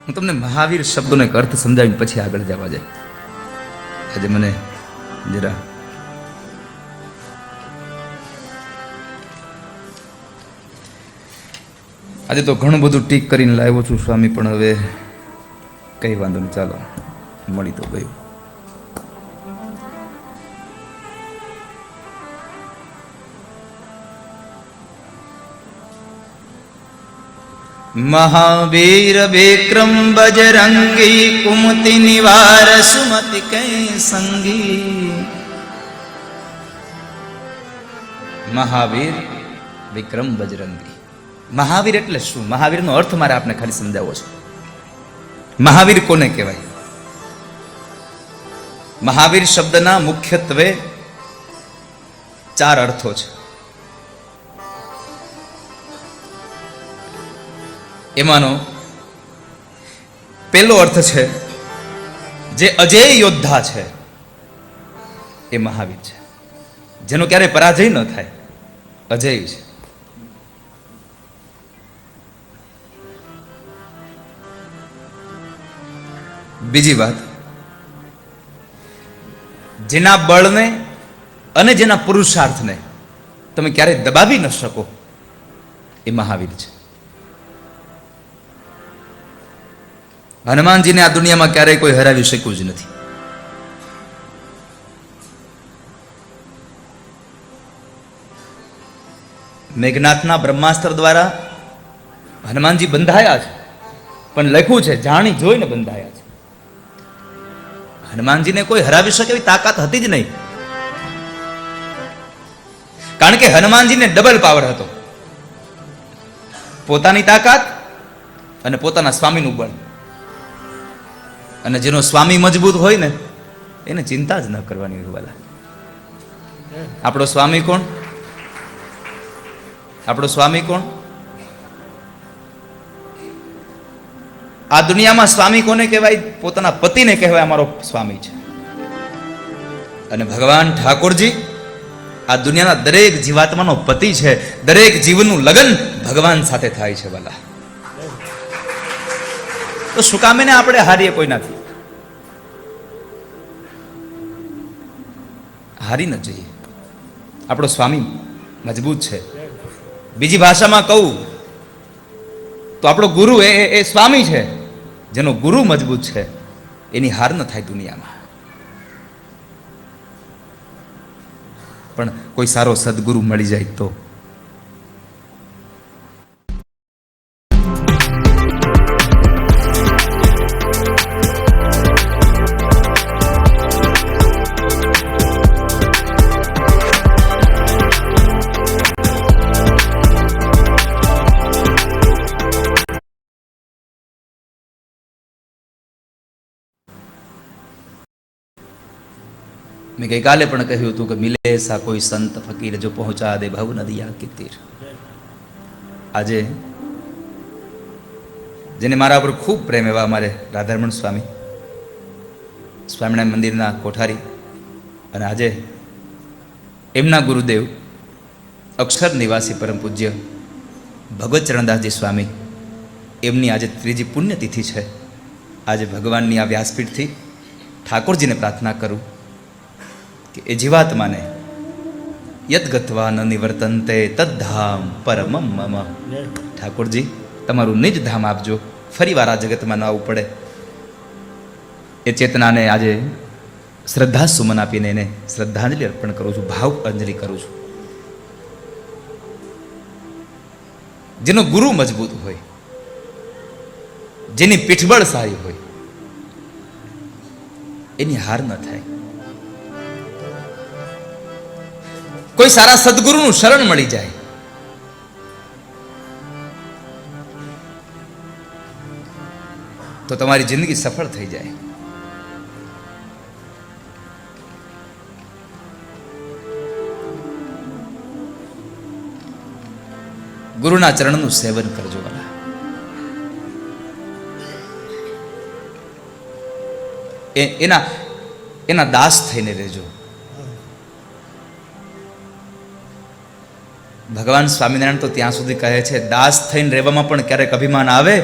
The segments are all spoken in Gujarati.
હું તમને મહાવીર શબ્દોનો એક અર્થ સમજાવીને પછી આગળ જવા જાય. આજે મને જરા આજે તો ઘણું બધું ટીક કરીને લાવ્યો છું સ્વામી, પણ હવે કઈ વાંધો નહીં, ચાલો મળી તો ગયું. મહાવીર વિક્રમ બજરંગી કુમતિ નિવાર સુમતિ કઈ સંગી. મહાવીર વિક્રમ બજરંગી. મહાવીર એટલે શું? મહાવીરનો અર્થ મારે આપને ખાલી સમજાવવો છે. મહાવીર કોને કહેવાય? મહાવીર શબ્દના મુખ્યત્વે 4 અર્થો છે. એમાંનો પહેલો અર્થ છે, જે અજેય યોદ્ધા છે એ મહાવીર છે, જેનો ક્યારેય પરાજય ન થાય, અજેય છે. બીજી વાત, જેના બળને અને જેના પુરુષાર્થને તમે ક્યારેય દબાવી ન શકો એ મહાવીર છે. હનુમાનજીને આ દુનિયામાં ક્યારેય કોઈ હરાવી શક્યું જ નથી. મેઘનાથના બ્રહ્માસ્ત્ર દ્વારા હનુમાનજી બંધાયા છે, પણ લખ્યું છે જાણી જોઈને બંધાયા છે. હનુમાનજીને કોઈ હરાવી શકે એવી તાકાત હતી જ નહીં, કારણ કે હનુમાનજીને ડબલ પાવર હતો, પોતાની તાકાત અને પોતાના સ્વામીનું બળ. અને જેનો સ્વામી મજબૂત હોય ને એને ચિંતા જ ન કરવાની હોય. વાલા, આપણો સ્વામી કોણ? આપણો સ્વામી કોણ? આ દુનિયામાં સ્વામી કોને કહેવાય? પોતાના પતિને કહેવાય અમારો સ્વામી છે. અને ભગવાન ઠાકોરજી આ દુનિયાના દરેક જીવાત્માનો પતિ છે. દરેક જીવનું લગ્ન ભગવાન સાથે થાય છે. વાલા, તો શું કામે ને આપણે હારીએ કોઈનાથી? હારી ન જઈએ. આપણો સ્વામી મજબૂત છે. બીજી ભાષામાં કહું તો આપણો ગુરુ એ સ્વામી છે. જેનો ગુરુ મજબૂત છે એની હાર ન થાય દુનિયામાં. પણ કોઈ સારો સદગુરુ મળી જાય તો મેં ગઈકાલે પણ કહ્યું હતું કે મિલે એસા કોઈ સંત ફકીર જો પહોંચા દે ભવ નદિયા કે તીર. આજે જેને મારા પર ખૂબ પ્રેમ એવા અમારે રાધારમણ સ્વામી, સ્વામિનારાયણ મંદિરના કોઠારી, અને આજે એમના ગુરુદેવ અક્ષર નિવાસી પરમ પૂજ્ય ભગવત ચરણદાસજી સ્વામી, એમની આજે 3જી પુણ્યતિથિ છે. આજે ભગવાનની આ વ્યાસપીઠથી ઠાકોરજીને પ્રાર્થના કરું કે એ જીવાત્માને યદ ગત્વા ન નિવર્તન્તે તદ્ધામ પરમમ મમ. ઠાકોરજી, તમારું નિજ ધામ આપજો, ફરી વાર આ જગતમાં ન આવવું પડે. એ ચેતનાને આજે શ્રદ્ધા સુમન આપીને એને શ્રદ્ધાંજલિ અર્પણ કરું છું, ભાવ અંજલિ કરું છું. જેનો ગુરુ મજબૂત હોય, જેની પીઠબળ સારી હોય, એની હાર ન થાય. કોઈ સારા સદગુરુનું શરણ મળી જાય તો તમારી જિંદગી સફળ થઈ જાય. ગુરુના ચરણનું સેવન કરજો. વાલા, એના દાસ થઈને રહેજો. ભગવાન સ્વામિનારાયણ તો ત્યાં સુધી કહે છે, દાસ થઈને રહેવામાં પણ ક્યારેક અભિમાન આવે,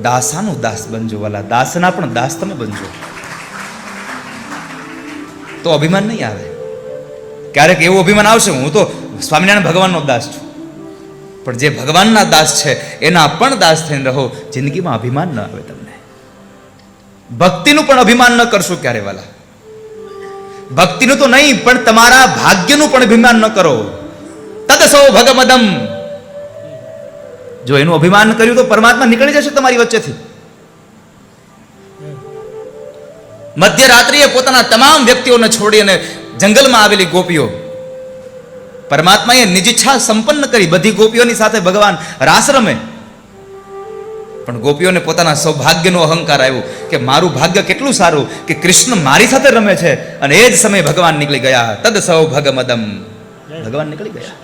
દાસાનું દાસ બનજો વાલા, દાસના પણ દાસ તમે બનજો. તો અભિમાન નહીં આવે. ક્યારેક એવું અભિમાન આવશે, હું તો સ્વામિનારાયણ ભગવાનનો દાસ છું. પણ જે ભગવાનના દાસ છે એના પણ દાસ થઈને રહો. જિંદગીમાં અભિમાન ન આવે તમને. ભક્તિનું પણ અભિમાન ન કરશો ક્યારે વાલા. ભક્તિનું તો નહીં, પણ તમારા ભાગ્યનું પણ અભિમાન ન કરો. તદ સૌભગમદમ. જો એનું અભિમાન કર્યું તો પરમાત્મા નીકળી જશે તમારી વચ્ચેથી. મધ્યરાત્રિએ પોતાના તમામ વ્યક્તિઓને છોડી અને જંગલમાં આવેલી ગોપીઓ, પરમાત્માએ નિજ ઈચ્છા સંપન્ન કરી. બધી ગોપીઓની સાથે ભગવાન રાસ રમે, પણ ગોપીઓને પોતાના સૌભાગ્યનો અહંકાર આવ્યો કે મારું ભાગ્ય કેટલું સારું કે કૃષ્ણ મારી સાથે રમે છે. અને એ જ સમયે ભગવાન નીકળી ગયા. તદ સૌભગમદમ. ભગવાન નીકળી ગયા.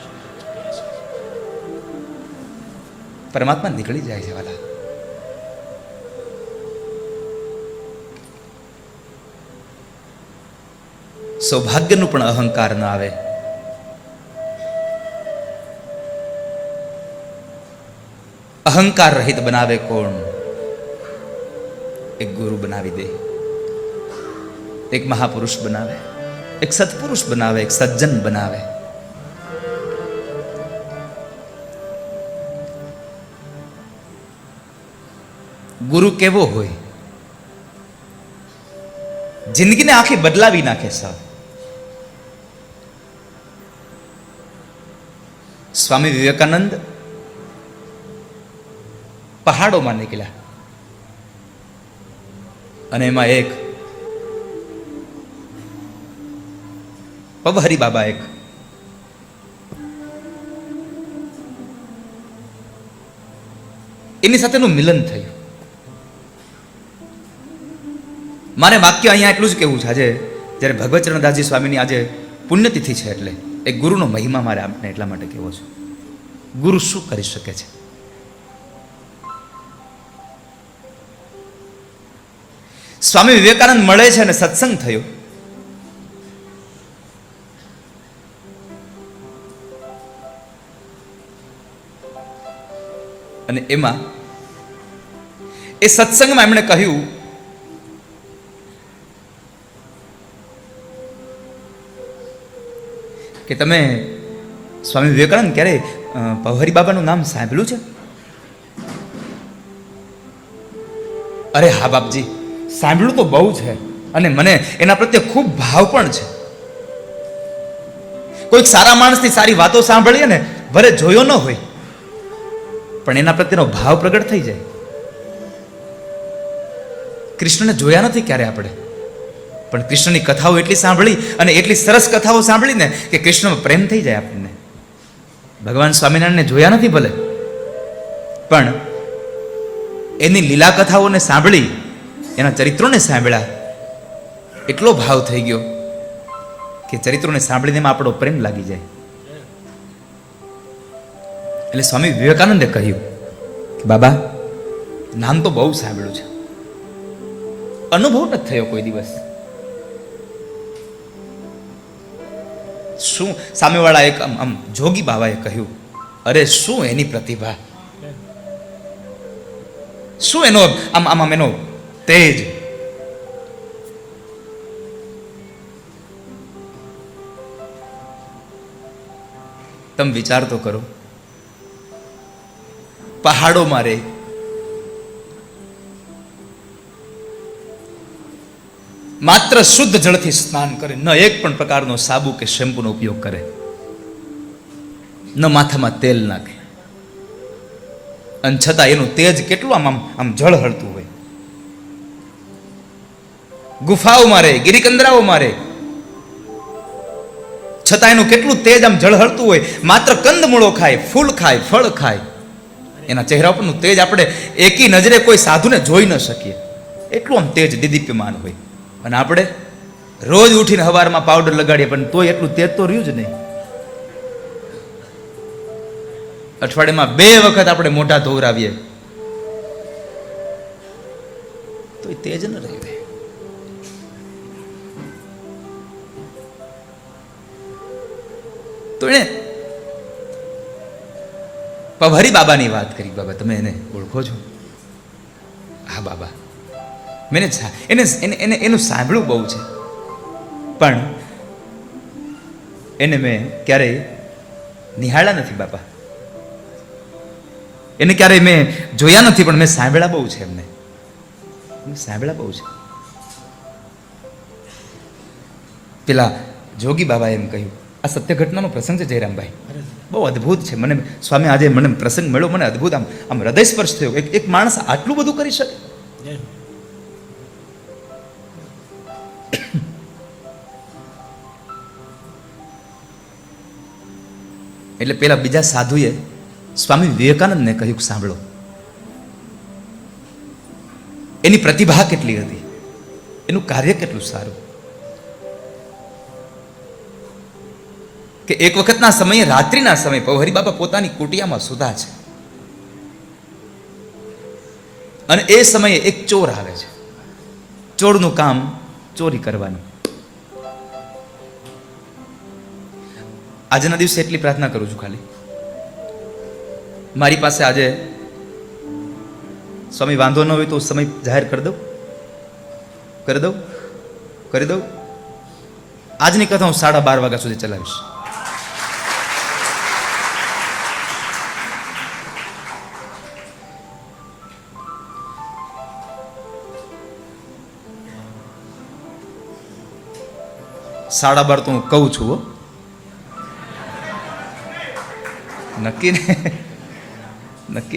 પરમાત્મા નીકળી જાય છે વાલા. સૌભાગ્યનું પણ અહંકાર ન આવે. અહંકાર રહિત બનાવે કોણ? એક ગુરુ બનાવી દે, એક મહાપુરુષ બનાવે, એક સત્પુરુષ બનાવે, એક સજ્જન બનાવે. ગુરુ કેવો હોય? જિંદગીને આખી બદલાવી નાખે સાહેબ. સ્વામી વિવેકાનંદ પહાડોમાં નીકળ્યા અને એમાં એક પવહરી બાબા, એક એની સાથેનું મિલન થયું. મારે વાક્ય અહીંયા એટલું જ કહેવું છે. આજે જ્યારે ભગવતચરણદાસજી સ્વામીની આજે પુણ્યતિથિ છે, એટલે એક ગુરુનો મહિમા મારે આપને એટલા માટે કહેવો છે. ગુરુ શું કરી શકે છે? સ્વામી વિવેકાનંદ મળે છે અને સત્સંગ થયો. અને એમાં એ સત્સંગમાં એમણે કહ્યું કે તમે સ્વામી વિવેકાનંદ ક્યારે પવહરી બાબાનું નામ સાંભળ્યું છે? અરે હા બાપજી, સાંભળ્યું તો બહુ છે અને મને એના પ્રત્યે ખૂબ ભાવ પણ છે. કોઈક સારા માણસની સારી વાતો સાંભળીએ ને, ભલે જોયો ન હોય પણ એના પ્રત્યેનો ભાવ પ્રગટ થઈ જાય. કૃષ્ણને જોયા નથી ક્યારે આપણે, પણ કૃષ્ણની કથાઓ એટલી સાંભળી અને એટલી સરસ કથાઓ સાંભળીને કે કૃષ્ણમાં પ્રેમ થઈ જાય આપણને. ભગવાન સ્વામિનારાયણને જોયા નથી ભલે, પણ એની લીલા કથાઓને સાંભળી, એના ચરિત્રોને સાંભળ્યા, એટલો ભાવ થઈ ગયો કે ચરિત્રોને સાંભળીને એમાં આપણો પ્રેમ લાગી જાય. એટલે સ્વામી વિવેકાનંદે કહ્યું કે બાબા, નામ તો બહુ સાંભળ્યું છે, અનુભવ નથી થયો કોઈ દિવસ. શું સામેવાળા એક આમ જોગી બાબાએ કહ્યું, અરે શું એની પ્રતિભા, શું એનો આમ એનો તેજ. તમે વિચાર તો કરો, પહાડોમાં રહે, માત્ર શુદ્ધ જળથી સ્નાન કરે, ન એક પણ પ્રકારનો સાબુ કે શેમ્પૂનો ઉપયોગ કરે, ન માથામાં તેલ નાખે, અને છતાં એનું તેજ કેટલું આમ જળ હળતું હોય. ગુફાઓમાં રહે, ગિરિકંદરાઓમાં રહે, છતાં એનું કેટલું તેજ આમ જળ હળતું હોય. માત્ર કંદમૂળો ખાય, ફૂલ ખાય, ફળ ખાય, એના ચહેરા પરનું તેજ આપણે એકી નજરે કોઈ સાધુને જોઈ ન શકીએ, એટલું આમ તેજ દીદીપ્યમાન હોય. અને આપણે રોજ ઉઠીને સવારમાં પાવડર લગાડીએ પણ તોય એટલું તેજ તો રહ્યું જ નહીં. અઠવાડિયામાં 2 વખત આપણે મોઢા ધોવરાવીએ તો એ તેજ ન રહ્યું. તો એને પવહરી બાબાની વાત કરી. બાબા તમે એને ઓળખો છો? હા બાબા, મેં એને એને એને એનું સાંભળ્યું બહુ છે, પણ એને મેં ક્યારેય નિહાળ્યા નથી બાપા. એને ક્યારેય મેં જોયા નથી, પણ મેં સાંભળ્યા બહુ છે એમને, સાંભળ્યા બહુ છે. પેલા જોગી બાબાએ એમ કહ્યું, આ સત્ય ઘટનાનો પ્રસંગ છે જયરામભાઈ, બહુ અદ્ભુત છે. મને સ્વામી આજે મને પ્રસંગ મળ્યો, મને અદ્ભુત આમ આમ હૃદય સ્પર્શ થયો. એક માણસ આટલું બધું કરી શકે. એટલે પેલા બીજા સાધુએ સ્વામી વિવેકાનંદને કહ્યું કે સાંભળો, એની પ્રતિભા કેટલી હતી, એનું કાર્ય કેટલું સારું, કે એક વખતના સમયે, રાત્રિના સમયે પૌહરી બાબા પોતાની કુટિયામાં સુતા છે અને એ સમયે એક ચોર આવે છે. ચોરનું કામ ચોરી કરવાનું. આજના દિવસે એટલી પ્રાર્થના કરું છું, ખાલી મારી પાસે આજે સ્વામી વાંધો ન હોય તો સમય જાહેર કરી દઉં, કરી દઉં. આજની કથા હું 12:30 વાગ્યા સુધી ચલાવીશ. સાડા 12 તો હું કહું છું હો, નક્કી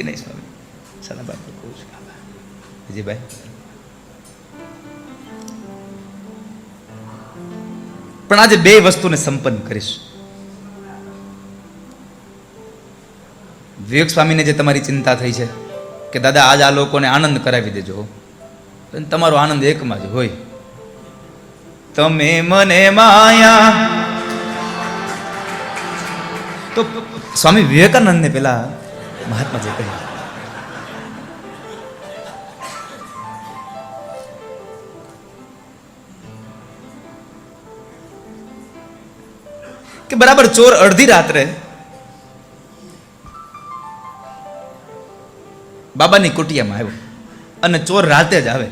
નહીં સ્વામી, 12:30 કહું છું. વિજયભાઈ, પણ આજે બે વસ્તુને સંપન્ન કરીશ. વિવેક સ્વામીને જે તમારી ચિંતા થઈ છે કે દાદા આજ આ લોકોને આનંદ કરાવી દેજો, તમારો આનંદ એકમાં જ હોય. તમે મને માયા, તો સ્વામી વિવેકાનંદને પેલા મહાત્માજી કહ્યું કે બરાબર ચોર અડધી રાત્રે બાબાની કુટિયામાં આવ્યો અને ચોર રાતે જ આવે.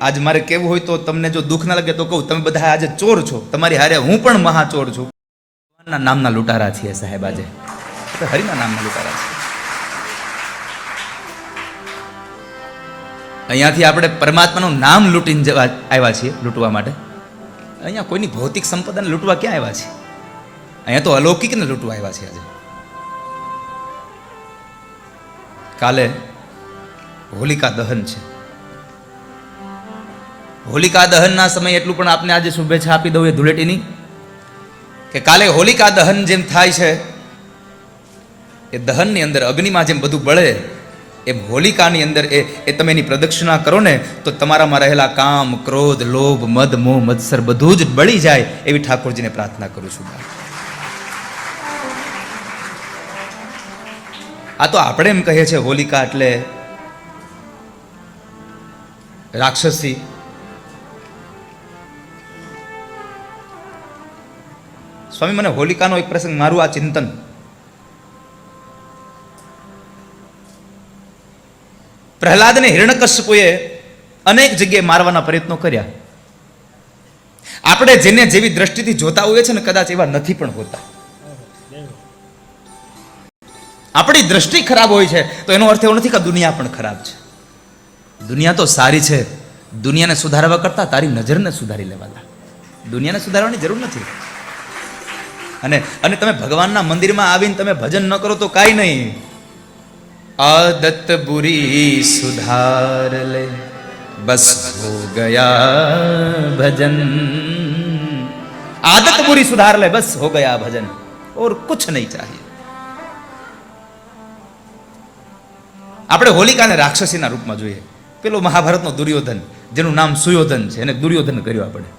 આજ મારે કેવું હોય તો તમને જો દુઃખ ના લાગે તો કહું, તમે બધા આજે ચોર છો, તમારી હારે હું પણ મહાચોર છું. નામના લૂંટારા છીએ સાહેબ, આજે હરિના નામના લૂંટારા છે. અહીંયાથી આપણે પરમાત્માનું નામ લૂંટીને જવા આવ્યા છીએ, લૂંટવા માટે. અહીંયા કોઈની ભૌતિક સંપદાને લૂંટવા ક્યાં આવ્યા છીએ? અહીંયા તો અલૌકિકને લૂંટવા આવ્યા છે. આજે કાલે હોલિકા દહન છે. હોલિકા દહનના સમયે એટલું પણ આપને આજે શુભેચ્છા આપી દઉં એ ધૂળેટીની, કે કાલે હોલિકા દહન જેમ થાય છે, એ દહનની અંદર અગ્નિમાં જેમ બધું બળે, એમ હોલિકાની અંદર એ તમે એની પ્રદક્ષિણા કરો ને તો તમારામાં રહેલા કામ, ક્રોધ, લોભ, મદ, મોહ, મત્સર બધું જ બળી જાય એવી ઠાકોરજીને પ્રાર્થના કરું છું. આ તો આપણે એમ કહીએ છીએ હોલિકા એટલે રાક્ષસી. સ્વામી મને હોલિકાનો એક પ્રસંગ, મારું આ ચિંતન, પ્રહલાદને હિરણ્યકશ્યપુએ અનેક જગ્યાએ મારવાના પ્રયત્નો કર્યા. આપણે જેને જેવી દ્રષ્ટિથી જોતા હોઈએ છે ને, કદાચ એવા નથી પણ હોતા. આપણી દ્રષ્ટિ ખરાબ હોય છે તો એનો અર્થ એવો નથી કે દુનિયા પણ ખરાબ છે. દુનિયા તો સારી છે. દુનિયાને સુધારવા કરતા તારી નજરને સુધારી લેવા. દુનિયાને સુધારવાની જરૂર નથી. અને તમે ભગવાનના મંદિરમાં આવીને તમે ભજન ન કરો તો કાંઈ નહીં. આદત બુરી સુધાર લે બસ હો ગયા ભજન. આદત બુરી સુધાર લે બસ હો ગયા ભજન, और कुछ नहीं चाहिए. આપણે હોલિકાને રાક્ષસીના રૂપમાં જોઈએ. પેલો મહાભારતનો દુર્યોધન, જેનું નામ સુયોધન છે, એને દુર્યોધન કર્યો આપણે.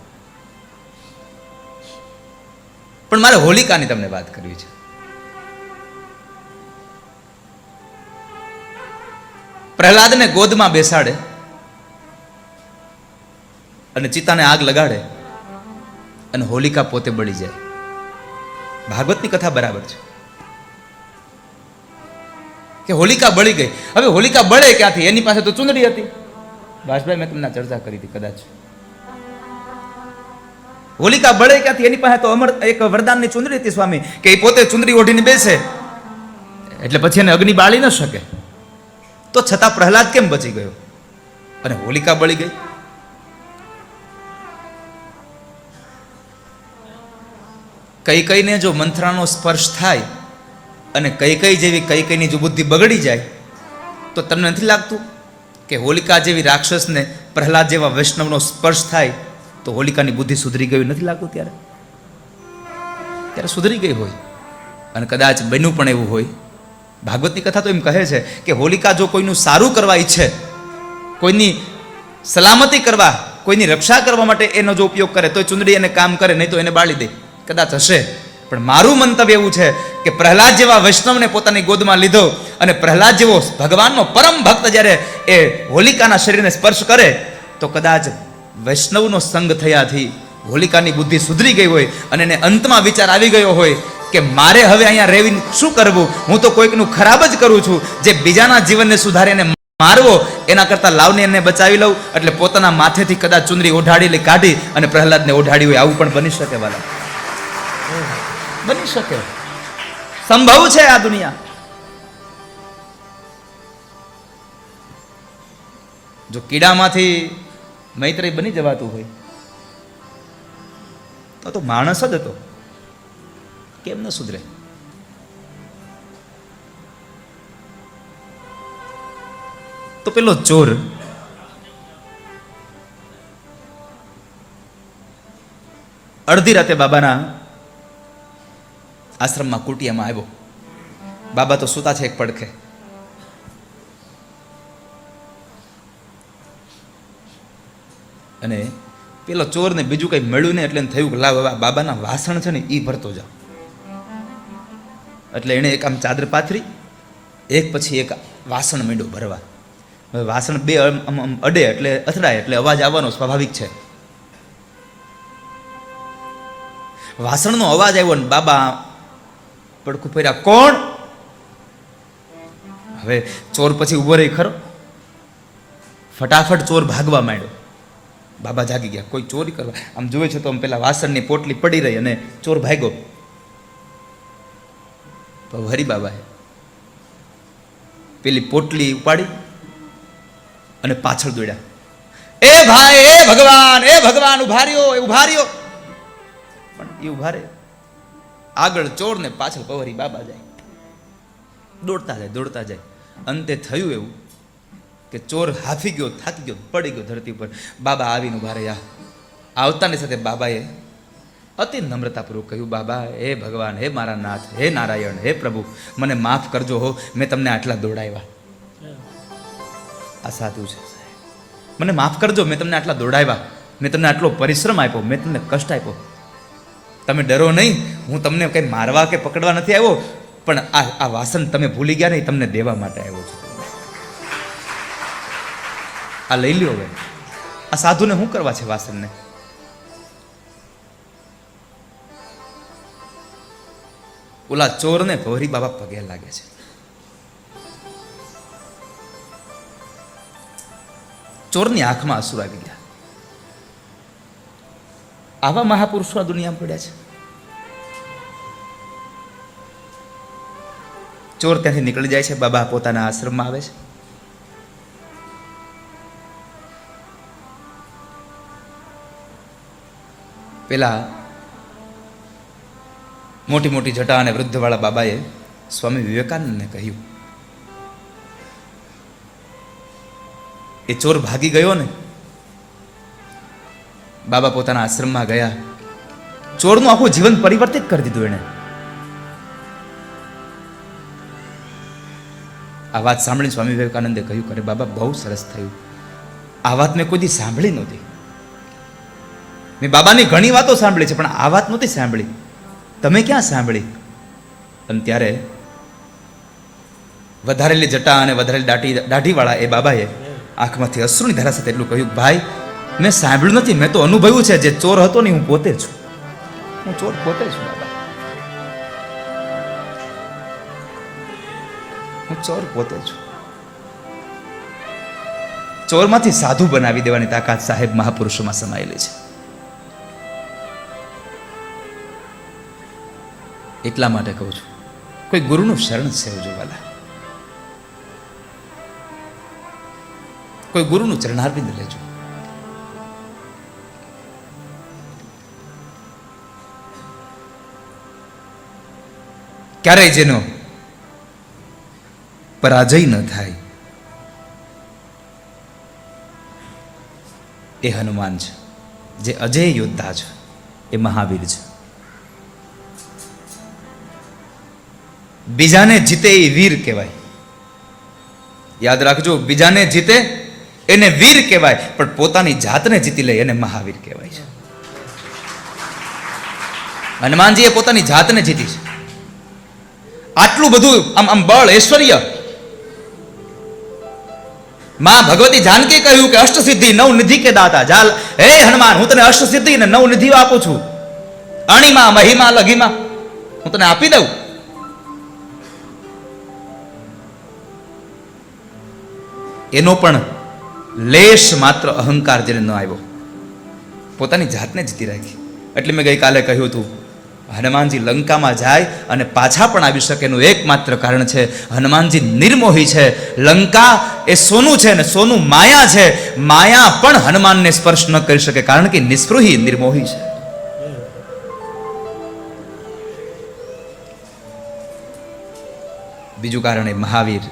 પણ મારે હોલિકાની તમને વાત કરવી છે. પ્રહલાદને ગોદમાં બેસાડે અને ચિતાને આગ લગાડે અને હોલિકા પોતે બળી જાય. ભાગવતની કથા બરાબર છે. કે હોલિકા બળી ગઈ. હવે હોલિકા બળે ક્યાંથી? એની પાસે તો ચુંદડી હતી. ભાસભાઈ મેં તમને ચર્ચા કરી હતી કદાચ. હોલિકા બળે ક્યાંથી? એની પાસે તો અમર એક વરદાનની ચુંદડી હતી સ્વામી, કે એ પોતે ચુંદડી ઓઢીને બેસે એટલે પછી એને અગ્નિ બાળી ન શકે. તો છતાં પ્રહલાદ કેમ બચી ગયો અને હોલિકા બળી ગઈ? કૈકેયીને જો મંથરાનો સ્પર્શ થાય અને કૈકેયી જેવી કૈકેયીની જો બુદ્ધિ બગડી જાય તો તમને નથી લાગતું કે હોલિકા જેવી રાક્ષસને પ્રહલાદ જેવા વૈષ્ણવનો સ્પર્શ થાય તો હોલિકાની બુદ્ધિ સુધરી ગઈ નથી લાગતું? ત્યારે સુધરી ગઈ હોય. અને કદાચ બન્યું પણ એવું હોય. ભાગવતની કથા તો એમ કહે છે કે હોલિકા જો કોઈનું સારું કરવા ઈચ્છે, કોઈની સલામતી કરવા, કોઈની રક્ષા કરવા માટે એનો જો ઉપયોગ કરે તો ચુંદડી એને કામ કરે, નહીં તો એને બાળી દે. કદાચ હશે, પણ મારું મંતવ્ય એવું છે કે પ્રહલાદ જેવા વૈષ્ણવને પોતાની ગોદમાં લીધો અને પ્રહલાદ જેવો ભગવાનનો પરમ ભક્ત જ્યારે એ હોલિકાના શરીરને સ્પર્શ કરે તો કદાચ વૈષ્ણવનો સંગ થયાથી હોલિકાની બુદ્ધિ સુધરી ગઈ હોય અને એને અંતમાં વિચાર આવી ગયો હોય કે મારે હવે અહીંયા રહેવી શું કરવું, હું તો કોઈકનું ખરાબ જ કરું છું, જે બીજાના જીવનને સુધારીને મારવો એના કરતાં લાવને એને બચાવી લઉં. એટલે પોતાના માથેથી કદાચ ચુંદડી ઓઢાડી કાઢી અને પ્રહલાદને ઓઢાડી હોય. આવું પણ બની શકે વાલા, બની શકે, સંભવ છે આ દુનિયા. જો કીડામાંથી મૈત્રી બની જવાતું હોય તો માણસ જ હતો, કેમ ન સુધરે? તો પેલો ચોર અડધી રાતે બાબાના આશ્રમમાં કુટિયામાં આવ્યો. બાબા તો સૂતા છે એક પડખે. અને પેલો ચોરને બીજું કંઈ મળ્યું નહીં એટલે થયું કે લાવ બાબાના વાસણ છે ને એ ભરતો જાવ. એટલે એણે એક આમ ચાદર પાથરી એક પછી એક વાસણ માંડ્યો ભરવા. હવે વાસણ બે અડે એટલે અથડાય એટલે અવાજ આવવાનો સ્વાભાવિક છે. વાસણનો અવાજ આવ્યો ને બાબા પડખું ફર્યા, કોણ? હવે ચોર પછી ઉભો રહી ખરો. ફટાફટ ચોર ભાગવા માંડ્યો. બાબા જાગી ગયા, કોઈ ચોરી કરવા આમ જોવે છે તો આમ પેલા વાસણની પોટલી પડી રહી અને ચોર ભાગ્યો. તો હરી બાબાએ પેલી પોટલી ઉપાડી અને પાછળ દોડ્યા. એ ભાઈ, એ ભગવાન ઉભા રહ્યો. પણ એ ઉભા રહે, આગળ ચોર ને પાછળ પવરી બાબા જાય. દોડતા જાય. અંતે થયું એવું કે ચોર હાફી ગયો, થાકી ગયો, પડી ગયો ધરતી ઉપર. બાબા આવીને ઉભા રહ્યા. આવતાની સાથે બાબાએ અતિ નમ્રતાપૂર્વક કહ્યું, બાબા, હે ભગવાન, હે મારા નાથ, હે નારાયણ, હે પ્રભુ, મને માફ કરજો હો, મેં તમને આટલા દોડાવ્યા. આ સાધુ છે, મને માફ કરજો, મેં તમને આટલા દોડાવ્યા, મેં તમને આટલો પરિશ્રમ આપ્યો, મેં તમને કષ્ટ આપ્યો. તમે ડરો નહીં, હું તમને કંઈ મારવા કે પકડવા નથી આવ્યો, પણ આ વાસણ તમે ભૂલી ગયા નહીં, તમને દેવા માટે આવ્યો છું. આ લઈ લ્યો. હવે આ સાધુને શું કરવા છે વાસણને? ઓલા ચોરને ભવરી બાબા પગે લાગે છે. ચોરની આંખમાં આંસુ આવી ગયા. આવા મહાપુરુષો આ દુનિયામાં પડ્યા છે. ચોર ત્યાંથી નીકળી જાય છે. બાબા પોતાના આશ્રમમાં આવે છે. પેલા મોટી મોટી જટા અને વૃદ્ધવાળા બાબાએ સ્વામી વિવેકાનંદને કહ્યું, એ ચોર ભાગી ગયો ને. બાબા પોતાના આશ્રમમાં ગયા. ચોરનું આખું જીવન પરિવર્તિત કરી દીધું એણે. આ વાત સાંભળીને સ્વામી વિવેકાનંદે કહ્યું, કરે બાબા, બહુ સરસ થયું. આ વાત મેં કોઈ દી સાંભળી નહોતી. મેં બાબાની ઘણી વાતો સાંભળી છે, પણ આ વાત નહોતી સાંભળી. તમે ક્યાં સાંભળી? અને ત્યારે વધારેલી જટા અને વધારેલી દાઢીવાળા એ બાબાએ આંખમાંથી અશ્રુની ધારા સાથે એટલું કહ્યું, ભાઈ, મેં સાંભળ્યું નથી, મેં તો અનુભવ્યું છે. જે ચોર હતો ને હું પોતે છું. હું ચોર પોતે છું બાબા. હું હું ચોર પોતે છું. ચોરમાંથી સાધુ બનાવી દેવાની તાકાત સાહેબ મહાપુરુષોમાં સમાયેલી છે. એટલા માટે કહું છું, કોઈ ગુરુનું શરણ સેવજો વાલા, કોઈ ગુરુનું ચરણારવિંદ લેજો. ક્યારેય જેનો પરાજય ન થાય એ હનુમાન છે, જે અજેય યોદ્ધા છે, એ મહાવીર છે. બીજાને જીતે એ વીર કહેવાય. યાદ રાખજો, બીજાને જીતે એને વીર કહેવાય, પણ પોતાની જાતને જીતી લે એને મહાવીર કહેવાય છે. હનુમાનજીએ પોતાની જાતને જીતી છે. આટલું બધું આમ બળ ઐશ્વર્ય. માં ભગવતી જાનકી કહ્યું કે અષ્ટસિદ્ધિ નવ નિધિ કે દાતા. જાલ હે હનુમાન, હું તને અષ્ટસિદ્ધિ ને નવ નિધિ આપું છું. અણીમાં મહીમાં લઘીમાં હું તને આપી દઉં. એનો પણ લેશ માત્ર અહંકાર જેને ન આવ્યો, પોતાની જાતને જીતી રાખી. એટલે મેં ગઈકાલે કહ્યું હતું, હનુમાનજી લંકામાં જાય અને પાછા પણ આવી શકે એનું એકમાત્ર કારણ છે હનુમાનજી નિર્મોહી છે. લંકા એ સોનું છે ને સોનું માયા છે. માયા પણ હનુમાનને સ્પર્શ ન કરી શકે, કારણ કે નિસ્પૃહી નિર્મોહી છે. બીજું કારણ એ મહાવીર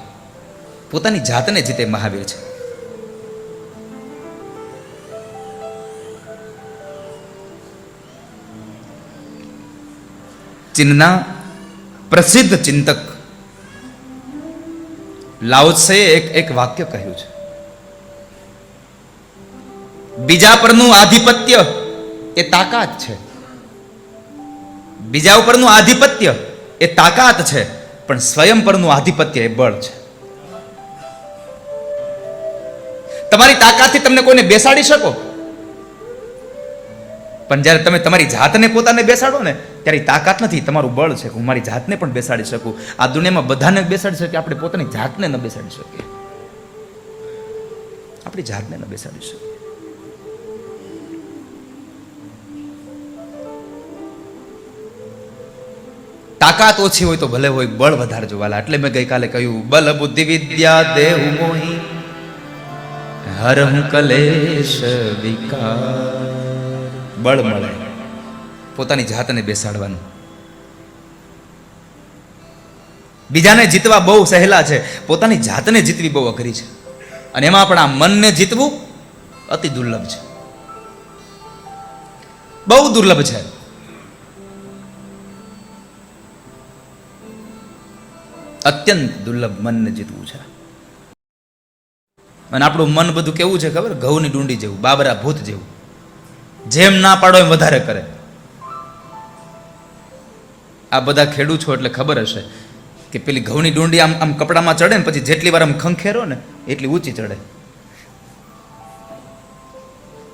પોતાની જાતને જીતે મહાવીર છે. ચીનના પ્રસિદ્ધ ચિંતક લાઓ ત્સે એક વાક્ય કહ્યું છે, બીજા પરનું આધિપત્ય એ તાકાત છે. બીજા ઉપરનું આધિપત્ય એ તાકાત છે, પણ સ્વયં પરનું આધિપત્ય એ બળ છે. તમારી તાકાતથી તમને કોઈને બેસાડી શકો, પણ જ્યારે તમે તમારી જાતને પોતાને બેસાડો ને ત્યારે તાકાત નથી, તમારું બળ છે. હું મારી જાતને પણ બેસાડી શકું. આ દુનિયામાં બધાને બેસાડી શકીએ, આપણે પોતાની જાતને ન બેસાડી શકીએ. આપણી જાતને ન બેસાડી શકીએ. તાકાત ઓછી હોય તો ભલે હોય, બળ વધારે જોવાલા. એટલે મેં ગઈકાલે કહ્યું, બલ બુદ્ધિ વિદ્યા દેહ મોહી હરહું કલેશ વિકાર. બળ મળે પોતાની જાતને બેસાડવાનું. બીજાને જીતવા બહુ સહેલા છે, પોતાની જાતને જીતવી બહુ અઘરી છે. અને એમાં પણ આ મનને જીતવું અતિ દુર્લભ છે, બહુ દુર્લભ છે. અત્યંત દુર્લભ મનને જીતવું છે. અને આપણું મન બધું કેવું છે ખબર? ઘઉંની ડુંડી જેવું, બાબરા ભૂત જેવું. જેમ ના પાડો એમ વધારે કરે. આ બધા ખેડૂત છો એટલે ખબર હશે કે પેલી ઘઉંની ડુંડી આમ કપડામાં ચડે ને પછી જેટલી વાર આમ ખંખેરો ને એટલી ઊંચી ચડે.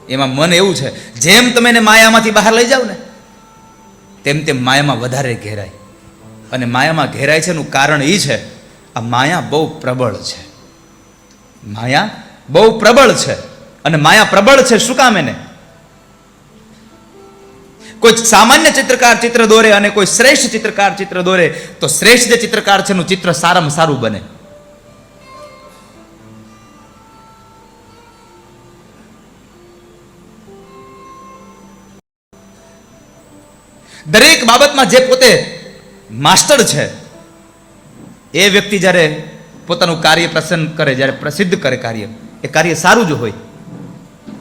એમાં મન એવું છે, જેમ તમે એને માયામાંથી બહાર લઈ જાઓ ને તેમ તેમ માયામાં વધારે ઘેરાય. અને માયામાં ઘેરાય છે એનું કારણ એ છે, આ માયા બહુ પ્રબળ છે. માયા બહુ પ્રબળ છે. અને માયા પ્રબળ છે શું કામ? એને કોઈ સામાન્ય ચિત્રકાર ચિત્ર દોરે અને કોઈ શ્રેષ્ઠ ચિત્રકાર ચિત્ર દોરે તો શ્રેષ્ઠ જે ચિત્રકાર છે એનું ચિત્ર સારામાં સારું બને. દરેક બાબતમાં જે પોતે માસ્ટર છે એ વ્યક્તિ જ્યારે પોતાનું કાર્ય પ્રસન્ન કરે, જ્યારે પ્રસિદ્ધ કરે કાર્ય, એ કાર્ય સારું જ હોય.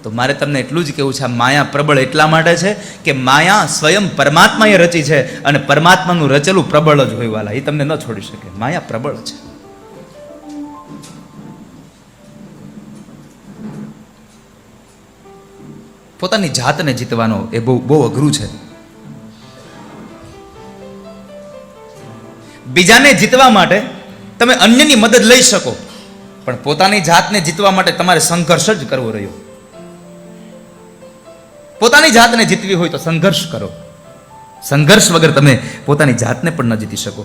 તો મારે તમને એટલું જ કહેવું છે, આ માયા પ્રબળ એટલા માટે છે કે માયા સ્વયં પરમાત્માએ રચી છે અને પરમાત્માનું રચેલું પ્રબળ જ હોય વાલા. એ તમને ન છોડી શકે. માયા પ્રબળ છે. પોતાની જાતને જીતવાનો એ બહુ બહુ અઘરું છે. બીજાને જીતવા માટે તમે અન્યની મદદ લઈ શકો, પણ પોતાની જાતને જીતવા માટે તમારે સંઘર્ષ જ કરવો રહ્યો. પોતાની જાતને જીતવી હોય તો સંઘર્ષ કરો. સંઘર્ષ વગર તમે પોતાની જાતને પણ ન જીતી શકો.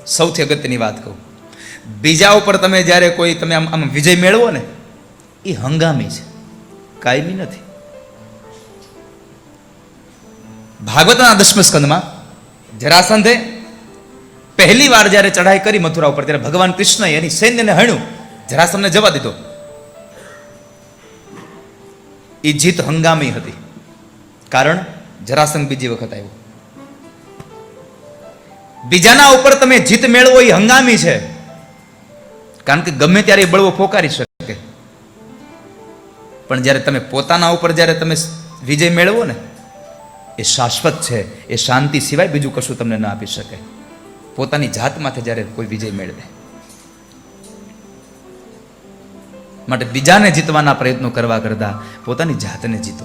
સૌથી અગત્યની વાત કહું, બીજા ઉપર તમે જ્યારે કોઈ તમે આમ વિજય મેળવો ને, એ હંગામી છે, કાયમી નથી. ભાગવતના 10મ સ્કંદમાં જરાસંધે પહેલી વાર જ્યારે ચઢાઈ કરી મથુરા ઉપર, ત્યારે ભગવાન કૃષ્ણએ એની સૈન્યને હણ્યું, જરાસંધને જવા દીધો. એ જીત હંગામી હતી, કારણ જરાસંધ બીજી વખત આવ્યો. બીજાના ઉપર તમે જીત મેળવો એ હંગામી છે, કારણ કે ગમે ત્યારે એ બળવો પોકારી શકે. પણ જ્યારે તમે પોતાના ઉપર જ્યારે તમે વિજય મેળવો ને, એ શાશ્વત છે. એ શાંતિ સિવાય બીજું કશું તમને ના આપી શકે. પોતાની જાતમાંથી જ્યારે કોઈ વિજય મેળવે, માટે બીજાને જીતવાના પ્રયત્નો કરવા કરતા પોતાની જાતને જીતો.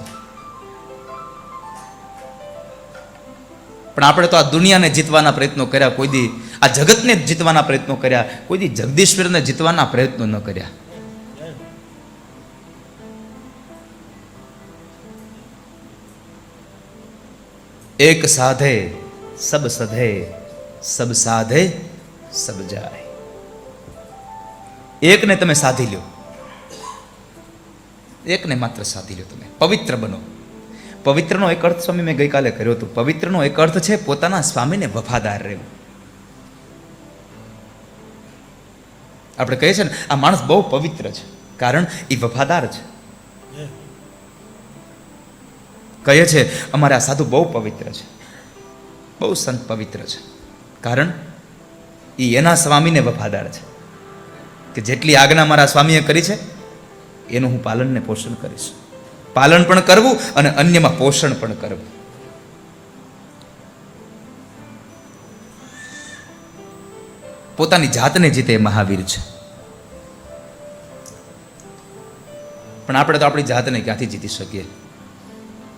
પણ આપણે તો આ દુનિયાને જીતવાના પ્રયત્નો કર્યા, કોઈ દી આ જગતને જીતવાના પ્રયત્નો કર્યા, કોઈ દી જગદીશ્વરને જીતવાના પ્રયત્નો ન કર્યા. એક સાધે સબ સધે, સબ સાધે સબ જાય. એકને તમે સાધી લ્યો, એકને માત્ર સાધી લ્યો, તમે પવિત્ર બનો. પવિત્રનો એક અર્થ સ્વામી મેં ગઈકાલે કર્યો હતો. પવિત્રનો એક અર્થ છે પોતાના સ્વામીને વફાદાર રહેવું. આપણે કહીએ છીએ ને, આ માણસ બહુ પવિત્ર છે, કારણ એ વફાદાર છે. કહે છે અમારે આ સાધુ બહુ પવિત્ર છે, બહુ સંત પવિત્ર છે, કારણ એ એના સ્વામીને વફાદાર છે, કે જેટલી આજ્ઞા મારા સ્વામીએ કરી છે એનું હું પાલન ને પોષણ કરીશ. પાલન પણ કરવું અને અન્યમાં પોષણ પણ કરવું. પોતાની જાતને જીતે મહાવીર છે. પણ આપણે તો આપણી જાતને ક્યાંથી જીતી શકીએ?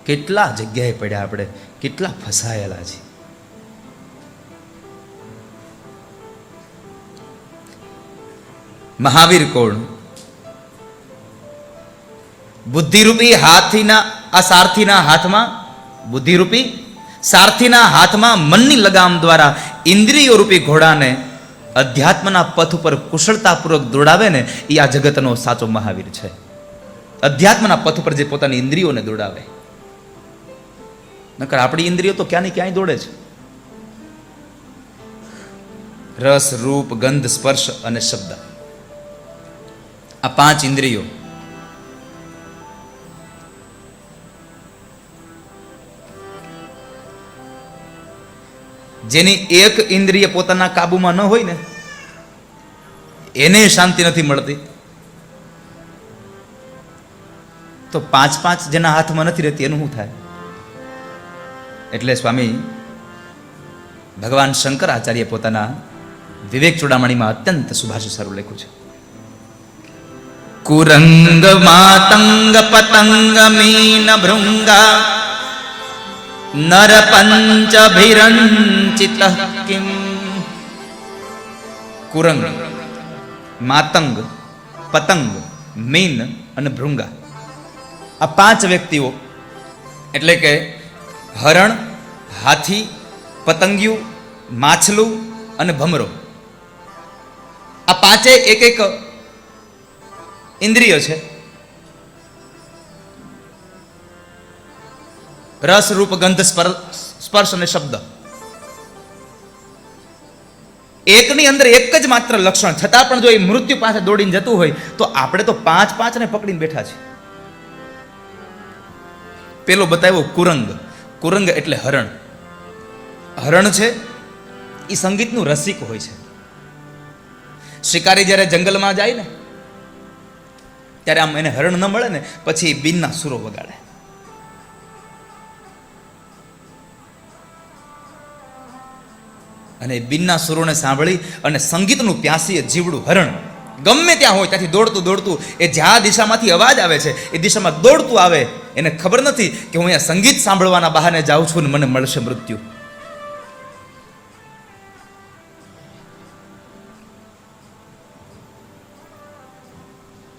કેટલા જગ્યાએ પડ્યા આપણે, કેટલા ફસાયેલા છે. મહાવીર કોણ? બુદ્ધિરૂપી હાથીના આ સારથીના હાથમાં, બુદ્ધિરૂપી સારથીના હાથમાં મનની લગામ દ્વારા ઇન્દ્રિયો રૂપી ઘોડાને અધ્યાત્મના પથ ઉપર કુશળતાપૂર્વક દોડાવે ને, એ આ જગતનો સાચો મહાવીર છે. અધ્યાત્મના પથ ઉપર જે પોતાની ઇન્દ્રિયોને દોડાવે. નકર આપણી ઇન્દ્રિયો તો ક્યાંની ક્યાંય દોડે છે. રસ, રૂપ, ગંધ, સ્પર્શ અને શબ્દ, આ 5 ઇન્દ્રિયો જેની એક ઇન્દ્રિય પોતાના કાબુમાં ન હોય ને, એને શાંતિ નથી મળતી. તો 5 જેના હાથમાં નથી રહેતી એનું શું થાય? એટલે સ્વામી ભગવાન શંકરાચાર્ય પોતાના વિવેક ચૂડામણીમાં અત્યંત સુભાષિત સારું લખ્યું છે. કુરંગ માતંગ પતંગ મીન ભૃંગા નર પંચભિરંચિત કિમ. કુરંગ, માતંગ, પતંગ, મીન અને ભૃંગા, આ 5 વ્યક્તિઓ એટલે કે હરણ, હાથી, પતંગિયું, માછલું અને ભમરો, આ 5 એક ઇન્દ્રિય છે. રસ, રૂપ, ગંધ, સ્પર્શ અને શબ્દ. એકની અંદર એક જ માત્ર લક્ષણ, છતાં પણ જો એ મૃત્યુ પાસે દોડીને જતું હોય તો આપણે તો 5 ને પકડીને બેઠા છે. પેલો બતાવ્યો કુરંગ. કુરંગ એટલે હરણ. હરણ છે એ સંગીતનું રસિક હોય છે. શિકારી જ્યારે જંગલમાં જાય ને ત્યારે આમ એને હરણ ન મળે ને પછી બીનના સૂરો વગાડે. અને બીનના સૂરોને સાંભળી અને સંગીતનું પ્યાસી જીવડું હરણ ગમે ત્યાં હોય ત્યાંથી દોડતું દોડતું એ જ્યાં દિશામાંથી અવાજ આવે છે એ દિશામાં દોડતું આવે. એને ખબર નથી કે હું અહીંયા સંગીત સાંભળવાના બહાને જાઉં છું ને મને મળશે મૃત્યુ.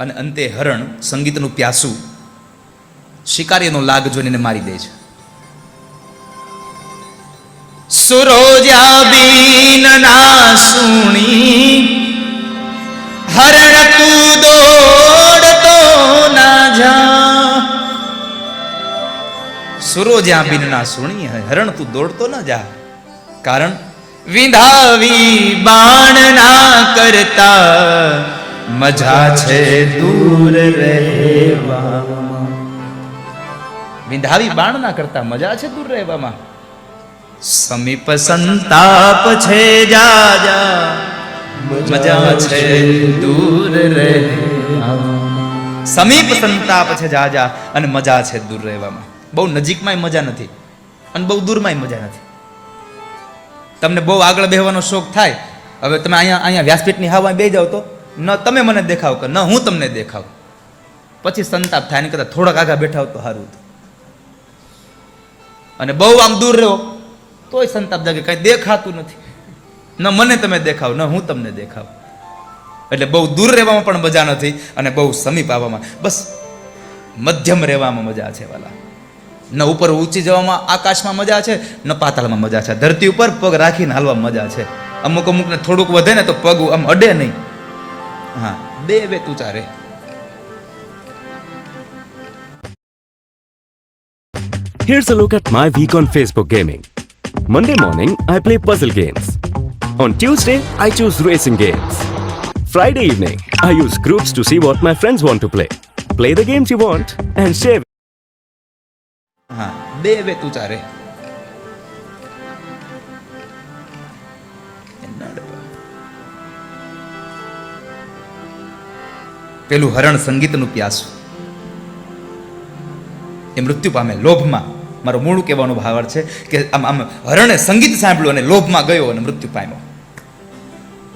અને અંતે હરણ સંગીતનું પ્યાસું શિકારીનો લાગ જોઈને મારી દે છે. સુરો જ્યાં બીન ના સુણી, હરણ તું દોડતો ના જા. સુરો જ્યાં બીન ના સુણી, હરણ તું દોડતો ના જા. કારણ વિંધાવી બાણ ના કરતા મજા છે દૂર રહેવામાં. વિંધાવી બાણ ના કરતા મજા છે દૂર રહેવામાં. સમીપ સંતાપ છે જા જા, મજા છે દૂર રહેવામાં. સમીપ સંતાપ છે જા જા અને મજા છે દૂર રહેવામાં. બહુ નજીકમાંય મજા નથી અને બહુ દૂરમાંય મજા નથી. તમને બહુ આગળ બેહવાનો શોખ થાય, હવે તમે અહીંયા વ્યાસપીઠની હાવા બે જાવ તો ન તમે મને દેખાવ કે ન હું તમને દેખાવ, પછી સંતાપ થાય. ને કદાચ થોડાક આગળ બેઠા હો તો સારું હતું. અને બહુ આમ દૂર રહ્યો તોય સંતાપ જાગે, કઈ દેખાતું નથી. ન મને તમે દેખાવ ન હું તમને દેખાવ. એટલે બહુ દૂર રહેવામાં પણ મજા નથી અને બહુ સમીપ આવવામાં, બસ મધ્યમ રહેવામાં મજા છે વાલા. ન ઉપર ઊંચી જવામાં આકાશમાં મજા છે, ન પાતાળમાં મજા છે. ધરતી ઉપર પગ રાખીને હાલવામાં મજા છે. અમુક અમુકને થોડુંક વધે ને તો પગ આમ અડે નહીં. હા, બે ઊંચા રહે. Here's a look at my week on Facebook gaming. Monday morning, I play puzzle games. On Tuesday, I choose racing games. Friday evening, I use groups to see what my friends want to play. Play the games you want and share. હા, બે ઊંચા રહે. પેલું હરણ સંગીતનું પ્યાસું એ મૃત્યુ પામે લોભમાં. મારો મૂળ કહેવાનો ભાવાર્થ છે કે આમ હરણે સંગીત સાંભળ્યું અને લોભમાં ગયો અને મૃત્યુ પામ્યો.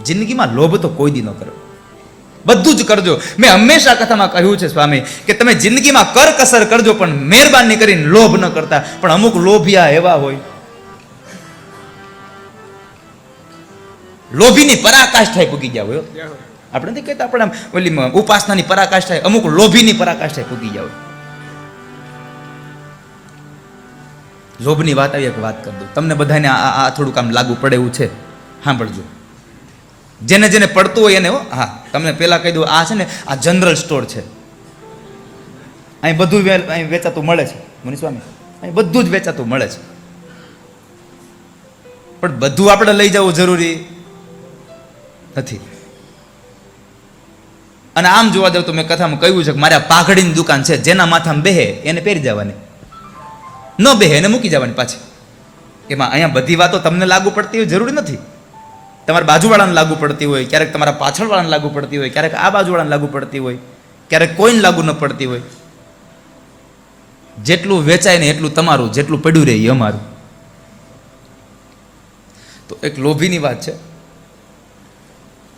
જિંદગીમાં લોભ તો કોઈ દી ન કરો, બધું જ કરજો. મેં હંમેશા કથામાં કહ્યું છે સ્વામી કે તમે જિંદગીમાં કરકસર કરજો પણ મહેરબાની કરીને લોભ ન કરતા. પણ અમુક લોભિયા એવા હોય, લોભીની પરાકાષ્ઠાએ પૂગી ગયા હોય. આપણે નથી કહેતા આપણે ઓલી ઉપાસનાની પરાકાષ્ઠાએ, અમુક લોભીની પરાકાષ્ઠાએ પૂગી ગયા હોય. લોભની વાત આવી એક વાત કરી દઉં તમને બધાને, આ થોડુંક આમ લાગુ પડે એવું છે, સાંભળજો. જેને જેને પડતું હોય એને. હા, તમને પહેલાં કહી દઉં, આ છે ને આ જનરલ સ્ટોર છે. અહીં બધું અહીં વેચાતું મળે છે મુનિસ્વામી, અહીં બધું જ વેચાતું મળે છે. પણ બધું આપણે લઈ જવું જરૂરી નથી. અને આમ જોવા જાવ તો મેં કથામાં કહ્યું છે કે મારે પાઘડીની દુકાન છે, જેના માથામાં બેહે એને પહેરી જવાની, ન બેહે એને મૂકી જવાની પાછી. એમાં અહીંયા બધી વાતો તમને લાગુ પડતી હોય જરૂરી નથી. તમારા બાજુવાળાને લાગુ પડતી હોય, ક્યારેક તમારા પાછળવાળાને લાગુ પડતી હોય, ક્યારેક આ બાજુવાળાને લાગુ પડતી હોય, ક્યારેક કોઈને લાગુ ન પડતી હોય. જેટલું વેચાય ને એટલું તમારું, જેટલું પડ્યું રહે એ અમારું. તો એક લોભીની વાત છે.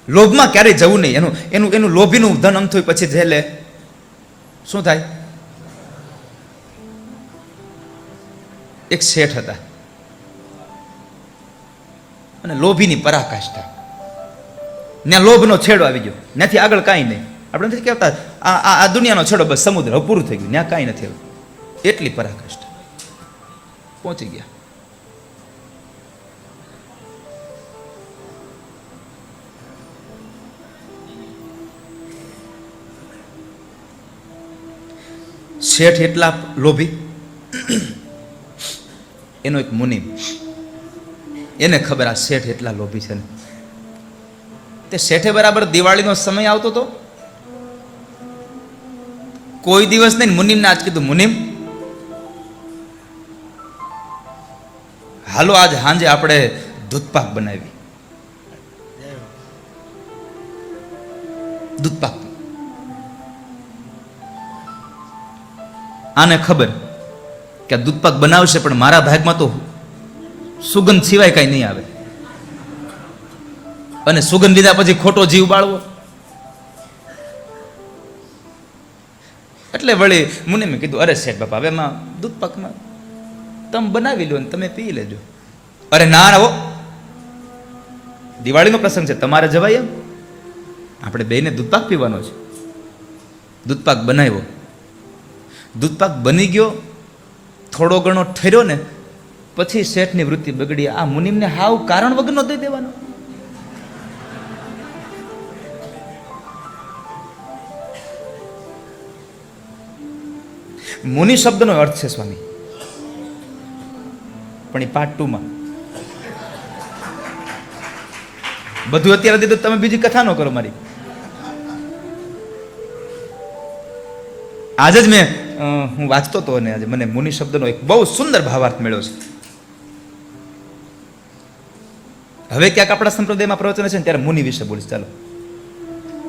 લોભમાં ક્યારેય જવું નહીં. એનું લોભીનું ધન અમથું પછી જેલે શું થાય? એક શેઠ હતા અને લોભીની પરાકાષ્ઠા. ત્યાં લોભનો છેડો આવી ગયો, ત્યાંથી આગળ કાંઈ નહીં. આપણે નથી કહેતા આ દુનિયાનો છેડો બસ સમુદ્ર, પૂરું થઈ ગયું, ત્યાં કાંઈ નથી આવ્યું. એટલી પરાકાષ્ઠા પહોંચી ગયા. શેઠ એટલા લોભી, એનો એક મુનિમ, એને ખબર આ શેઠ એટલા લોભી છે ને. તે શેઠે બરાબર દિવાળીનો સમય આવતો હતો, કોઈ દિવસ નહીં. મુનિમને આજ કીધું, મુનિમ હાલો આજ સાંજે આપણે દૂધપાક બનાવી. દૂધપાક. આને ખબર કે આ દૂધપાક બનાવશે પણ મારા ભાગમાં તો સુગંધ સિવાય કાંઈ નહીં આવે, અને સુગંધ લીધા પછી ખોટો જીવ બાળવો. એટલે વળી મુને મેં કીધું, અરે શેઠ બાપા, હવે એમાં દૂધપાકમાં તમે બનાવી લો ને તમે પી લેજો. અરે ના હો, દિવાળીનો પ્રસંગ છે, તમારે જવાય એમ? આપણે બેને દૂધપાક પીવાનો છે. દૂધપાક બનાવ્યો, દૂધપાક બની ગયો, થોડો ઘણો ઠર્યો ને પછી શેઠની વૃત્તિ બગડી. આ મુનિમને હાવ કારણ વગરનો દઈ દેવાનો. મુનિ શબ્દનો અર્થ છે સ્વામી, પણ એ પાર્ટ 2 માં. બધું અત્યારે દીધું, તમે બીજી કથા ન કરો મારી. આજે જ હું વાંચતો હતો અને આજે મને મુનિ શબ્દનો એક બહુ સુંદર ભાવાર્થ મળ્યો છે. હવે ક્યાંક આપણા સંપ્રદાયમાં પ્રવચન છે ને ત્યારે મુનિ વિશે બોલીશ, ચાલો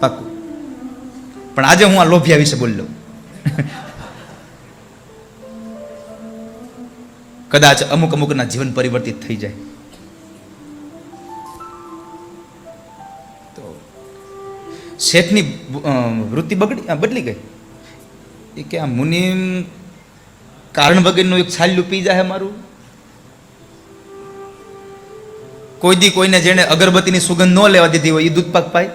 પાક્કું. પણ આજે હું આ લોભિયા વિશે બોલી લઉં. કદાચ અમુક અમુકના જીવન પરિવર્તિત થઈ જાય. તો શેઠની વૃત્તિ બદલી ગઈ. એ કે આ મુનિ કારણ વગરનું એક છાલ્યું પી જાય મારું. કોઈ દી કોઈને જેને અગરબત્તીની સુગંધ ન લેવા દીધી હોય એ દૂધપાક પાય.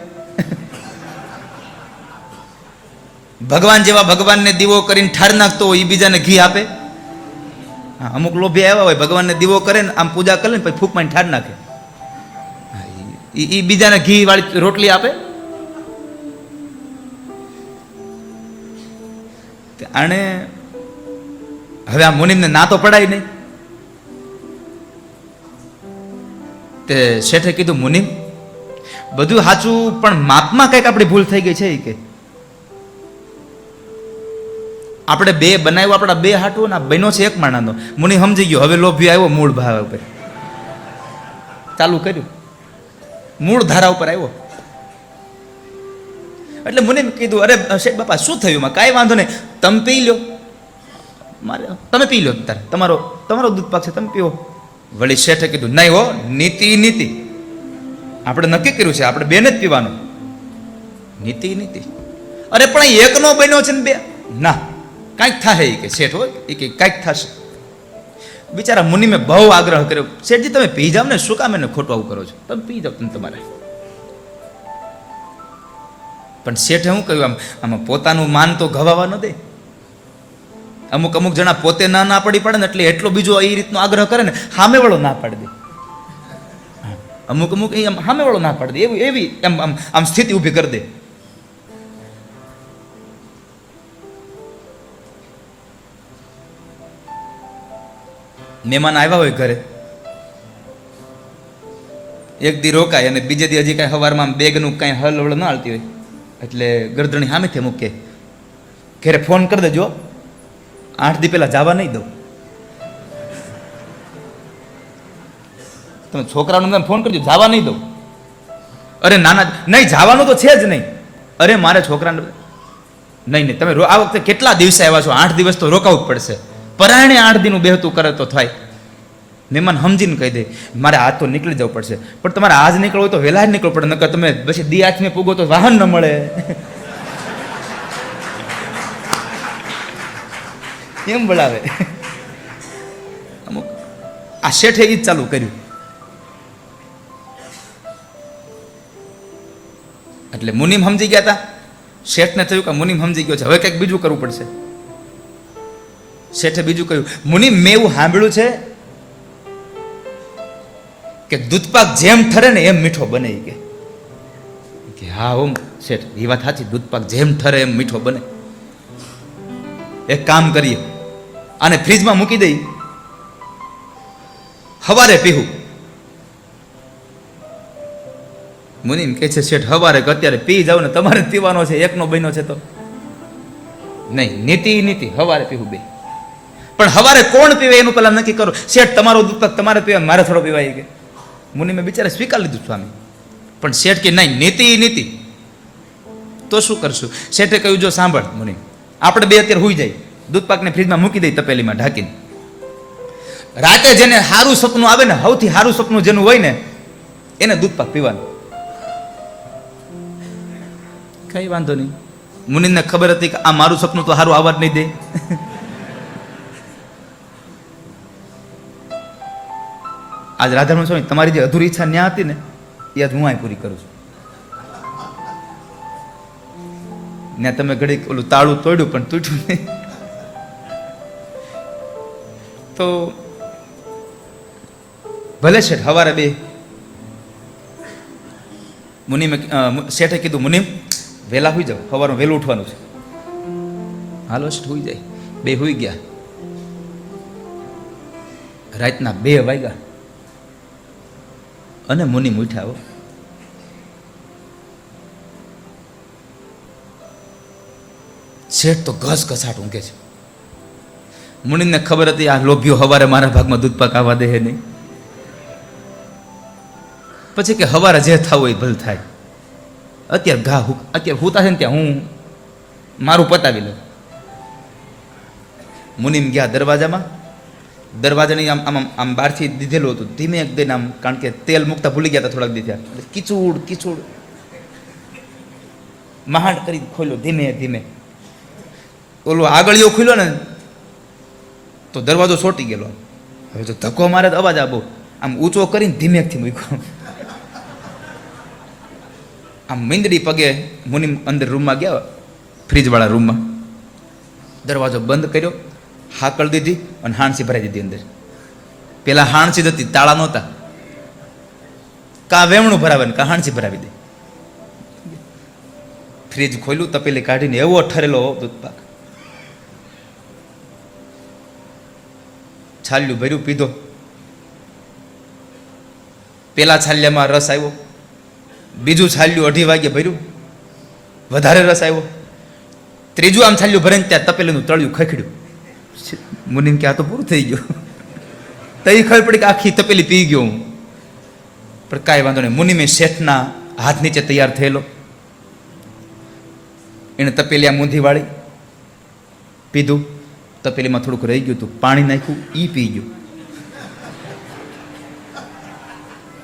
ભગવાન જેવા ભગવાનને દીવો કરીને ઠાર નાખતો હોય એ બીજાને ઘી આપે. હા, અમુક લોભી આવ્યા હોય, ભગવાનને દીવો કરે ને આમ પૂજા કરે ને પછી ફૂંક મારીને ઠાર નાખે. એ બીજાને ઘી વાળી રોટલી આપે. આણે હવે આ મુનિમને ના તો પડાય નહીં. તે શેઠે કીધું, મુનિમ બધું સાચું, પણ માપમાં કંઈક આપણી ભૂલ થઈ ગઈ છે. કે આપણે બે બનાવ્યો, આપણા બે હાટું ને બન્યો છે એક માણાનો. મુનિ સમજી ગયો, હવે લોભી આવ્યો મૂળ ભાવ ઉપર ચાલુ કર્યું, મૂળ ધારા ઉપર આવ્યો. એટલે મુનિ કીધું, અરે શેઠ બાપા શું થયું? માં કાંઈ વાંધો નહીં, તમે પી લો, તમે પી લો, તમારો દૂધ પાક છે, તમે પીવો. વળી શેઠે કીધું, નહીં હો, નીતિ આપણે નક્કી કર્યું છે, આપણે બેને જ પીવાનું. નીતિ અરે પણ એકનો બન્યો છે ને બે ના, કાંઈક થાય. એ કે શેઠ હોય એ કે કાંઈક થશે. બિચારા મુનિ મેં બહુ આગ્રહ કર્યો, શેઠજી તમે પી જાવ ને, શું કામ એને ખોટું આવું કરો છો? તમે પી જાવ તમારે. પણ શેઠે શું કહ્યું, આમાં પોતાનું માન તો ગવાવા ન દે. અમુક જણા પોતે ના પડી પડે ને એટલે એટલો બીજો એ રીતનો આગ્રહ કરે ને, સામે વાળો ના પાડી દે. અમુક એ સામે વાળો ના પાડી દે, એવી આમ સ્થિતિ ઊભી કરી દે. મહેમાન આવ્યા હોય ઘરે, એક દી રોકાય અને બીજે દી હજી કાંઈ સવારમાં બેગનું કાંઈ હલવળ ન હાલતી હોય એટલે ગરદણી સામેથી મૂકે, ઘરે ફોન કરી દેજો, 8 દી પહેલા જવા નહીં દઉં. તમે છોકરાનું ફોન કરજો, જવા નહીં દઉં. અરે નાના નહીં, જવાનું તો છે જ નહીં. અરે મારે છોકરાને નહીં, તમે આ વખતે કેટલા દિવસે આવ્યા છો? 8 દિવસ તો રોકાવું જ પડશે. પરાયણે 8 દીનું બેહતું કરે તો થાય. મહેમાન સમજીને કહી દે, મારે આજ તો નીકળી જવું પડશે. પણ તમારે આજ નીકળવું હોય તો વહેલા જ નીકળવું પડે, નકર તમે પછી દી આઠમે પૂગો તો વાહન ન મળે. એમ બોલાવે. અમુક આ શેઠે એ જ ચાલુ કર્યું. એટલે મુનિમ સમજી ગયા હતા. શેઠને થયું કે મુનિમ સમજી ગયો છે, હવે કંઈક બીજું કરવું પડશે. શેઠે બીજું કહ્યું, મુનિમ મેં એવું સાંભળ્યું છે કે દૂધપાક જેમ ઠરે ને એમ મીઠો બને. કે હા ઓમ શેઠ, એ વાત સાચી, દૂધપાક જેમ ઠરે એમ મીઠો બને. એક કામ કરીએ, આને ફ્રીજમાં મૂકી દઈ, સવારે પીવું. મુનિમ કહે છે, શેઠ સવારે કે અત્યારે પી જાવ ને, તમારે પીવાનો છે, એકનો બન્યો છે તો નહીં. નીતિ સવારે પીવું બે. પણ સવારે કોણ પીવે એનું પેલા નક્કી કરો. શેઠ તમારો દૂધપાક તમારે પીવા, મારે થોડો પીવાય. કે મુનિ મેં બિચારે સ્વીકાર લીધું સ્વામી. પણ શેઠ કે નહીં, નીતિ તો શું કરશું? શેઠે કહ્યું, જો સાંભળ મુનિ, આપણે બે અત્યારે હોઈ જાય, દૂધપાકને ફ્રીજમાં મૂકી દઈ, તપેલીમાં ઢાંકીને. રાતે જેને સારું સપનું આવે ને, સૌથી સારું સપનું જેનું હોય ને, એને દૂધપાક પીવાનું. કઈ વાંધો નહીં. મુનિને ખબર હતી કે આ મારું સપનું તો સારું આવવા જ નહીં દે. આજ રાધારમણ સ્વામી, તમારી જે અધૂરી ઈચ્છા ન્યા હતી ને, એ આજ હું અહીં પૂરી કરું છું. ને તમે ઘડી ઓલું તાળું તોડ્યું પણ તૂટ્યું નહીં. તો ભલે શેઠ સવારે બે મુનિમે શેઠે કીધું મુનિમ વહેલા હોઈ જાઓ, સવારમાં વહેલું ઉઠવાનું છે. હાલો શેઠ હોઈ જાય. બે હોઈ ગયા. રાતના 2 વાગ્યા અને મુનિમ ઉઠ્યા. શેઠ તો ઘસઘસાટ ઊંઘે છે. મુનિમને ખબર હતી આ લોભીઓ સવારે મારા ભાગમાં દૂધ પાક આવવા દે નહીં. પછી કે સવારે જે થવું હોય ભલ થાય, અત્યારે હુતા છે ને ત્યાં હું મારું પતાવી લઉં. મુનિમ ગયા દરવાજામાં. દરવાજાની આમ આમ આમ બહારથી દીધેલું હતું, ધીમે એક દઈને આમ, કારણ કે તેલ મૂકતા ભૂલી ગયા હતા થોડાક દીધા, કીચુડ કીચુડ મહાડ કરી ખોલ્યો ધીમે ધીમે. ઓલો આગળીઓ ખુલ્યો ને તો દરવાજો સોટી ગયેલો. હવે તો ધક્કો મારે તો અવાજ આવો, આમ ઊંચો કરીને ધીમેકથી મૂક્યો. આમ મીંદડી પગે મુનિમ અંદર રૂમમાં ગયા, ફ્રીજવાળા રૂમમાં. દરવાજો બંધ કર્યો, હાકળ દીધી અને હાણસી ભરાઈ દીધી અંદર. પેલા હાણસી જ હતી, તાળા નહોતા. કા વેમણું ભરાવે ને કા હાણસી ભરાવી દે. ફ્રીજ ખોલ્યું, તપેલી કાઢીને એવો ઠરેલો દૂધ પાક, છાલ્યું ભર્યું, પીધો. પેલા છાલ્યામાં રસ આવ્યો, બીજું છાલ્યું 2:30 વાગે ભર્યું, વધારે રસ આવ્યો. ત્રીજું આમ છાલ્યું ભરીને ત્યાં તપેલીનું તળિયું ખખડ્યું. મુનિમ કે આ તો પૂરું થઈ ગયું. તઈ ખબર પડી કે આખી તપેલી પી ગયો હું. પણ કાંઈ વાંધો નહીં. મુનિમે શેઠના હાથ નીચે તૈયાર થયેલો, એણે તપેલી આમ ઊંધી વાળી, પીધું. તપેલીમાં થોડુંક રહી ગયું હતું, પાણી નાખ્યું, ઈ પી ગયો.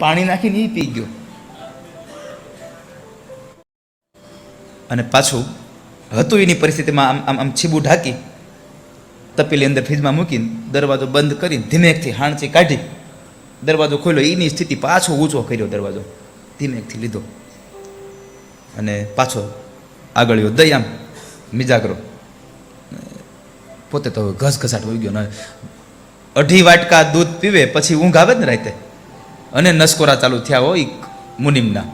પાણી નાખીને ઈ પી ગયો. અને પાછું હતું એની પરિસ્થિતિમાં આમ આમ આમ છીબું ઢાંકી તપેલી અંદર ફ્રીજમાં મૂકીને દરવાજો બંધ કરીને ધીમેકથી હાણચી કાઢી દરવાજો ખોલ્યો. એની સ્થિતિ પાછો ઊંચો કર્યો, દરવાજો ધીમેકથી લીધો અને પાછો આગળ્યો દઈ આમ મિજાગરો. પોતે તો ઘસઘસાટ વહી ગયો. 2.5 વાટકા દૂધ પીવે પછી ઊંઘ આવે ને રાતે, અને નસકોરા ચાલુ થયા હોય મુનિમના.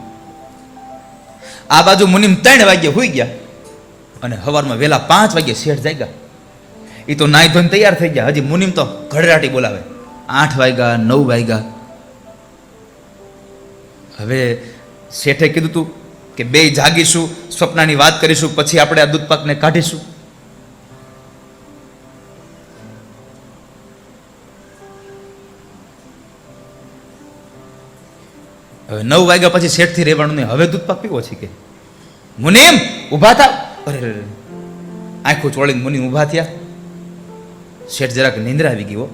આ બાજુ મુનિમ 3 વાગે હોઈ ગયા અને સવારમાં વહેલા 5 વાગે શેઠ જાગ્યા. એ તો નાઈ ધોઈને તૈયાર થઈ ગયા. હજી મુનિમ તો ઘડરાટી બોલાવે. 8 વાગ્યા, 9 વાગ્યા. હવે શેઠે કીધું તું કે 2 જાગીશું, સ્વપ્નાની વાત કરીશું, પછી આપણે આ દૂધ પાકને કાઢીશું. હવે 9 વાગ્યા પછી શેઠથી રહેવાનું નહીં. હવે દૂધ પાક પીવો છે કે મુનિમ ઊભા થાવ. અરે આંખો ચોળીને મુનિમ ઊભા થયા. શેઠ જરાક નિંદ્રા આવી ગયો.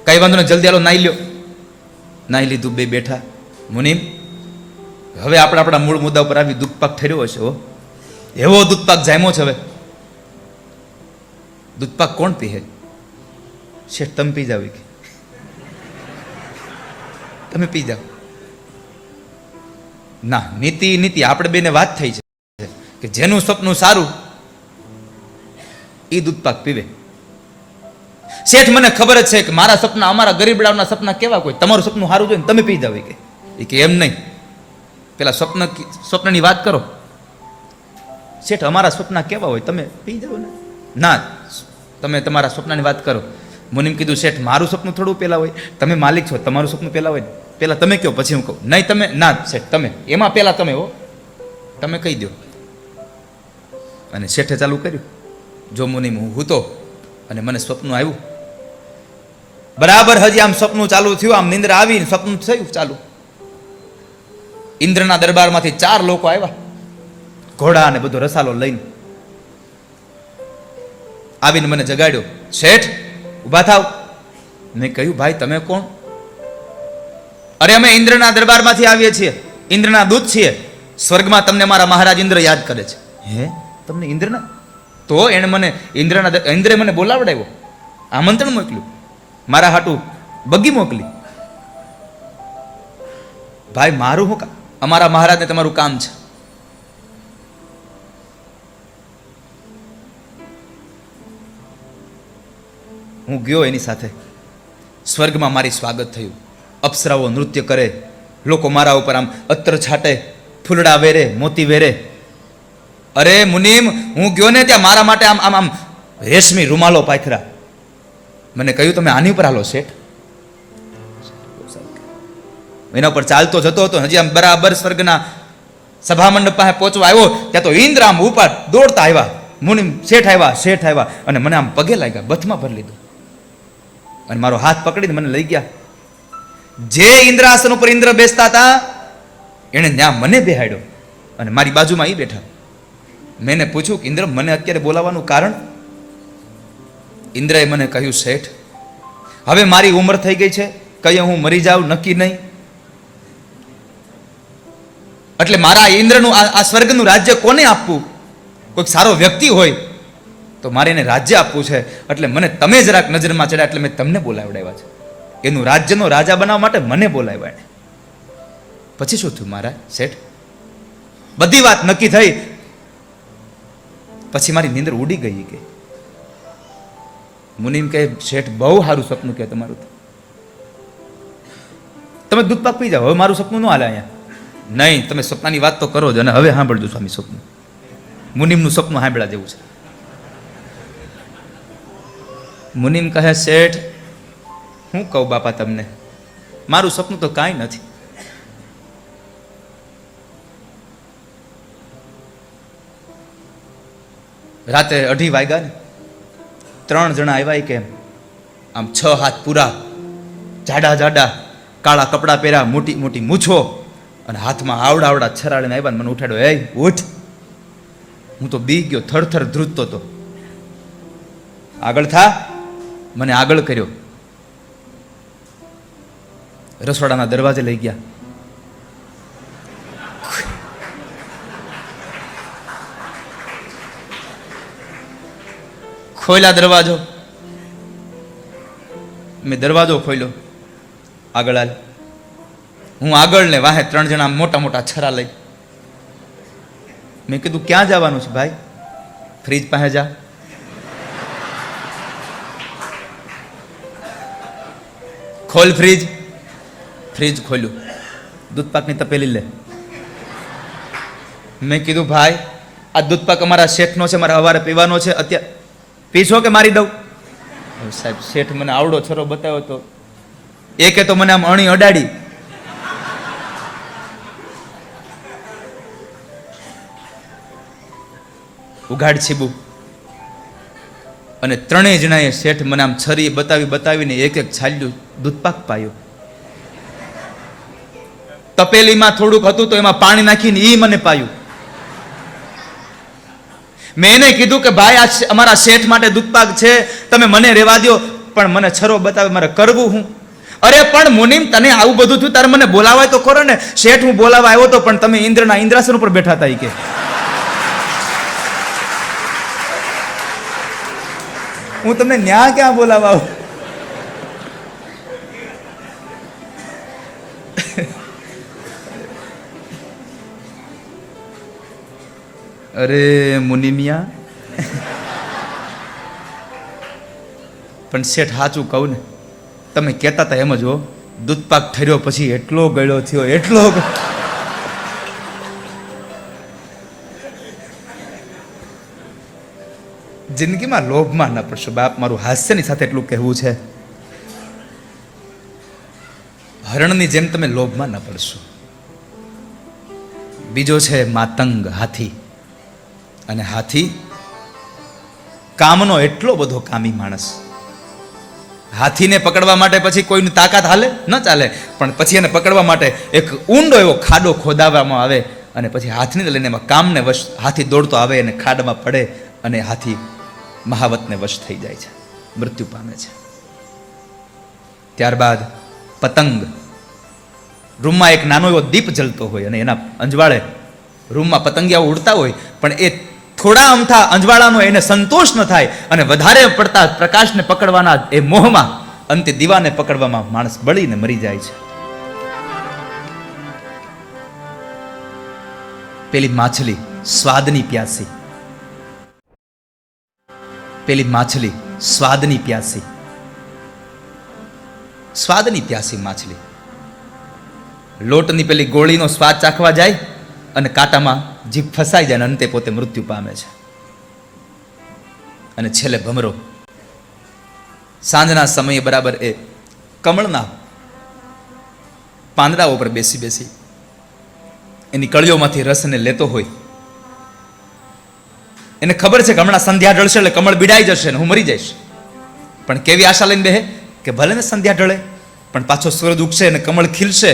કઈ વાંધો ને, જલ્દી આલો નાઈ લ્યો. નાઈ લીધું, 2 બેઠા. મુનિમ હવે આપણે આપણા મૂળ મુદ્દા ઉપર આવી. દૂધ પાક ઠર્યો હશે હો, એવો દૂધ પાક જામ્યો છે. હવે દૂધ પાક કોણ પીએ? શેઠ તમે પી જાવ કે તમે પી જાઓ. ના, નીતિ આપણે બેને વાત થઈ છે કે જેનું સપનું સારું એ દૂધ પાક પીવે. શેઠ મને ખબર જ છે કે મારા સપના, અમારા ગરીબડાઓના સપના કેવા કોઈ, તમારું સપનું સારું જોઈએ ને તમે પી જાવ કે એમ નહીં. પેલા સ્વપ્નની વાત કરો. શેઠ અમારા સપના કેવા હોય, તમે પી જાઓ ને. ના, તમે તમારા સપનાની વાત કરો. મુનિમ કીધું શેઠ મારું સપનું થોડું પહેલાં હોય, તમે માલિક છો, તમારું સપનું પહેલાં હોય. પહેલાં તમે કહો પછી હું કહું. નહીં તમે, ના શેઠ તમે, એમાં પહેલાં તમે હો, તમે કહી દો. અને શેઠે ચાલુ કર્યું. જો મુનિમ હું હતો અને મને સ્વપ્ન આવ્યું, બરાબર હજી આમ સપનું ચાલુ થયું, આમ નિંદ્રા આવીને સપનું થયું ચાલુ. ઇન્દ્રના દરબારમાંથી 4 લોકો આવ્યા, ઘોડા અને બધો રસાલો લઈને આવીને મને જગાડ્યો. શેઠ ઊભા થાવ. મેં કહ્યું ભાઈ તમે કોણ? અરે અમે ઇન્દ્રના દરબારમાંથી આવીએ છીએ, ઇન્દ્રના દૂત છીએ. સ્વર્ગમાં તમને મારા મહારાજ ઇન્દ્ર યાદ કરે છે. હે, તમને ઇન્દ્રના? તો એણે મને ઇન્દ્રે મને બોલાવડાવ્યો, આમંત્રણ મોકલ્યું, મારા હાટું બગી મોકલી. ભાઈ મારું શું કામ? અમારા મહારાજને તમારું કામ છે. હું ગયો એની સાથે. સ્વર્ગમાં મારી સ્વાગત થયું. અપ્સરાઓ નૃત્ય કરે, લોકો મારા ઉપર આમ અત્તર છાંટે, ફૂલડા વેરે, મોતી વેરે. અરે મુનિમ, હું ગયો ને ત્યાં મારા માટે આમ આમ આમ રેશમી રૂમાલો પાથરા. મને કહ્યું તમે આની ઉપર હાલો શેઠ. એના ઉપર ચાલતો જતો હતો, હજી આમ બરાબર સ્વર્ગના સભા મંડપ પાસે પહોંચવા આવ્યો ત્યાં તો ઇન્દ્ર આમ ઉપર દોડતા આવ્યા. મુનિમ શેઠ આવ્યા અને મને આમ પગે લાગ્યા, બથમાં ભરી લીધું અને મારો હાથ પકડીને મને લઈ ગયા. જે ઇન્દ્રાસન ઉપર ઇન્દ્ર બેસતા હતા એને ત્યાં મને બેહાડ્યો અને મારી બાજુમાં એ બેઠા. મેં એને પૂછ્યું કે ઇન્દ્ર મને અત્યારે બોલાવવાનું કારણ? ઇન્દ્રએ મને કહ્યું શેઠ, હવે મારી ઉંમર થઈ ગઈ છે, કઈ હું મરી જાઉં નક્કી નહીં, એટલે મારા ઇન્દ્રનું આ સ્વર્ગનું રાજ્ય કોને આપવું? કોઈક સારો વ્યક્તિ હોય તો મારે એને રાજ્ય આપવું છે, એટલે મને તમે જરાક નજરમાં ચડ્યા એટલે મેં તમને બોલાવડાવ્યા છે. એનું રાજ્યનો રાજા બનાવવા માટે મને બોલાવ્યા. પછી શું થયું મારા શેઠ? બધી વાત નક્કી થઈ પછી મારી નીંદર ઉડી ગઈ. કે મુનિમ કહે શેઠ બહુ સારું સપનું કે તમારું, તમે દૂધ પાક પી જાઓ, હવે મારું સપનું ન હાલે અહીંયા. નહીં, તમે સપનાની વાત તો કરો જ, અને હવે સાંભળજો સ્વામી સપનું. મુનિમનું સપનું સાંભળ્યા જેવું છે. મુનિમ કહે શેઠ હું કહું બાપા તમને, મારું સપનું તો કાંઈ નથી. રાતે 2:30 વાગ્યા ને 3 જણા આવ્યા કે આમ 6 હાથ પૂરા, જાડા જાડા, કાળા કપડાં પહેર્યા, મોટી મોટી મૂછો અને હાથમાં આવડા છરાડીને આવ્યા. મને ઉઠાડ્યો, એ ઉઠ. હું તો બી ગયો, થરથર ધ્રુજતો હતો. આગળ થા. મને આગળ કર્યો, રસોડાના દરવાજે લઈ ગયા. ખોલ્યા દરવાજો. મેં દરવાજો ખોલ્યો, આગળ હાલ. હું આગળ ને વાહે 3 જણા મોટા મોટા છરા લઈ. મેં કીધું ક્યાં જવાનું છે ભાઈ? ફ્રીજ પાસે જા. ખોલ ફ્રીજ. ફ્રીજ ખોલ્યું, દૂધપાકની તપેલી લે. મેં કીધું ભાઈ આ દૂધપાક અમારા શેઠનો છે, મારે સવારે પીવાનો છે, અત્યારે પીશો કે મારી દઉં? સાહેબ શેઠ મને આવડો છરો બતાવ્યો તો એકે તો મને આમ અણી અડાડી. ઉઘાડ છીબું. અને 3 જણાએ શેઠ મને આમ છરી બતાવીને એક છાલ્યું દૂધપાક પાયું. તપેલીમાં થોડુંક હતું તો એમાં પાણી નાખીને ઈ મને પાયું. મેં એને કીધું કે ભાઈ આ અમારા શેઠ માટે દૂધપાક છે, તમે મને રહેવા દો, પણ મને છરો બતાવે, મારે કરવું હું? અરે પણ મુનિમ તને આવું બધું થયું, તારે મને બોલાવાય તો ખરો ને. શેઠ હું બોલાવા આવ્યો તો પણ તમે ઇન્દ્રના ઇન્દ્રાસન ઉપર બેઠા હતા. કે હું તમને ન્યા ક્યાં બોલાવા આવું? અરે મુનિમિયા, પણ શેઠ સાચું કહું ને, તમે કહેતા હતા એમ જ હો. દૂધપાક ઠર્યો પછી એટલો ગળ્યો થયો, એટલો. જિંદગીમાં લોભમાં ન પડશો બાપ, મારું હાસ્યની સાથે એટલું કહેવું છે. હરણની જેમ તમે લોભમાં ન પડશો. બીજો છે માતંગ, હાથી. અને હાથી કામનો એટલો બધો કામી માણસ. હાથીને પકડવા માટે પછી કોઈની તાકાત હાલે ન ચાલે, પણ પછી એને પકડવા માટે એક ઊંડો એવો ખાડો ખોદાવવામાં આવે અને પછી હાથીને લઈને એમાં કામને વશ હાથી દોડતો આવે અને ખાડમાં પડે અને હાથી મહાવતને વશ થઈ જાય છે, મૃત્યુ પામે છે. ત્યારબાદ પતંગ. રૂમમાં એક નાનો એવો દીપ જલતો હોય અને એના અંજવાળે રૂમમાં પતંગિયાઓ ઉડતા હોય, પણ એ થોડા અમથા અંજવાળાનો એને સંતોષ ન થાય અને વધારે પડતા પ્રકાશને પકડવાના એ મોહમાં અંતે દીવાને પકડવામાં માણસ બળીને મરી જાય છે. પેલી માછલી સ્વાદની પ્યાસી. પેલી માછલી સ્વાદની પ્યાસી. સ્વાદની ત્યાસી માછલી. લોટની પેલી ગોળીનો સ્વાદ ચાખવા જાય અને કાંટામાં જીભ ફસાઈ જાય અને અંતે પોતે મૃત્યુ પામે છે. અને છેલ્લે ભમરો સાંજના સમયે બરાબર એ કમળના પાંદડાઓ પર બેસી બેસી એની કળીઓમાંથી રસને લેતો હોય. એને ખબર છે કે હમણાં સંધ્યા ઢળશે એટલે કમળ બીડાઈ જશે ને હું મરી જઈશ. પણ કેવી આશા લઈને બેહે કે ભલે ને સંધ્યા ઢળે પણ પાછો સૂરજ ઉગશે અને કમળ ખીલશે,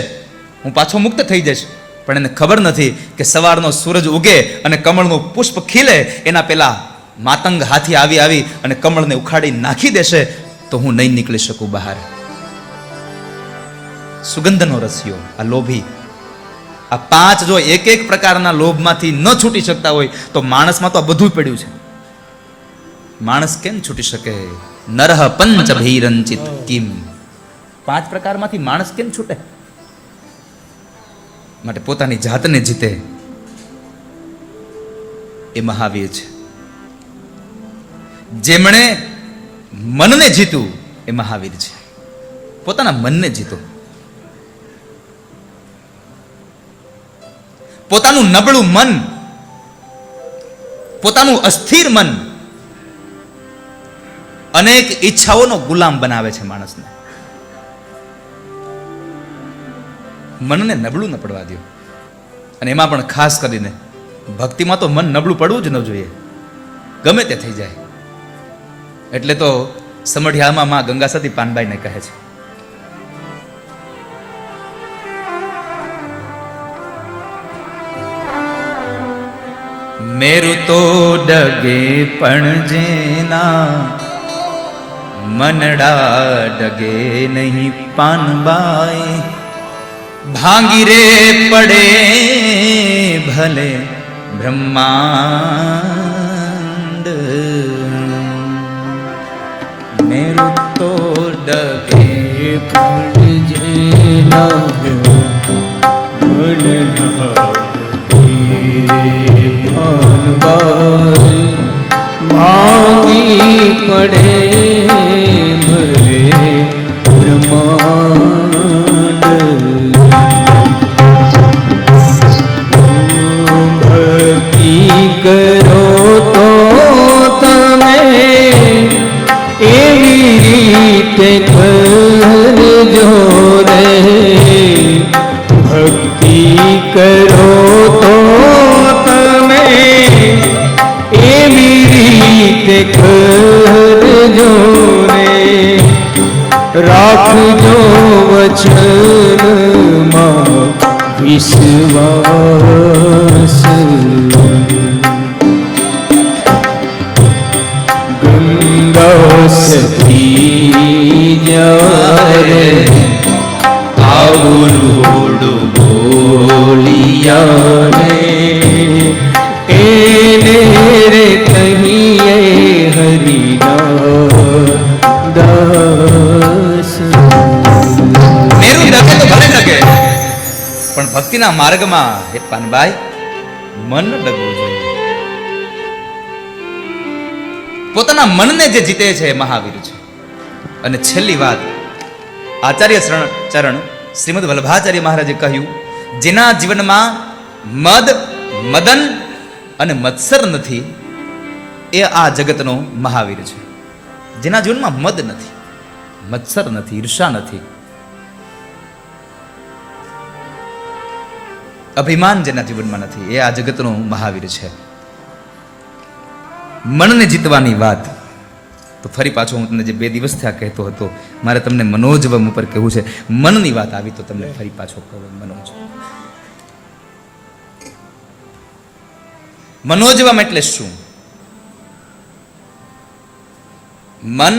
હું પાછો મુક્ત થઈ જઈશ. પણ એને ખબર નથી કે સવારનો સૂરજ ઉગે અને કમળનું પુષ્પ ખીલે એના પેલા માતંગ હાથી આવી આવી અને કમળને ઉખાડી નાખી દેશે તો હું નહીં નીકળી શકું બહાર. સુગંધનો રસિયો, આ લોભી, આ પાંચ જો એક એક પ્રકારના લોભમાંથી ન છૂટી શકતા હોય તો માણસમાં તો આ બધું પડ્યું છે. માણસ કેમ છૂટી શકે? નરહ પંચ ભૈરંચિત કિમ. પાંચ પ્રકારમાંથી માણસ કેમ છૂટે? માટે પોતાની જાતને જીતે એ મહાવીર છે. જેમણે મનને જીતું એ મહાવીર છે. પોતાના મનને જીતો. પોતાનું નબળું મન, પોતાનું અસ્થિર મન અનેક ઈચ્છાઓનો ગુલામ બનાવે છે માણસને. મનને નબળું ન પડવા દો. અને એમાં પણ ખાસ કરીને ભક્તિમાં તો મન નબળું પડવું જ ન જોઈએ, ગમે તે થઈ જાય. એટલે તો સમઢિયામાં માં ગંગા સતી પાનબાઈને કહે છે, મેરું તો ડગે પણ જેના મનડા ડગે નહીં પાનબાઈ. ભાંગી રે પડે ભલે બ્રહ્માંડ, મેરું તો ડગે પણ જેના મનડા ભાંગી પડે ભલે બ્રહ્માંડ. ભક્તિ કરો તો તમે એવી રીતે કરજો રે. ભક્તિ કરો તો એવી રીતે કરજો રે. રાખજો વચનમાં વિશ્વાસ. ગંગા સતી જ્યારે આવું લોડું બોલિયા એને રે કહીએ હરિના દાસ. મેરું ડગે તો ભલે ડગે, પણ ભક્તિના માર્ગમાં હે પાનબાઈ મન ડગવું જોઈએ. પોતાના મનને જે જીતે છે એ મહાવીર છે. અને છેલ્લી વાત, આચાર્ય ચરણ શ્રીમદ વલ્લભાચાર્ય મહારાજે કહ્યું, જેના જીવનમાં મદ, મદન અને મત્સર નથી એ આ જગતનો મહાવીર છે. જેના જીવનમાં મદ નથી, મત્સર નથી, ઈર્ષા નથી, અભિમાન જેના જીવનમાં નથી એ આ જગતનો મહાવીર છે. મનને જીતવાની વાત તો ફરી પાછો હું તમને જે 2 દિવસ થયા કહેતો હતો, મારે તમને મનોજવમ ઉપર કહેવું છે. મનની વાત આવી તો તમને ફરી પાછો કહું. મનોજવમ એટલે શું? મન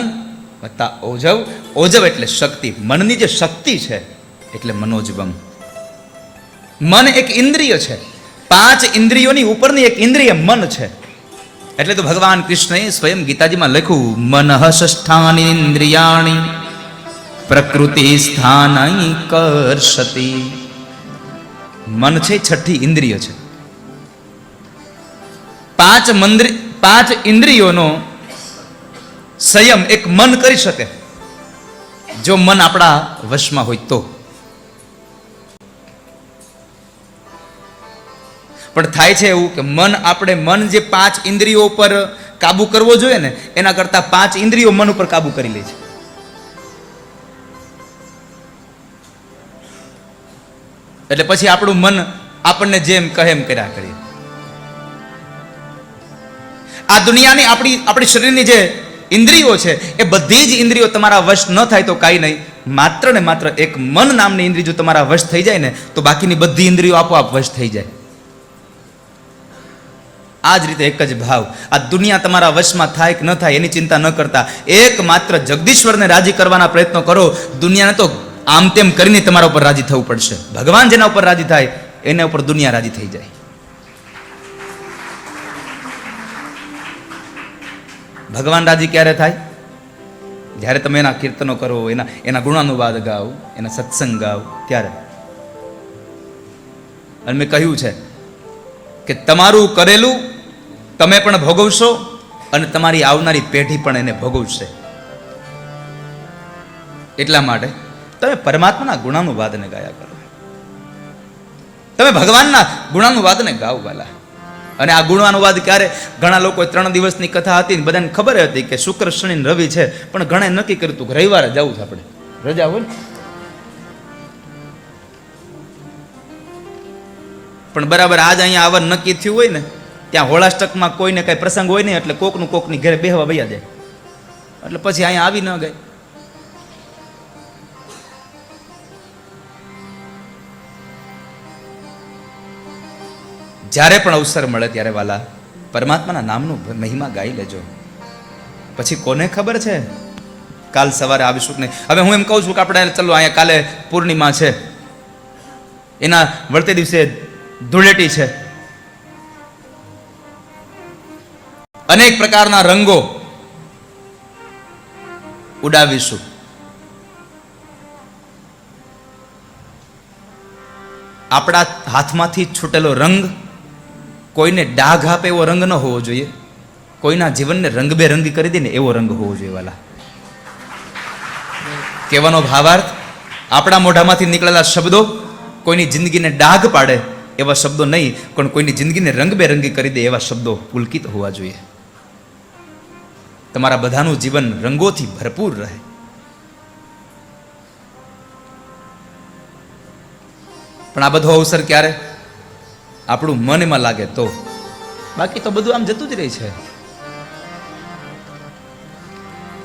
વત્તા ઓજવ. ઓજવ એટલે શક્તિ. મનની જે શક્તિ છે એટલે મનોજવમ. મન એક ઇન્દ્રિય છે. 5 ઇન્દ્રિયોની ઉપરની એક ઇન્દ્રિય મન છે. એટલે તો ભગવાન કૃષ્ણએ સ્વયં ગીતાજીમાં લખ્યું, મનઃ ષષ્ઠાનિ ઇન્દ્રિયાણિ પ્રકૃતિ સ્થાનૈ કર્ષતિ. મન છે 6ઠી ઇન્દ્રિય છે. 5 ઇન્દ્રિયોનો સંયમ એક મન કરી શકે. જો મન આપણા વશમાં હોય તો. પણ થાય છે એવું કે મન જે 5 ઇન્દ્રિયો ઉપર કાબુ કરવો જોઈએ ને, એના કરતા 5 ઇન્દ્રિયો મન ઉપર કાબુ કરી લે છે. એટલે પછી આપણું મન આપણને જેમ કહે એમ કર્યા કરીએ. આ દુનિયાની આપણી શરીરની જે ઇન્દ્રિયો છે એ બધી જ ઇન્દ્રિયો તમારા વશ ન થાય તો કાંઈ નહીં, માત્ર ને માત્ર એક મન નામની ઇન્દ્રિય જો તમારા વશ થઈ જાય ને તો બાકીની બધી ઇન્દ્રિયો આપોઆપ વશ થઈ જાય. આ જ રીતે એક જ ભાવ, આ દુનિયા તમારા વશમાં થાય કે ન થાય એની ચિંતા ન કરતા એકમાત્ર જગદીશ્વરને રાજી કરવાના પ્રયત્નો કરો. દુનિયાને તો આમ તેમ કરીને તમારા ઉપર રાજી થવું પડશે. ભગવાન જેના ઉપર રાજી થાય એના ઉપર દુનિયા રાજી થઈ જાય. ભગવાન રાજી ક્યારે થાય? જ્યારે તમે એના કીર્તનો કરો, એના ગુણાનુવાદ ગાઓ, એના સત્સંગ ગાઓ, ત્યારે. અને મેં કહ્યું છે કે તમારું કરેલું તમે પણ ભોગવશો અને તમારી આવનારી પેઢી પણ એને ભોગવશે. એટલા માટે તમે પરમાત્માના ગુણાનુવાદને ગાયા કરો, તમે ભગવાનના ગુણાનુવાદને ગાઓ વાલા. અને આ ગુણાનુવાદ ક્યારે? ઘણા લોકો 3 દિવસની કથા હતી ને બધાને ખબર હતી કે શુક્ર શનિ ને રવિ છે, પણ ઘણા નક્કી કર્યું હતું કે રવિવારે જવું છે, આપણે રજા હોય ને. પણ બરાબર આજ અહીંયા આવવાનું નક્કી થયું હોય ને, ત્યાં હોળાષ્ટકમાં કોઈને કઈ પ્રસંગ હોય નહીં, એટલે કોકની ઘરે બેહવા વયા જાય, એટલે પછી અહીંયા આવી ન ગઈ. જ્યારે પણ અવસર મળે ત્યારે વાલા પરમાત્માના નામનું મહિમા ગાઈ લેજો. પછી કોને ખબર છે કાલ સવારે આવીશું કે નહીં. હવે હું એમ કહું છું કે આપણે ચલો અહીંયા કાલે પૂર્ણિમા છે, એના વળતે દિવસે ધૂળેટી છે, અનેક પ્રકારના રંગો ઉડાવીશું. આપણા હાથમાંથી છૂટેલો રંગ કોઈને ડાઘ આપે એવો રંગ ન હોવો જોઈએ, કોઈના જીવનને રંગબેરંગી કરી દે ને એવો રંગ હોવો જોઈએ વાલા. કહેવાનો ભાવાર્થ, આપણા મોઢામાંથી નીકળેલા શબ્દો કોઈની જિંદગીને ડાઘ પાડે એવા શબ્દો નહીં, પણ કોઈની જિંદગીને રંગબેરંગી કરી દે એવા શબ્દો પુલકિત હોવા જોઈએ. તમારા બધાનું જીવન રંગોથી ભરપૂર રહે. પણ આ બધો અવસર ક્યારે? આપણું મન એમાં લાગે તો. બાકી તો બધું આમ જતું જ રહે છે.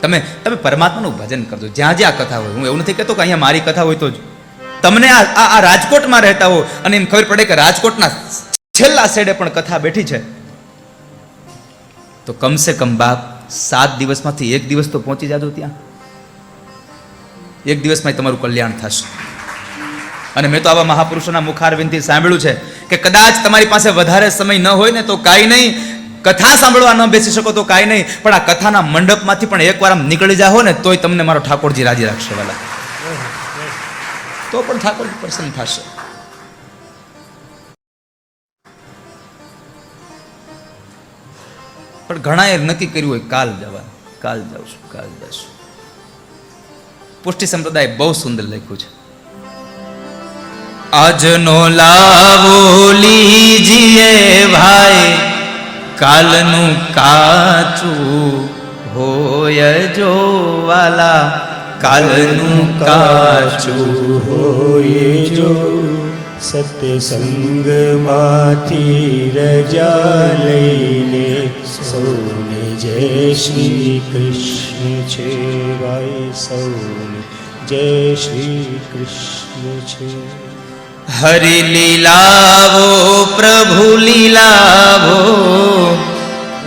તમે પરમાત્માનું ભજન કરજો જ્યાં જ્યાં કથા હોય. હું એવું નથી કહેતો કે અહીંયા મારી કથા હોય તો જ. તમને આ રાજકોટમાં રહેતા હો અને એમ ખબર પડે કે રાજકોટના છેલ્લા સેડે પણ કથા બેઠી છે, તો કમસે કમ બાપ 7 દિવસમાંથી 1 દિવસ તો પહોંચી જાજો ત્યાં. 1 દિવસમાં તમારું કલ્યાણ થશે. અને મેં તો આવા મહાપુરુષોના મુખારવિંદથી સાંભળ્યું છે કે કદાચ તમારી પાસે વધારે સમય ન હોય ને તો કાંઈ નહીં, કથા સાંભળવા ન બેસી શકો તો કાંઈ નહીં, પણ આ કથાના મંડપમાંથી પણ એકવાર આમ નીકળી જાઓ ને તોય તમને મારો ઠાકોરજી રાજી રાખશે વાલા. તો પણ ઠાકોરજી પ્રસન્ન થશે. પણ ઘણાએ નક્કી કર્યું હોય કાલ જવાનું, કાલ જાઉં, કાલ જશું. પુષ્ટિ સંપ્રદાય બહુ સુંદર લખ્યું છે. આજનો લાવો લીજીએ ભાઈ, કાલનું કાચું હોય જો વાલા, કાલનું કાચું હોય જો. સત્સંગમાંથી રજા લઈને સૌને જય શ્રી કૃષ્ણ છે ભાઈ, સૌને જય શ્રી કૃષ્ણ છે. હરિ લીલાવો પ્રભુ લીલાવો,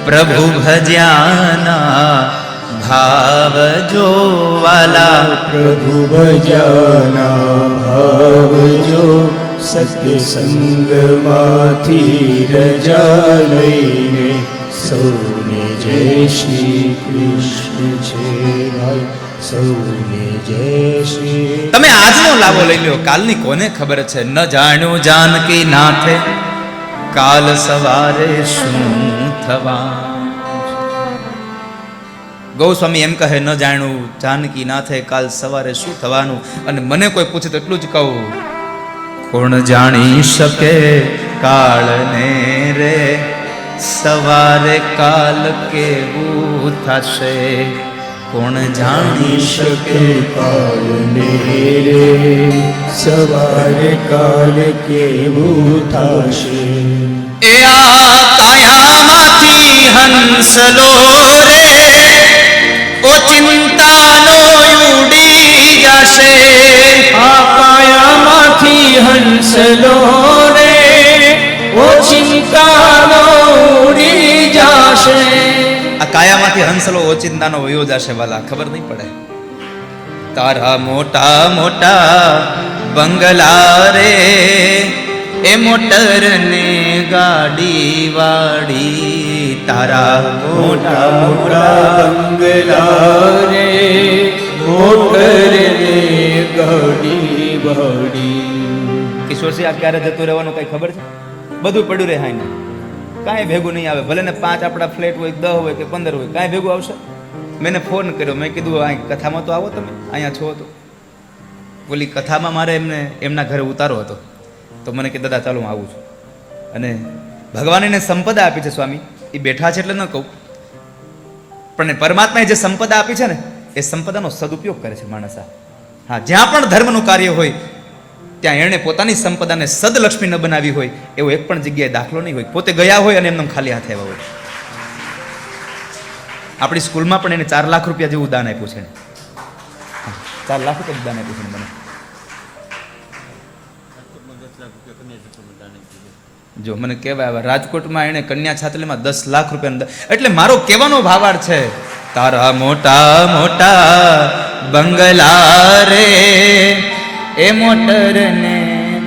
પ્રભુ ભજ્યાના ભાવ જો વાલા, પ્રભુ ભજ્યાના ભાવ જો. સત્સંગમાંથી રજા લઈને સૌને જય શ્રી કૃષ્ણ છે ભાઈ, સૌને જય શ્રી. તમે આજનો લાભો લઈ લો, કાલની કોને ખબર છે? ન જાણ્યું જાનકી નાથે કાલ સવારે શું થવા. ગૌસ્વામી એમ કહે, ન જાણ્યું જાનકી નાથે કાલ સવારે શું થવાનું. અને મને કોઈ પૂછે તો એટલું જ કહું, કોણ જાણી શકે કાળને રે, સવારે કાલ કેવું થશે. કોણ જાણી શકે કાલને રે, સવારે કાલ કેવું થશે. એ આ કાયામાંથી હંસલો રે, ઓ ચિંતાનો ઉડી જશે. આ કાયામાંથી હંસલો રે, ઓ ચિંતાનો ઉડી જાશે. આ કાયામાંથી હંસલો ઓચિંતાનો વયો જશે વાલા, ખબર નહીં પડે. તારા મોટા મોટા બંગલા રે, એ મોટર ને ગાડી વાડી. તારા મોટા મોટા બંગલા રે, મોટર ને ગાડી વાડી. કિશોરસિંહ આ ક્યારે જતું રહેવાનું કઈ ખબર છે? બધું પડ્યું રહે હાઈને, કાંઈ ભેગું નહીં આવે. ભલે ને 5 આપણા ફ્લેટ હોય, 10 હોય કે 15 હોય, કાંઈ ભેગું આવશે? મેં ફોન કર્યો, મેં કીધું અહીં કથામાં તો આવો, તમે અહીંયા છો તો. ઓલી કથામાં મારે એમના ઘરે ઉતારો હતો, તો મને કે દાદા ચાલો હું આવું છું. અને ભગવાન એને સંપદા આપી છે સ્વામી, એ બેઠા છે એટલે ન કહું, પણ પરમાત્માએ જે સંપદા આપી છે ને, એ સંપદાનો સદુપયોગ કરે છે માણસ. હા, જ્યાં પણ ધર્મનું કાર્ય હોય ત્યાં એણે પોતાની સંપદાને સદલક્ષ્મી ન બનાવી હોય એવો એક પણ જગ્યાએ દાખલો નહીં હોય. પોતે ગયા હોય અને એમને ખાલી હાથે આવ્યા હોય. આપણી સ્કૂલમાં પણ એને 4 લાખ રૂપિયા જેવું દાન આપ્યું છે. 4 લાખ રૂપિયા દાન આપ્યું છે મને. જો મને કહેવાય, રાજકોટમાં એને કન્યા છાત્રાલયમાં 10 લાખ રૂપિયા. એટલે મારો કહેવાનો ભાવાર્થ છે, તારા મોટા મોટા બંગલા રે, એ મોટર ને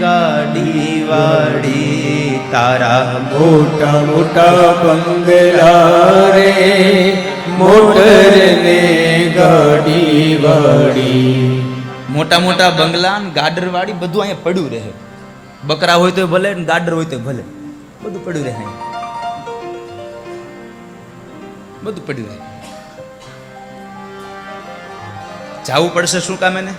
ગાડી વાડી. તારા મોટા મોટા બંગલા રે, મોટર ને ગાડી વાડી. મોટા મોટા બંગલા ને ગાડર વાડી બધું અહીંયા પડ્યું રહે. બકરા હોય તો ભલે ને ગાડર હોય તો ભલે, બધું પડ્યું રહે અહીંયા. બધું પડ્યું રહે. જાવું પડશે શું કામ એને?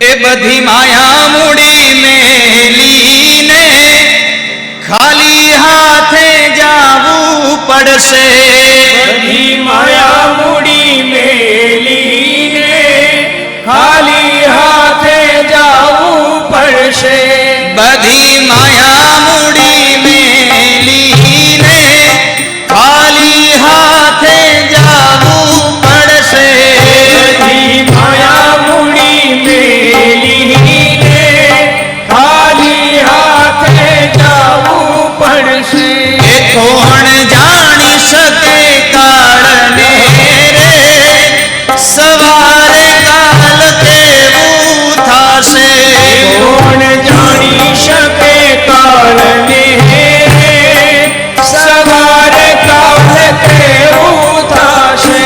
એ બધી માયા મૂડી મેલીને ખાલી હાથે જાવું પડશે. બધી માયા મૂડી મેલીને ખાલી હાથે જાવું પડશે. બધી માયા મૂડી મેલીને ખાલી હાથે જાવું પડશે. બધી માયા મૂડી મેલીને ખાલી હાથે જાવું પડશે. એ કોણ જાણી શકે કાળને રે, સવારે કાલ કેવું થશે. કોણ જાણી શકે કાળને રે, સવારે કાલ કેવું થશે.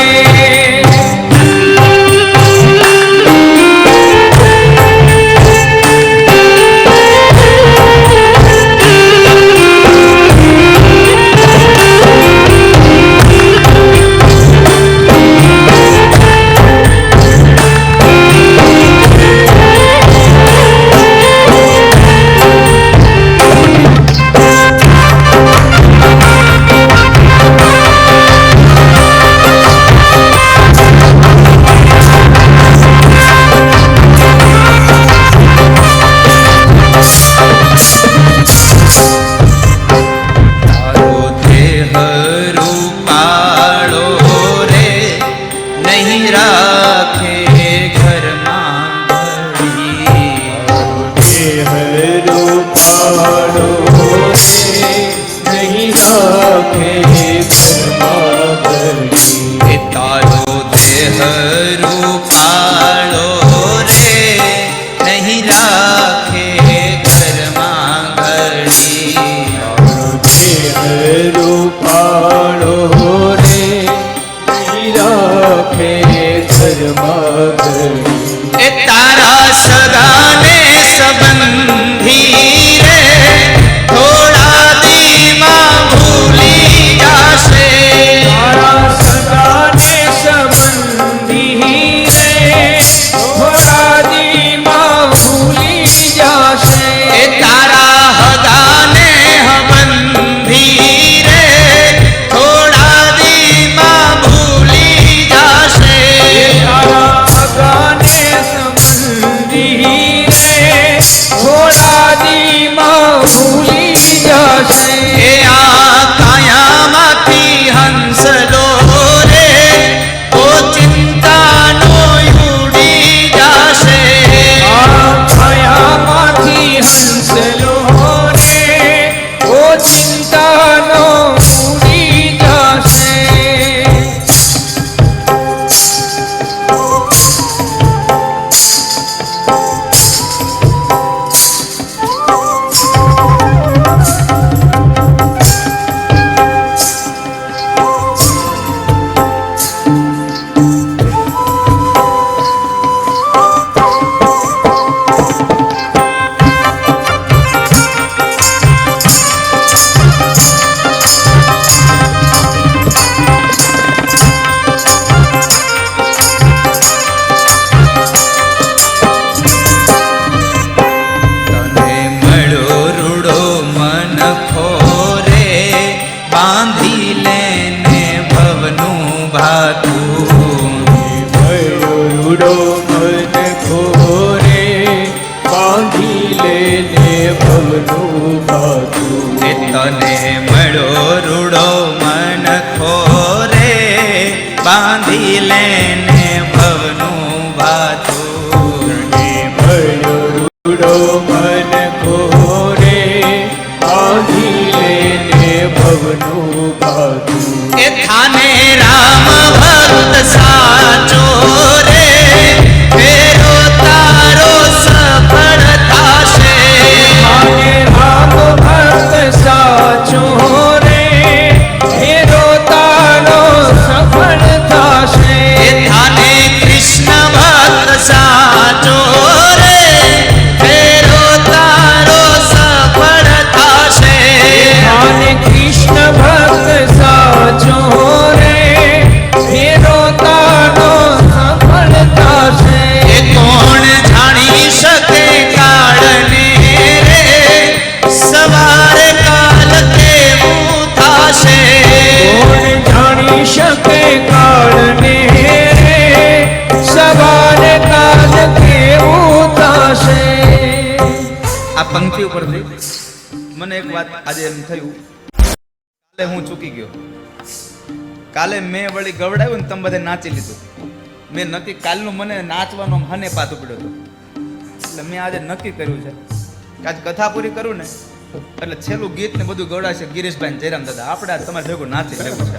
ભવનું ભાતું. એ તને મળ્યો રૂડો મન ખોરે બાંધી લેને ભવનું ભાતું. તને મળ્યો રૂડો મન ખોરે બાંધી લેને ભવનું ભાતું. એ થાને રામ ભક્ત સાચો રે ફેરો તારો સફળ થાશે. અને રામ ભક્ત સાચો રે ફેરો તારો સફળ થશે. એ થાને કૃષ્ણ ભક્ત સાચો રે ફેરો તારો સફળ થાશે. અને કૃષ્ણ ભક્ત સાચો રે ફેરો તારો સફળ થશે. એ કોણ જાણી શકે કાળને રે સવારે કાલ કેવું થાશે. કોણ જાણી શકે કાળને રે સવારે કાલ કેવું થશે. આ પંક્તિ ઉપરથી મને એક વાત આજે એમ થયું, કાલે હું ચૂકી ગયો. કાલે મેં વળી ગવડાવ્યું ને તમે બધે નાચી લીધું. મેં નક્કી કાલનું મને નાચવાનો હને પાતું પડ્યો હતો. એટલે મેં આજે નક્કી કર્યું છે કે આજ કથા પૂરી કરું ને એટલે છેલ્લું ગીત ને બધું ગવડાવશે ગિરીશભાઈ ને જયરામ દાદા. આપણે આજ તમારે ભેગું નાચી લેવું છે,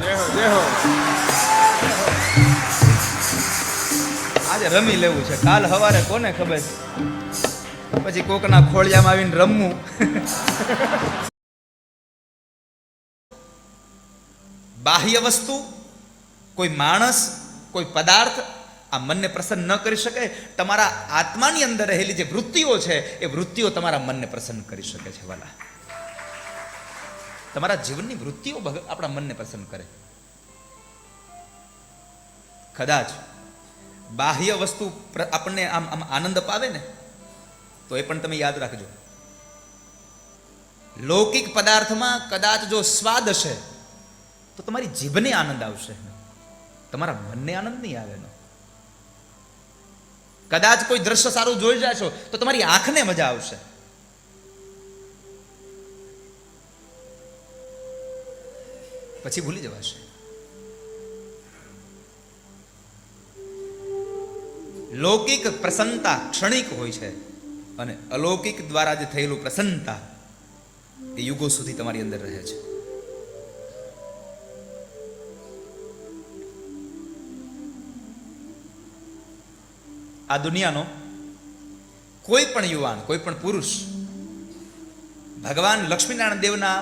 આજે રમી લેવું છે. કાલ સવારે કોને ખબર પછી કોકના ખોળિયામાં આવીને રમવું. બાહ્ય વસ્તુ, કોઈ માણસ, કોઈ પદાર્થ આ મનને પ્રસન્ન ન કરી શકે. તમારા આત્માની અંદર રહેલી જે વૃત્તિઓ છે એ વૃત્તિઓ તમારા મનને પ્રસન્ન કરી શકે છે. વાલા, તમારા જીવનની વૃત્તિઓ આપણા મનને પ્રસન્ન કરે. કદાચ બાહ્ય વસ્તુ આપણને આમ આનંદ અપાવે ને તો એ પણ તમે યાદ રાખજો. લૌકિક પદાર્થમાં કદાચ જો સ્વાદ હશે તો તમારી જીભને આનંદ આવશે, તમારા મનને આનંદ નહીં આવે. કદાચ કોઈ દ્રશ્ય સારું જોઈ જશો તો તમારી આંખને મજા આવશે. પછી ભૂલી જવાશે. લૌકિક પ્રસન્નતા ક્ષણિક હોય છે અને અલૌકિક દ્વારા જે થયેલું પ્રસન્નતા એ યુગો સુધી તમારી અંદર રહે છે. આ દુનિયાનો કોઈ પણ યુવાન, કોઈ પણ પુરુષ ભગવાન લક્ષ્મીનારાયણ દેવના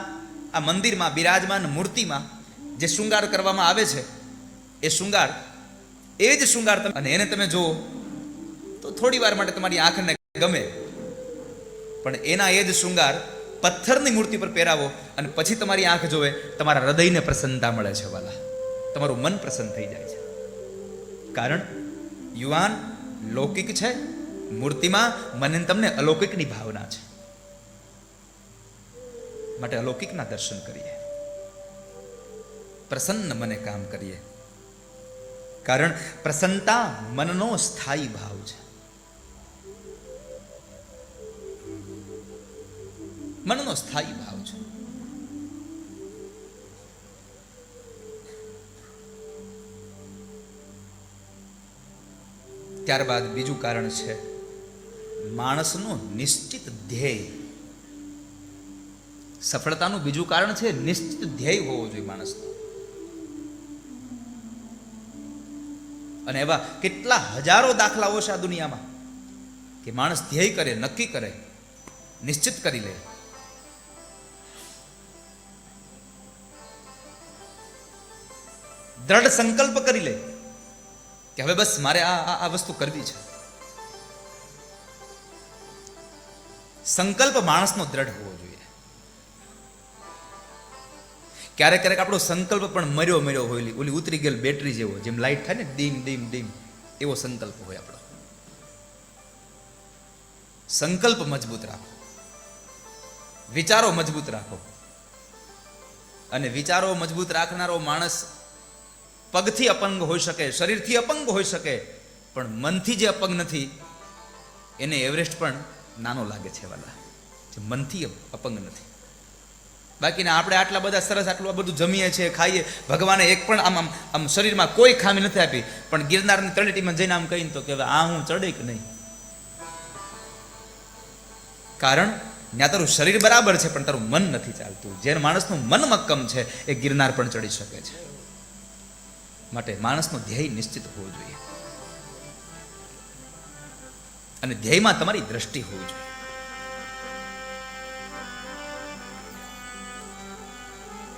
આ મંદિરમાં બિરાજમાન મૂર્તિમાં જે શૃંગાર કરવામાં આવે છે એ શૃંગાર, એ જ શૃંગાર અને એને તમે જુઓ તો થોડી વાર માટે તમારી આંખને ગમે, પણ એના એ જ શૃંગાર પથ્થરની મૂર્તિ પર પહેરાવો અને પછી તમારી આંખ જોવે, તમારા હૃદયને પ્રસન્નતા મળે છે. વાલા, તમારું મન પ્રસન્ન થઈ જાય છે. કારણ યુવાન લૌકિક છે, મૂર્તિમાં મને તમને અલૌકિકની ભાવના છે. માટે અલૌકિકના દર્શન કરીએ, પ્રસન્ન મને કામ કરીએ. કારણ પ્રસન્નતા મનનો સ્થાયી ભાવ છે. મનનો સ્થાયી ભાવ છે. ત્યારબાદ બીજું કારણ છે માણસનો નિશ્ચિત ધ્યેય. સફળતાનું બીજું કારણ છે નિશ્ચિત ધ્યેય હોવો જોઈએ માણસનો. અને એવા કેટલા હજારો દાખલાઓ છે આ દુનિયામાં કે માણસ ધ્યેય કરે, નક્કી કરે, નિશ્ચિત કરી લે. દ્રઢ સંકલ્પ કરી લે કે હવે બસ મારે આ વસ્તુ કરવી છે. સંકલ્પ માણસનો દ્રઢ હોવો જોઈએ. ક્યારેક ક્યારેક આપણો સંકલ્પ પણ મર્યો હોય, ઓલી ઉતરી ગયેલ બેટરી જેવો, જેમ લાઈટ થાય ને ડીમ ડીમ ડીમ, એવો સંકલ્પ હોય આપણો. સંકલ્પ મજબૂત રાખો, વિચારો મજબૂત રાખો. અને વિચારો મજબૂત રાખનારો માણસ પગથી અપંગ હોઈ શકે, શરીરથી અપંગ હોઈ શકે, પણ મનથી જે અપંગ નથી એને એવરેસ્ટ પણ નાનો લાગે છે. વાલા, જે મનથી અપંગ નથી. બાકીના આપણે આટલા બધા સરસ આટલું બધું જમીએ છીએ, ખાઈએ, ભગવાને એક પણ આમ આમ આમ શરીરમાં કોઈ ખામી નથી આપી, પણ ગિરનારની તળેટીમાં જઈને આમ કહીને તો કે હવે આ હું ચડે કે નહીં. કારણ ત્યાં તારું શરીર બરાબર છે પણ તારું મન નથી ચાલતું. જે માણસનું મન મક્કમ છે એ ગિરનાર પણ ચડી શકે છે. માટે માણસનો ધ્યેય નિશ્ચિત હોવો જોઈએ અને ધ્યેયમાં તમારી દ્રષ્ટિ હોવી જોઈએ.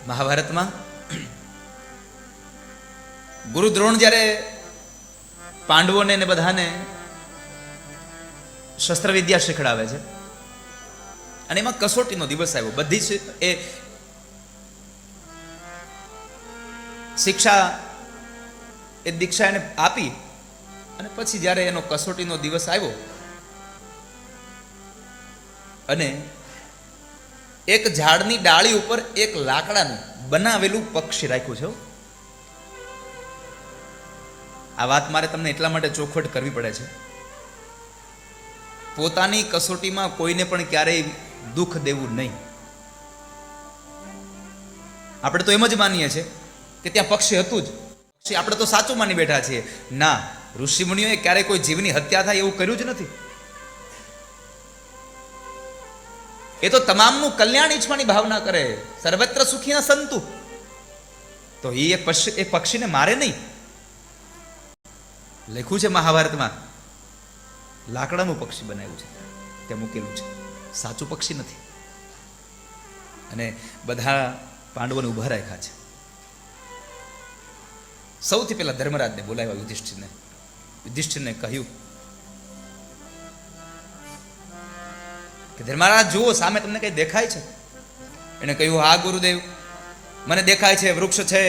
મહાભારતમાં ગુરુ દ્રોણ જ્યારે પાંડવોને ને બધાને શસ્ત્રવિદ્યા શીખડાવે છે અને એમાં કસોટીનો દિવસ આવ્યો. બધી એ શિક્ષા એ દીક્ષા એને આપી અને પછી જ્યારે એનો કસોટીનો દિવસ આવ્યો અને એક ઝાડની ડાળી ઉપર એક લાકડાનું બનાવેલું પક્ષી રાખ્યું છે. આ વાત મારે તમને એટલા માટે ચોખવટ કરવી પડે છે, પોતાની કસોટીમાં કોઈને પણ ક્યારેય દુઃખ દેવું નહીં. આપણે તો એમ જ માનીએ છીએ કે ત્યાં પક્ષી હતું જ, પક્ષી આપણે તો સાચું માની બેઠા છીએ. ના, ઋષિ મુનિઓએ ક્યારેય કોઈ જીવની હત્યા થાય એવું કર્યું જ નથી. એ તો તમામનું કલ્યાણ ઈચ્છવાની ભાવના કરે. સર્વત્ર સુખી ન સંતુ, તો એ પક્ષીને મારે નહીં. લખ્યું છે મહાભારતમાં, લાકડાનું પક્ષી બનાવ્યું છે, ત્યાં મૂકેલું છે, સાચું પક્ષી નથી. અને બધા પાંડવોને ઉભા રાખ્યા છે. સૌથી પહેલા ધર્મરાજને બોલાવ્યા, યુધિષ્ઠિરને કહ્યું કે ધર્મરાજ જુઓ, સામે તમને કઈ દેખાય છે? એને કહ્યું, હા ગુરુદેવ, મને દેખાય છે, વૃક્ષ છે,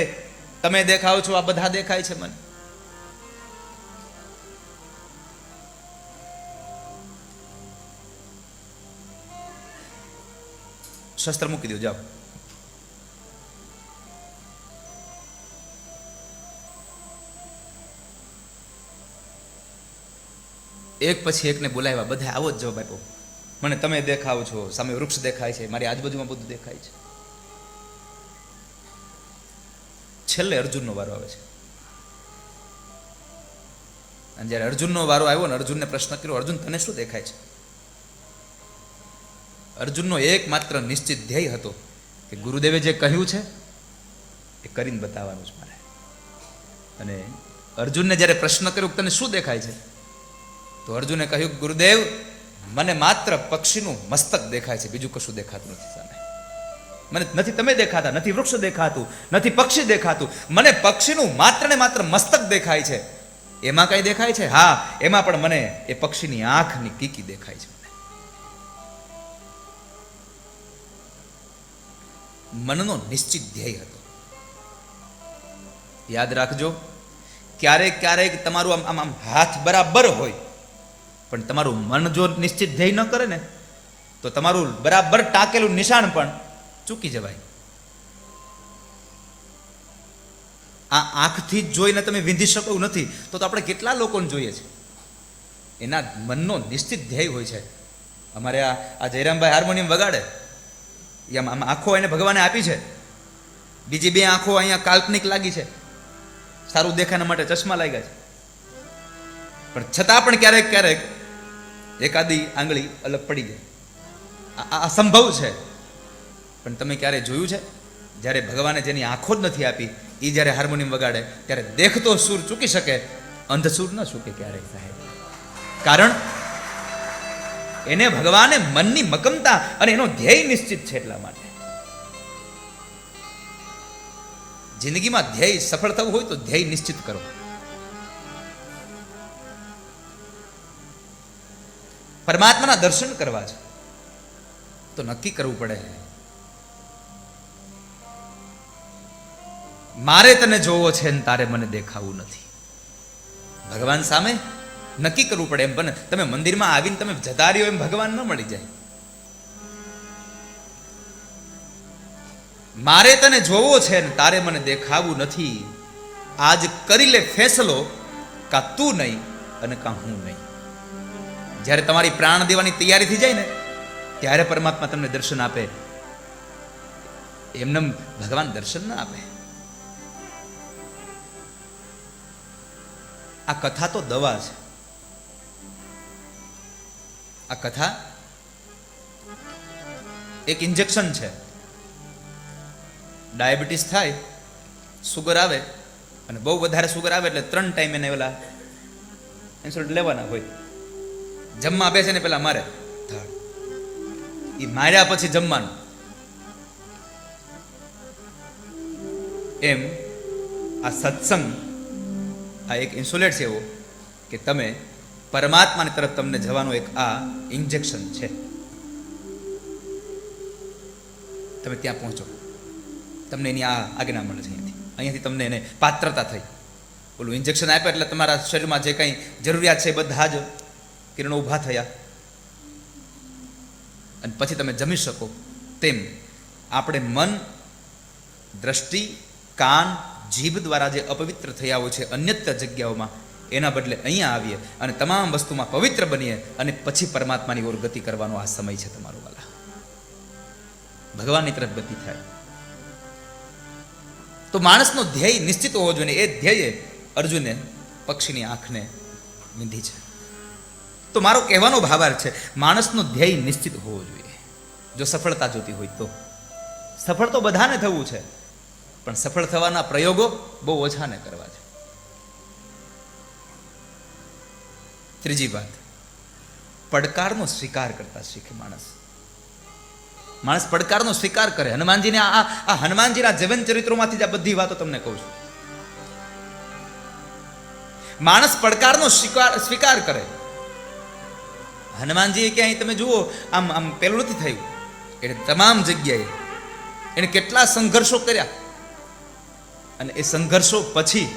તમે દેખાવ છો, આ બધા દેખાય છે મને. શસ્ત્ર મૂકી દો, જાઓ. એક પછી એકને બોલાવ્યા, બધા આવો જ જવાબ આપ્યો, મને તમે દેખાવ છો, સામે વૃક્ષ દેખાય છે, મારી આજુબાજુમાં બધું દેખાય છે. છેલ્લે અર્જુનનો વારો આવે છે. અને જ્યારે અર્જુનનો વારો આવ્યો ને અર્જુનને પ્રશ્ન કર્યો, અર્જુન તને શું દેખાય છે? અર્જુનનો એકમાત્ર નિશ્ચિત ધ્યેય હતો કે ગુરુદેવે જે કહ્યું છે એ કરીને બતાવવાનું છે મારે. અને અર્જુનને જ્યારે પ્રશ્ન કર્યો તને શું દેખાય છે, તો અર્જુને કહ્યું, ગુરુદેવ, મને માત્ર પક્ષીનું મસ્તક દેખાય છે, બીજું કશું દેખાતું નથી સામે. મને નથી તમે દેખાતા, નથી વૃક્ષ દેખાતું, નથી પક્ષી દેખાતું, મને પક્ષીનું માત્ર ને માત્ર મસ્તક દેખાય છે. એમાં કઈ દેખાય છે? હા, એમાં પણ મને એ પક્ષીની આંખની કીકી દેખાય છે. મનનો નિશ્ચિત ધ્યેય હતો. યાદ રાખજો, ક્યારેક ક્યારેક તમારું આમ આમ હાથ બરાબર હોય પણ તમારું મન જો નિશ્ચિત ધ્યેય ન કરે ને તો તમારું બરાબર ટાંકેલું નિશાન પણ ચૂકી જવાય. આ આંખથી જ જોઈને તમે વિંધી શકો એવું નથી, તો આપણે કેટલા લોકોને જોઈએ છે. એના મનનો નિશ્ચિત ધ્યેય હોય છે. અમારે આ જયરામભાઈ હાર્મોનિયમ વગાડે, આમ આંખો એને ભગવાને આપી છે, બીજી બે આંખો અહીંયા કાલ્પનિક લાગી છે, સારું દેખાના માટે ચશ્મા લાગ્યા છે, પણ છતાં પણ ક્યારેક ક્યારેક એકાદી આંગળી અલગ પડી જાય. આ સંભવ છે. પણ તમે ક્યારે જોયું છે જ્યારે ભગવાને જેની આંખો જ નથી આપી એ જ્યારે હાર્મોનિયમ વગાડે ત્યારે દેખતો સૂર ચૂકી શકે, અંધ સૂર ન ચૂકે ક્યારેય સાહેબ. કારણ એને ભગવાને મનની મક્કમતા અને એનો ધ્યેય નિશ્ચિત છે. એટલા માટે જિંદગીમાં ધ્યેય સફળ થવું હોય તો ધ્યેય નિશ્ચિત કરો. પરમાત્માના દર્શન કરવા છે તો નક્કી કરવું પડે, મારે તને જોવો છે ને તારે મને દેખાવું નથી. ભગવાન સામે નક્કી કરવું પડે. એમ પણ તમે મંદિરમાં આવીને તમે જતા રહ્યો એમ ભગવાન ન મળી જાય. મારે તને જોવો છે ને તારે મને દેખાવું નથી. આજ કરી લે ફેસલો, કા તું નહીં અને કા હું નહીં. જ્યારે તમારી પ્રાણ દેવાની તૈયારી થઈ જાય ને ત્યારે પરમાત્મા તમને દર્શન આપે. એમને ભગવાન દર્શન ના આપે. આ કથા તો દવા છે. આ કથા એક ઇન્જેક્શન છે. ડાયાબિટીસ થાય, સુગર આવે, અને બહુ વધારે સુગર આવે એટલે 3 ટાઈમ એને પેલા ઇન્સ્યુલિન લેવાના હોય. જમવા બેસે ને પેલા મારે થાળ, એ માર્યા પછી જમવાનું. એમ આ સત્સંગ આ એક ઇન્સ્યુલેટ છે એવો કે તમે પરમાત્માની તરફ તમને જવાનું એક આ ઇન્જેક્શન છે. તમે ત્યાં પહોંચો, તમને એની આ આજ્ઞા મળે છે. અહીંયાથી તમને એને પાત્રતા થઈ. ઓલું ઇન્જેક્શન આપે એટલે તમારા શરીરમાં જે કંઈ જરૂરિયાત છે એ બધા જ કિરણો ઊભા થયા, અને પછી તમે જમી શકો. તેમ આપણે મન, દ્રષ્ટિ, કાન, જીભ દ્વારા જે અપવિત્ર થયા હોય છે અન્યત્ર જગ્યાઓમાં, એના બદલે અહીંયા આવીએ અને તમામ વસ્તુમાં પવિત્ર બનીએ, અને પછી પરમાત્માની ઓર ગતિ કરવાનો આ સમય છે તમારો વાલા. ભગવાનની તરફ ગતિ થાય તો માણસનો ધ્યેય નિશ્ચિત હોવો જોઈએ. એ ધ્યેય અર્જુને પક્ષીની આંખને વીંધી છે. તો મારો કહેવાનો ભાવાર્થ છે, માણસનો ધ્યેય નિશ્ચિત હોવો જોઈએ. જો સફળતા જોતી હોય તો સફળ તો બધાને થવું છે, પણ સફળ થવાના પ્રયોગો બહુ ઓછાને કરવા છે. ત્રીજી વાત, પડકારનો સ્વીકાર કરતા શીખે માણસ. માણસ પડકારનો સ્વીકાર કરે. હનુમાનજીને આ હનુમાનજીના જીવન ચરિત્રોમાંથી જ આ બધી વાતો તમને કહું છું. માણસ પડકારનો સ્વીકાર કરે. હનુમાનજી ક્યાંય તમે જુઓ આમ આમ પેલું નથી થયું. એટલે તમામ જગ્યાએ એને કેટલા સંઘર્ષો કર્યા, અને એ સંઘર્ષો પછી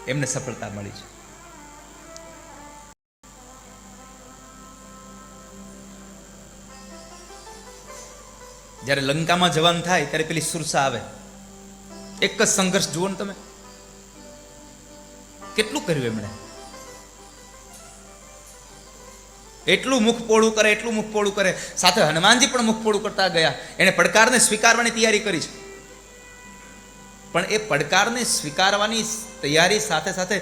એમને સફળતા મળી છે. જ્યારે લંકામાં જવાનું થાય ત્યારે પેલી સુરસા આવે. એક જ સંઘર્ષ જુઓ ને તમે, કેટલું કર્યું એમણે. એટલું મુખ પોળું કરે, એટલું મુખ પોળું કરે. સાથે હનુમાનજી પણ મુખ પોળું કરતા ગયા. એને પડકારને સ્વીકારવાની તૈયારી કરી છે, પણ એ પડકારને સ્વીકારવાની તૈયારી સાથે સાથે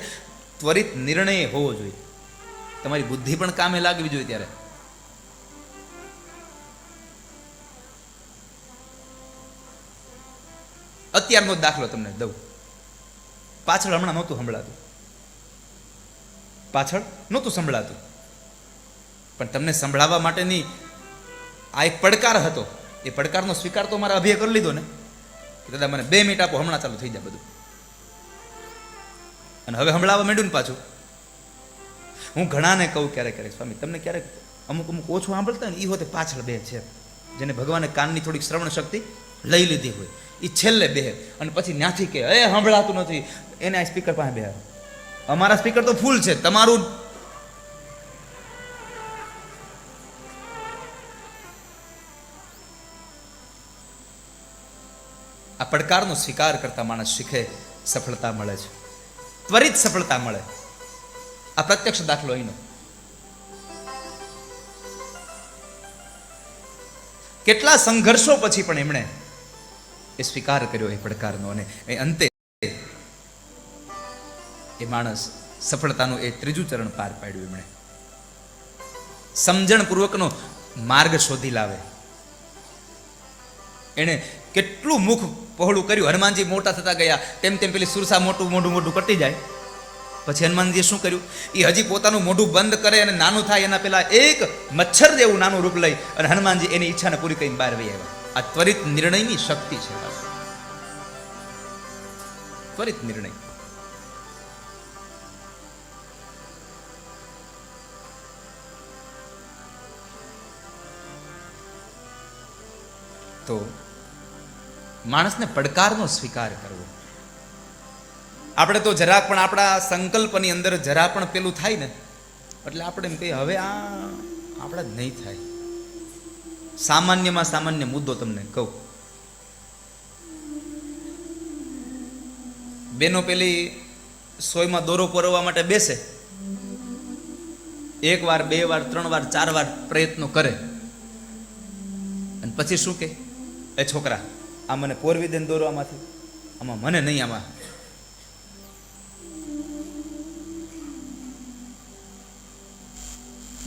ત્વરિત નિર્ણય હોવો જોઈએ. તમારી બુદ્ધિ પણ કામે લાગવી જોઈએ. ત્યારે અત્યારનો દાખલો તમને દઉં. પાછળ હમણાં નહોતું સંભળાતું, પણ તમને સંભળાવવા માટેની આ એક પડકાર હતો. એ પડકારનો સ્વીકાર તો મારા અભિએ કરી લીધો ને, કે દાદા મને 2 મિનિટ આપો, હમણાં ચાલુ થઈ જાય બધું. અને હવે સંભળાવવા માંડ્યું ને પાછું. હું ઘણાને કહું ક્યારેક, સ્વામી તમને ક્યારેક અમુક ઓછું સાંભળતા ને એ હોતે પાછળ બે છે, જેને ભગવાને કાનની થોડીક શ્રવણ શક્તિ લઈ લીધી હોય, એ છેલ્લે બે, અને પછી ત્યાંથી કે એ સંભળાતું નથી, એને આ સ્પીકર પાસે બે. અમારા સ્પીકર તો ફૂલ છે, તમારું આ પડકારનો સ્વીકાર કરતા માણસ શીખે, સફળતા મળે છે, ત્વરિત સફળતા મળે. આ પ્રત્યક્ષ દાખલો અહીંનો. કેટલા સંઘર્ષો પછી પણ એમણે એ સ્વીકાર કર્યો એ પડકારનો, અને એ અંતે એ માણસ સફળતાનું એ 3જું ચરણ પાર પાડ્યું. એમણે સમજણપૂર્વકનો માર્ગ શોધી લાવે. એણે કેટલું મુખ પહોળું કર્યું. હનુમાનજી મોટા થતા ગયા તેમ તેમ પેલી સુરસા મોઢું કરતી જાય. પછી હનુમાનજીએ શું કર્યું? એ હજી પોતાનું મોઢું બંધ કરે અને નાનું થાય એના પેલા એક મચ્છર જેવું નાનું રૂપ લઈ અને હનુમાનજી એની ઈચ્છાને પૂરી કરીને બહાર વહી આવ્યા. આ ત્વરિત નિર્ણયની શક્તિ છે. ત્વરિત નિર્ણય. તો માણસને પડકારનો સ્વીકાર કરવો. આપણે તો જરાક પણ આપણા સંકલ્પની અંદર જરા પણ પેલું થાય ને એટલે આપણે એમ કહીએ હવે આ આપણા જ નહીં થાય. સામાન્યમાં સામાન્ય મુદ્દો તમને કહું. બેનો પેલી સોયમાં દોરો પરવવા માટે બેસે, 1 વાર 2 વાર 3 વાર 4 વાર પ્રયત્નો કરે, અને પછી શું કહે, એ છોકરા આ મને પોરવી દે ને દોરો આમાંથી, આમાં મને નહીં, આમાં.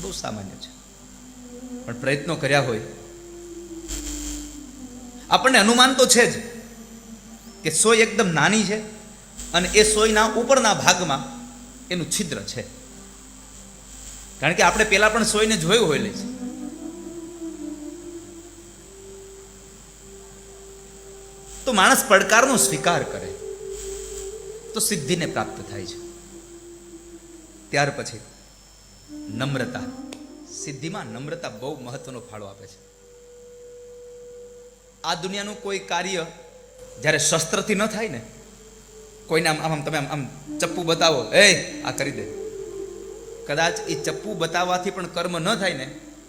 બહુ સામાન્ય છે, પણ પ્રયત્નો કર્યા હોય આપણને અનુમાન તો છે જ કે સોય એકદમ નાની છે અને એ સોયના ઉપરના ભાગમાં એનું છિદ્ર છે. કારણ કે આપણે પેલા પણ સોયને જોયું હોય લે છે. તો માણસ પડકારનો સ્વીકાર કરે તો સિદ્ધિને પ્રાપ્ત થાય છે. ત્યાર પછી નમ્રતા, સિદ્ધિમાં નમ્રતા બહુ મહત્વનો ફાળો આપે છે. આ દુનિયાનું કોઈ કાર્ય જ્યારે શસ્ત્રથી ન થાય ને, કોઈને આમ તમે આમ ચપ્પુ બતાવો, એ આ કરી દે, કદાચ એ ચપ્પુ બતાવવાથી પણ કર્મ ન થાય ને,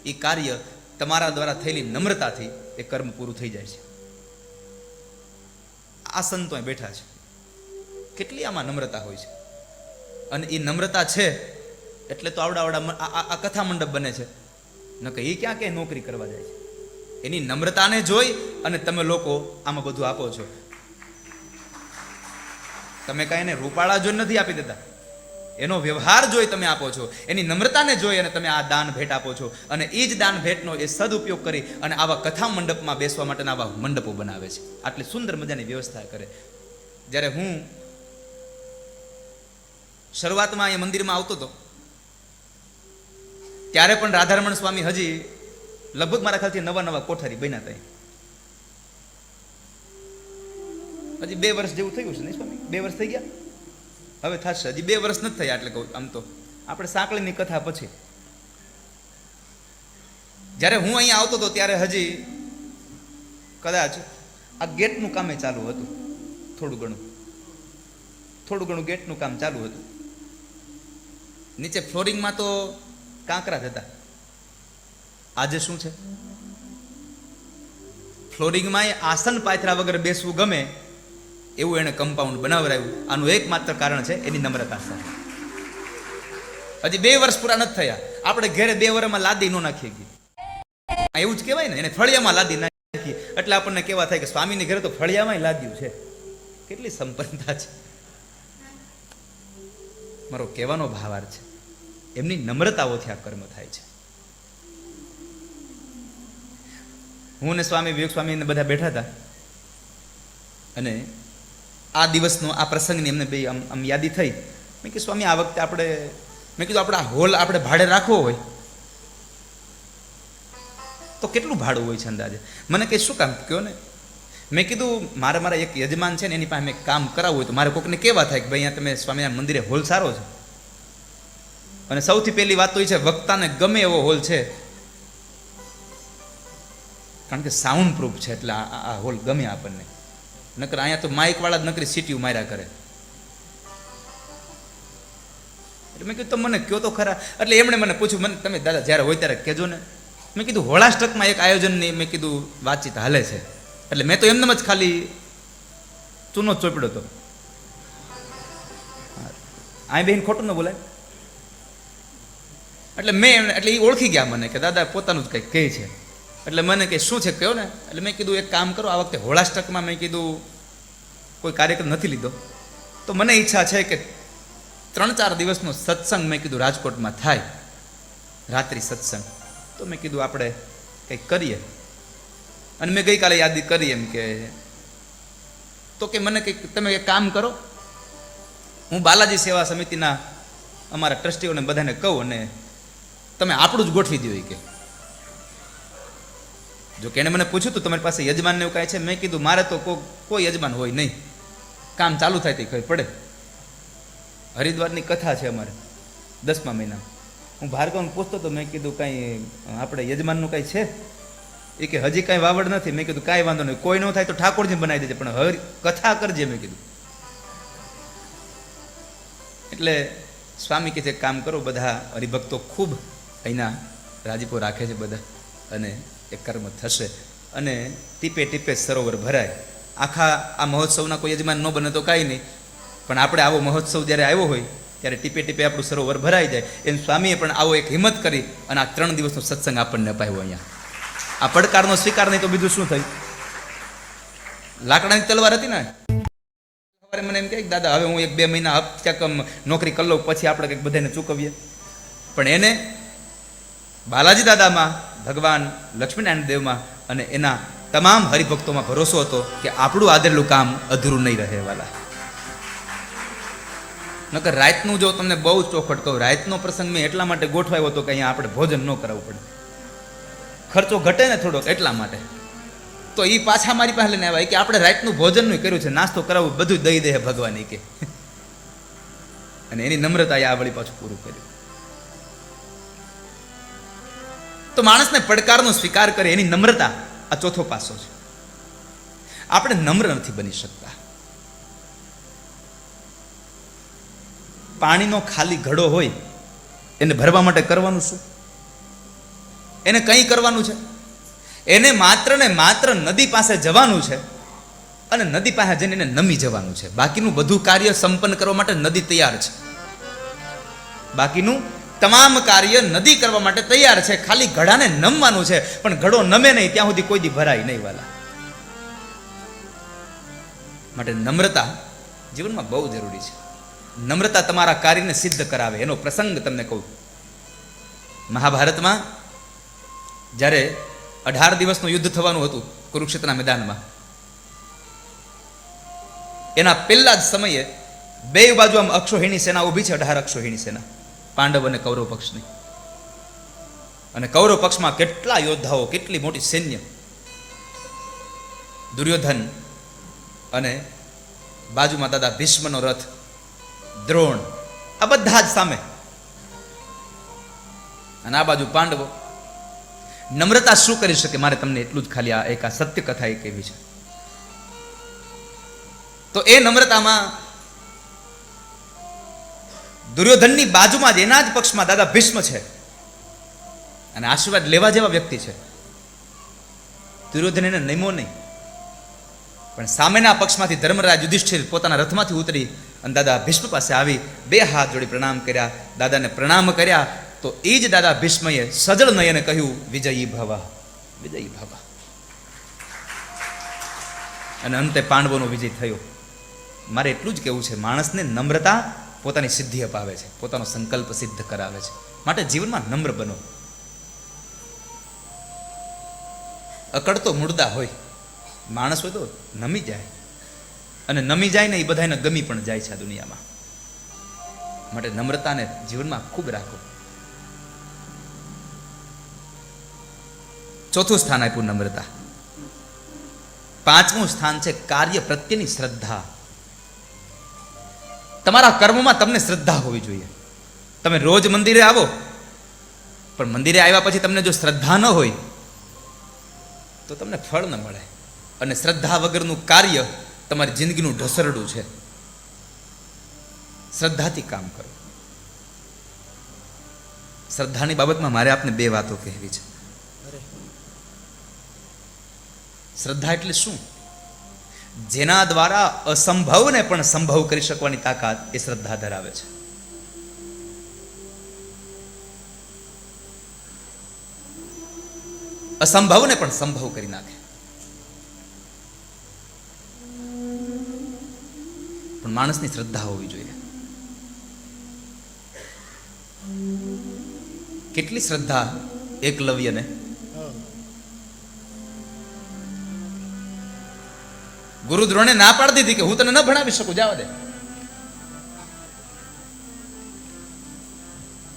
એ કાર્ય તમારા દ્વારા થયેલી નમ્રતાથી એ કર્મ પૂરું થઈ જાય છે. આ સંતો અહીં બેઠા છે, કેટલી આમાં નમ્રતા હોય છે. અને એ નમ્રતા છે એટલે તો આવડા આ કથા મંડપ બને છે, ન કે એ ક્યાં ક્યાંય નોકરી કરવા જાય છે. એની નમ્રતાને જોઈ અને તમે લોકો આમાં બધું આપો છો. તમે કાંઈ એને રૂપાળા જોઈ નથી આપી દેતા, એનો વ્યવહાર જોઈ તમે આપો છો, એની નમ્રતાને જોઈ અને તમે આ દાન ભેટ આપો છો. અને એ જ દાન ભેટનો એ સદઉપયોગ કરી અને આવા કથા મંડપમાં બેસવા માટેના આવા મંડપો બનાવે છે. આટલી સુંદર મજાની વ્યવસ્થા કરે. જ્યારે હું શરૂઆતમાં અહીંયા મંદિરમાં આવતો હતો ત્યારે પણ રાધારમણ સ્વામી હજી લગભગ મારા ખ્યાલથી નવા કોઠારી બન્યા હતા. હજી 2 વર્ષ જેવું થયું છે ને સ્વામી? 2 વર્ષ થઈ ગયા હવે થશે, હજી 2 વર્ષ નથી થયા. એટલે કહું આમ તો આપણે સાંકળીની કથા પછી જ્યારે હું અહીંયા આવતો હતો ત્યારે હજી કદાચ આ ગેટનું કામે ચાલુ હતું, થોડું ઘણું ગેટનું કામ ચાલુ હતું. નીચે ફ્લોરિંગમાં તો કાંકરા જ હતા. આજે શું છે, ફ્લોરિંગમાં આસન પાથરા વગર બેસવું ગમે એવું એને કમ્પાઉન્ડ બનાવરાયું. આનું એકમાત્ર કારણ છે એની નમ્રતા સાથે. હજી 2 વર્ષ પૂરા નથી થયા, આપણે ઘરે 2 વર્ષમાં લાદી ન નાખી ગઈ. એવું જ કહેવાય ને, એને ફળિયામાં લાદી નાખી એટલે આપણને કેવા થાય કે સ્વામીની ઘરે તો ફળિયામાં લાદ્યું છે. કેટલી સંપન્નતા છે. મારો કહેવાનો ભાવાર્થ છે એમની નમ્રતાઓથી આ કર્મ થાય છે. હું ને સ્વામી વિવેક સ્વામી ને બધા બેઠા હતા અને આ દિવસનો આ પ્રસંગની એમને બે આમ યાદી થઈ. મેં કીધું સ્વામી આ વખતે આપણે આ હોલ આપણે ભાડે રાખવો હોય તો કેટલું ભાડું હોય છે અંદાજે? મને કંઈ શું કામ કહો ને. મેં કીધું મારા એક યજમાન છે ને એની પાસે મેં કામ કરાવવું હોય તો મારે કોઈકને કેવા થાય કે ભાઈ અહીંયા તમે સ્વામિનારાયણ મંદિરે હોલ સારો છે. અને સૌથી પહેલી વાત તો એ છે વક્તાને ગમે એવો હોલ છે, કારણ કે સાઉન્ડ પ્રૂફ છે એટલે આ હોલ ગમે આપણને. નકર અહીંયા તો માઇકવાળા જ નકરી સીટીઓ માર્યા કરે. એટલે મેં કીધું મને કયો તો ખરા. એટલે એમણે મને પૂછ્યું, મને તમે દાદા જ્યારે હોય ત્યારે કહેજો ને. મેં કીધું હોળાષ્ટકમાં એક આયોજનની મેં કીધું વાતચીત હાલે છે. એટલે મેં તો એમને જ ખાલી ચૂનો ચોપડ્યો હતો. આ બેન ખોટું ન બોલાય. એટલે એટલે એ ઓળખી ગયા મને કે દાદા પોતાનું જ કંઈક કહે છે. એટલે મને કે શું છે કહ્યો ને. એટલે મેં કીધું એક કામ કરો, આ વખતે હોળાષ્ટકમાં મેં કીધું કોઈ કાર્યક્રમ નથી લીધો તો મને ઈચ્છા છે કે 3-4 દિવસનો સત્સંગ મેં કીધું રાજકોટમાં થાય, રાત્રિ સત્સંગ. તો મેં કીધું આપણે કંઈક કરીએ. અને મેં ગઈકાલે યાદી કરી એમ કે તો કે મને કંઈક તમે એક કામ કરો, હું બાલાજી સેવા સમિતિના અમારા ટ્રસ્ટીઓને બધાને કહું અને તમે આપણું જ ગોઠવી દો. કે જો કે એને મને પૂછ્યું તું તમારી પાસે યજમાનને એવું કાંઈ છે? મેં કીધું મારે તો કોઈ યજમાન હોય નહીં, કામ ચાલુ થાય તે ખબર પડે. હરિદ્વારની કથા છે અમારે 10મા મહિના. હું ભાર્ગવને પૂછતો તો મેં કીધું કાંઈ આપણે યજમાનનું કાંઈ છે? એ કે હજી કાંઈ વાવડ નથી. મેં કીધું કાંઈ વાંધો નહીં, કોઈ ન થાય તો ઠાકોરજી બનાવી દેજે, પણ કથા કરજે મેં કીધું. એટલે સ્વામી કે છે કામ કરો, બધા હરિભક્તો ખૂબ અહીંના રાજીપો રાખે છે બધા, અને એ કર્મ થશે અને ટીપે ટીપે સરોવર ભરાય. આખા આ મહોત્સવના કોઈ યજમાન ન બને તો કાંઈ નહીં, પણ આપણે આવો મહોત્સવ જ્યારે આવ્યો હોય ત્યારે ટીપે ટીપે આપણું સરોવર ભરાઈ જાય. એમ સ્વામીએ પણ આવો એક હિંમત કરી અને આ 3 દિવસનો સત્સંગ આપણને અપાયો અહીંયા. આ પડકારનો સ્વીકાર નહીં તો બીજું શું થયું? લાકડાની તલવાર હતી ને. સવારે મને એમ કહે દાદા હવે હું 1-2 મહિના ક્યાંક નોકરી કરી લઉં પછી આપણે કંઈક બધાને ચૂકવીએ. પણ એને બાલાજી દાદામાં, ભગવાન લક્ષ્મીનારાયણ દેવમાં અને એના તમામ હરિભક્તોમાં ભરોસો હતો કે આપણું આદરેલું કામ અધૂરું નહીં રહે વાલા. નકર રાતનું જો તમને બહુ ચોખટ કહું, રાતનો પ્રસંગ મેં એટલા માટે ગોઠવાયો હતો કે અહીંયા આપણે ભોજન ન કરાવવું પડે, ખર્ચો ઘટે ને થોડોક એટલા માટે. તો એ પાછા મારી પાસે લઈને આવ્યા કે આપણે રાતનું ભોજનનું કર્યું છે, નાસ્તો કરાવવું બધું દઈ દે ભગવાન કે. અને એની નમ્રતાએ આ વળી પાછું પૂરું કર્યું. તો માણસને પડકારનો સ્વીકાર કરે એની નમ્રતા આ ચોથો પાસો છે. આપણે નમ્ર નથી બની શકતા. પાણીનો ખાલી ઘડો હોય એને ભરવા માટે કરવાનું શું? એને કંઈ કરવાનું છે? એને માત્ર ને માત્ર નદી પાસે જવાનું છે અને નદી પાસે જઈને એને નમી જવાનું છે. બાકીનું બધું કાર્ય સંપન્ન કરવા માટે નદી તૈયાર છે. બાકીનું તમામ કાર્ય નદી કરવા માટે તૈયાર છે. ખાલી ઘડાને નમવાનું છે. પણ ઘડો નમે નહીં ત્યાં સુધી કોઈ દી ભરાય નહીં વાલા. માટે નમ્રતા જીવનમાં બહુ જરૂરી છે. નમ્રતા તમારા કાર્યને સિદ્ધ કરાવે. એનો પ્રસંગ તમને કહું. મહાભારતમાં જ્યારે 18 દિવસનું યુદ્ધ થવાનું હતું કુરુક્ષેત્રના મેદાનમાં, એના પહેલા જ સમયે બે બાજુ આમ અક્ષોહિણી સેના ઊભી છે, 18 અક્ષોહિણી સેના, પાંડવ અને કૌરવ પક્ષની. અને કૌરવ પક્ષમાં કેટલા યોદ્ધાઓ, કેટલી મોટી સૈન્ય. દુર્યોધન અને બાજુમાં દાદા ભીષ્મનો રથ, દ્રોણ, આ બધા જ સામે. અને આ બાજુ પાંડવો. નમ્રતા શું કરી શકે? મારે તમને એટલું જ ખાલી આ એક સત્ય કથા એક એવી છે. તો એ નમ્રતામાં દુર્યોધનની બાજુમાં જ એના જ પક્ષમાં દાદા ભીષ્મ છે અને આશીર્વાદ લેવા જેવા વ્યક્તિ છે. દુર્યોધન એને નમ્યો નહીં, પણ સામેના પક્ષમાંથી ધર્મરાજ યુધિષ્ઠિર પોતાના રથમાંથી ઉતરી અને દાદા ભીષ્મ પાસે આવી 2 હાથ જોડી પ્રણામ કર્યા. દાદાને પ્રણામ કર્યા તો એ જ દાદા ભીષ્મએ સજળ નયને કહ્યું, વિજયી ભવ, વિજયી ભવ. અને અંતે પાંડવોનો વિજય થયો. મારે એટલું જ કહેવું છે, માણસને નમ્રતા પોતાની સિદ્ધિ અપાવે છે, પોતાનો સંકલ્પ સિદ્ધ કરાવે છે. માટે જીવનમાં નમ્ર બનો. અકડતો મુર્દા હોય, માણસ હોય તો નમી જાય, અને નમી જાય ને એ બધાને ગમી પણ જાય છે આ દુનિયામાં. માટે નમ્રતાને જીવનમાં ખૂબ રાખો. ચોથું સ્થાન આપ્યું નમ્રતા. 5મું સ્થાન છે કાર્ય પ્રત્યેની શ્રદ્ધા. તમારા કર્મમાં તમને શ્રદ્ધા હોવી જોઈએ. તમે રોજ મંદિરે આવો, પણ મંદિરે આવ્યા પછી તમને જો શ્રદ્ધા ન હોય તો તમને ફળ ન મળે. અને શ્રદ્ધા વગરનું કાર્ય તમારી જિંદગીનું ઢસરડું છે. શ્રદ્ધાથી કામ કરો. શ્રદ્ધાની બાબતમાં મારે આપને 2 વાતો કહેવી છે. શ્રદ્ધા એટલે શું? જેના દ્વારા અસંભવને પણ સંભવ કરી શકવાની તાકાત એ શ્રદ્ધા ધરાવે છે. અસંભવને પણ સંભવ કરી નાખે. પણ માણસની શ્રદ્ધા હોવી જોઈએ. કેટલી શ્રદ્ધા એકલવ્યને. ગુરુ દ્રોણે ના પાડી દીધી કે હું તને ન ભણાવી શકું, જવા દે.